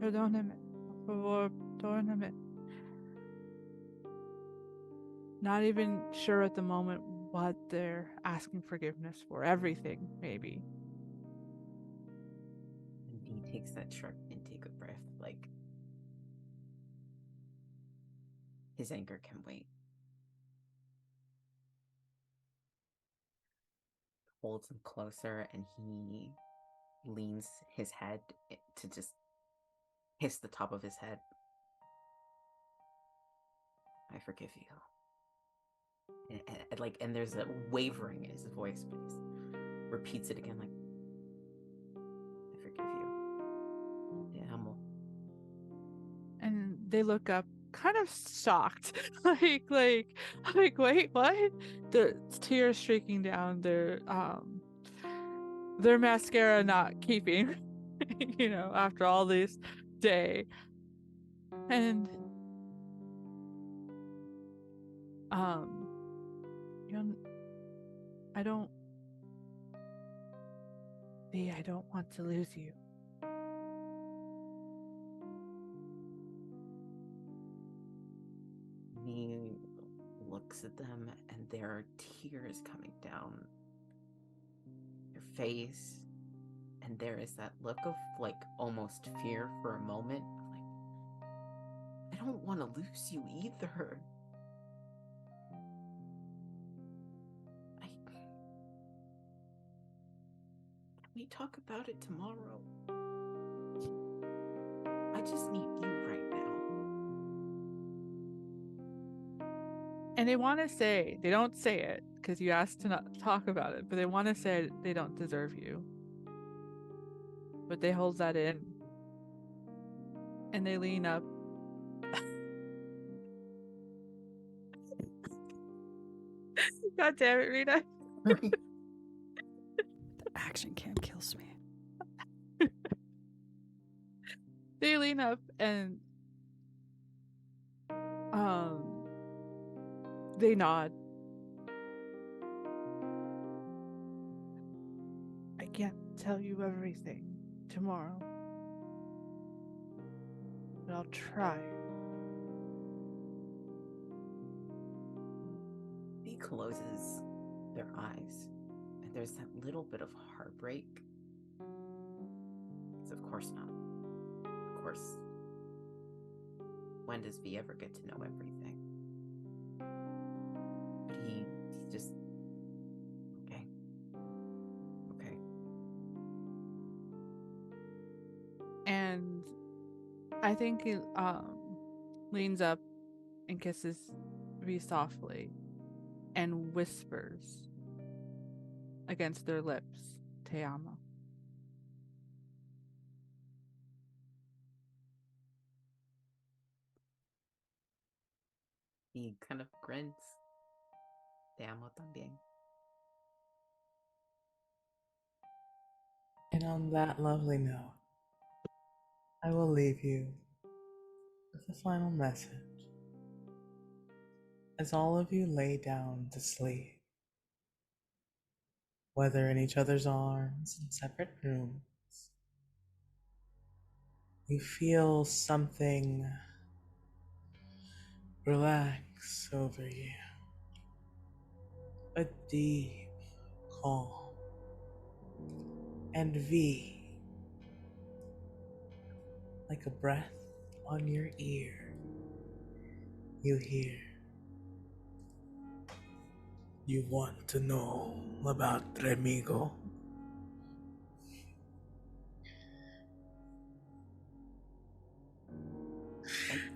S4: perdóname, por favor, perdóname. Not even sure at the moment what they're asking forgiveness for. Everything, maybe.
S3: And he takes that sharp intake of breath, like his anger can wait. Holds him closer, and he leans his head to just kiss the top of his head. I forgive you. And there's a wavering in his voice, but he repeats it again, like, I forgive you. Te amo.
S4: And they look up kind of shocked. like, wait, what? The tears streaking down their mascara not keeping, after all this day. And I don't want to lose you.
S3: He looks at them, and there are tears coming down your face, and there is that look of almost fear for a moment, I don't want to lose you either. Can we talk about it tomorrow? I just need you right now.
S4: And they want to say, they don't say it because you asked to not talk about it, but they want to say they don't deserve you. But they hold that in. And they lean up. God damn it, Rita.
S2: The action cam kills me.
S4: They lean up and they nod. I can't tell you everything tomorrow, but I'll try.
S3: He closes their eyes, and there's that little bit of heartbreak. It's of course not. Of course, when does V ever get to know everything? But he's just okay.
S4: And I think he leans up and kisses V softly and whispers against their lips, Te amo.
S3: He kind of grins. Te amo también.
S1: And on that lovely note, I will leave you with a final message. As all of you lay down to sleep, whether in each other's arms in separate rooms, you feel something relax over you. A deep calm. And V, like a breath on your ear, you hear, you want to know about Remigo?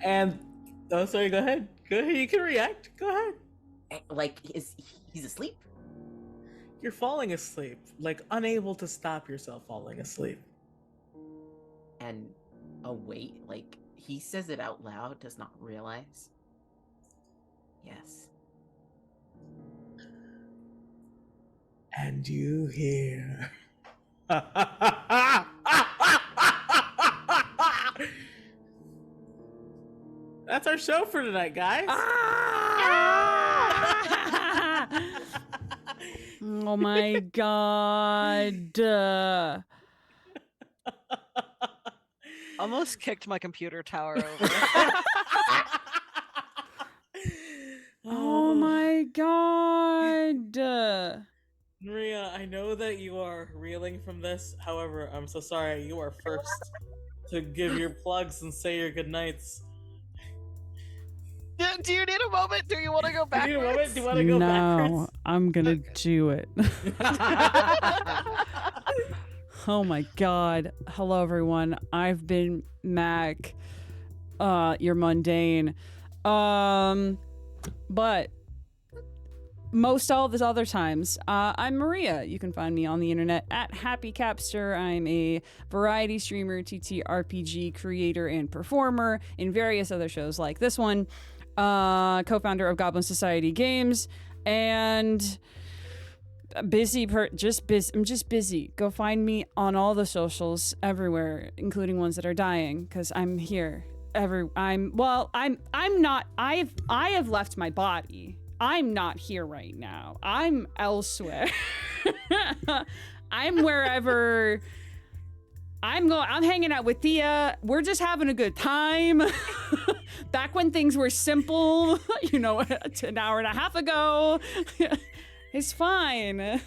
S1: And, oh, sorry, go ahead. Go ahead, you can react. Go ahead.
S3: Like, he's asleep?
S1: You're falling asleep, like unable to stop yourself falling asleep.
S3: And wait, like, he says it out loud, does not realize. Yes.
S1: And you hear. That's our show for tonight, guys.
S2: Oh my god.
S5: Almost kicked my computer tower over.
S2: Oh my god.
S1: Maria, I know that you are reeling from this. However, I'm so sorry. You are first to give your plugs and say your goodnights.
S5: Do you need a moment? Do you want to go
S1: Do you need a
S5: backwards?
S1: moment? Do you want to go
S2: No,
S1: backwards?
S2: I'm gonna do it. Oh my god. Hello everyone. I've been Mac. You're mundane. But most all the other times, I'm Maria. You can find me on the internet at Happy Capster. I'm a variety streamer, TTRPG creator, and performer in various other shows like this one. Co-founder of Goblin Society Games, and I'm just busy. Go find me on all the socials everywhere, including ones that are dying, because I'm here. I have left my body. I'm not here right now. I'm elsewhere. I'm wherever. I'm hanging out with Thea. We're just having a good time. Back when things were simple, an hour and a half ago. It's fine.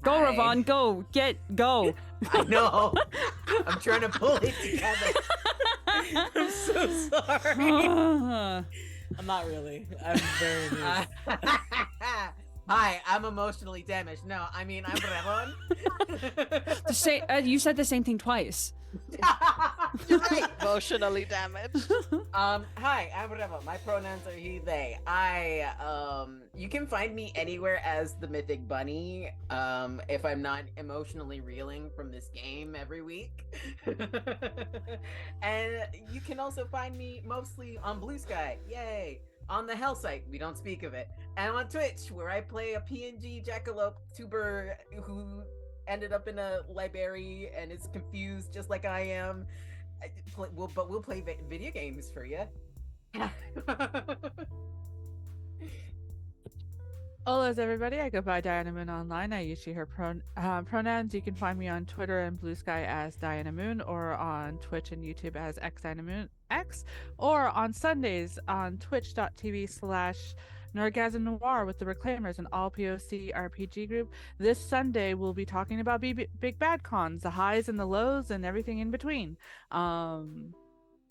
S2: Go,
S3: Hi.
S2: Ravon, go. Go.
S3: I know. I'm trying to pull it together.
S1: I'm so sorry. I'm not really. I'm very moved.
S3: Hi, I'm emotionally damaged. No, I mean, I'm Ravon.
S2: You said the same thing twice.
S3: You're right.
S5: Emotionally damaged.
S3: Hi, I'm Ravon. My pronouns are he, they. You can find me anywhere as the Mythic Bunny, if I'm not emotionally reeling from this game every week. And you can also find me mostly on Blue Sky. Yay! On the Hell site, we don't speak of it. And on Twitch, where I play a PNG jackalope tuber who ended up in a library and is confused just like I am. We'll play video games for you.
S4: Hola, everybody. I go by Diana Moon online. I use she, her pronouns. You can find me on Twitter and Blue Sky as Diana Moon, or on Twitch and YouTube as XDianaMoonX, or on Sundays on twitch.tv/Norgasm Noir with the Reclaimers, an all POC RPG group. This Sunday, we'll be talking about big bad cons, the highs and the lows, and everything in between.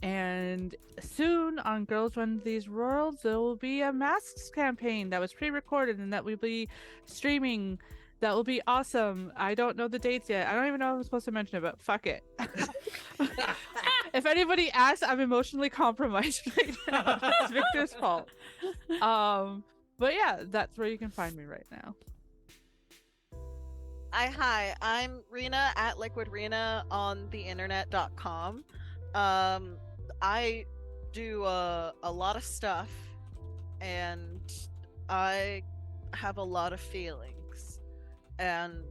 S4: And soon on Girls Run These Worlds, there will be a masks campaign that was pre-recorded and that we'll be streaming. That will be awesome. I don't know the dates yet. I don't even know if I'm supposed to mention it, but fuck it. If anybody asks, I'm emotionally compromised right now. It's Victor's fault. But yeah, that's where you can find me right now.
S5: Hi, I'm Rena at Liquid Rena on the internet.com. I do a lot of stuff, and I have a lot of feelings, and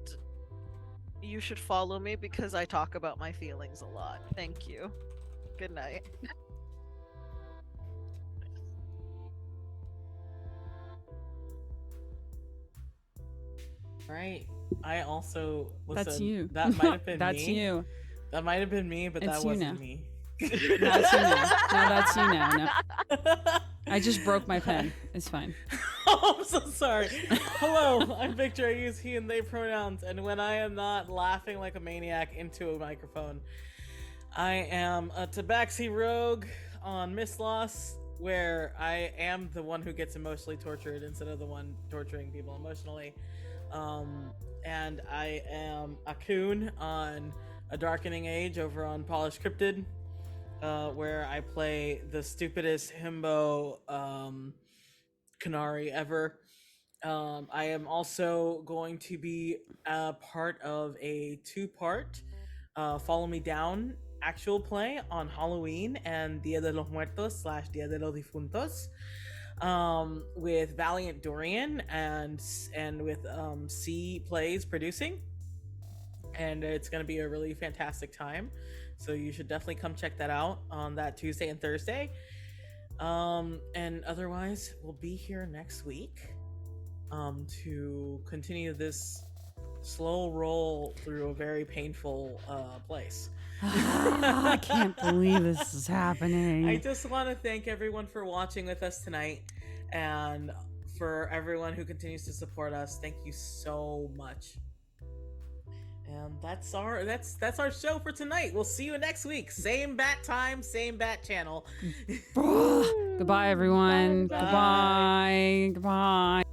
S5: you should follow me because I talk about my feelings a lot. Thank you. Good night.
S1: Right. I also listen.
S2: That's you.
S1: That might have been
S2: That's
S1: me.
S2: you.
S1: That might have been me, but
S2: It's
S1: that
S2: you
S1: wasn't
S2: now.
S1: me.
S2: That's you now. No, that's you now. No. I just broke my pen. It's fine.
S1: Oh, I'm so sorry. Hello, I'm Victor. I use he and they pronouns, and when I am not laughing like a maniac into a microphone, I am a tabaxi rogue on Miss Loss, where I am the one who gets emotionally tortured instead of the one torturing people emotionally. And I am a coon on A Darkening Age over on Polished Cryptid. where I play the stupidest himbo Canary ever. I am also going to be a part of a two-part Follow Me Down actual play on Halloween and Dia de los Muertos / Dia de los Difuntos, with Valiant Dorian and with C Plays producing, and it's going to be a really fantastic time. So you should definitely come check that out on that Tuesday and Thursday. And otherwise, we'll be here next week to continue this slow roll through a very painful place.
S2: I can't believe this is happening.
S1: I just want to thank everyone for watching with us tonight, and for everyone who continues to support us. Thank you so much. And that's our show for tonight. We'll see you next week. Same bat time, same bat channel.
S2: Goodbye, everyone.
S1: Bye.
S2: Goodbye. Goodbye.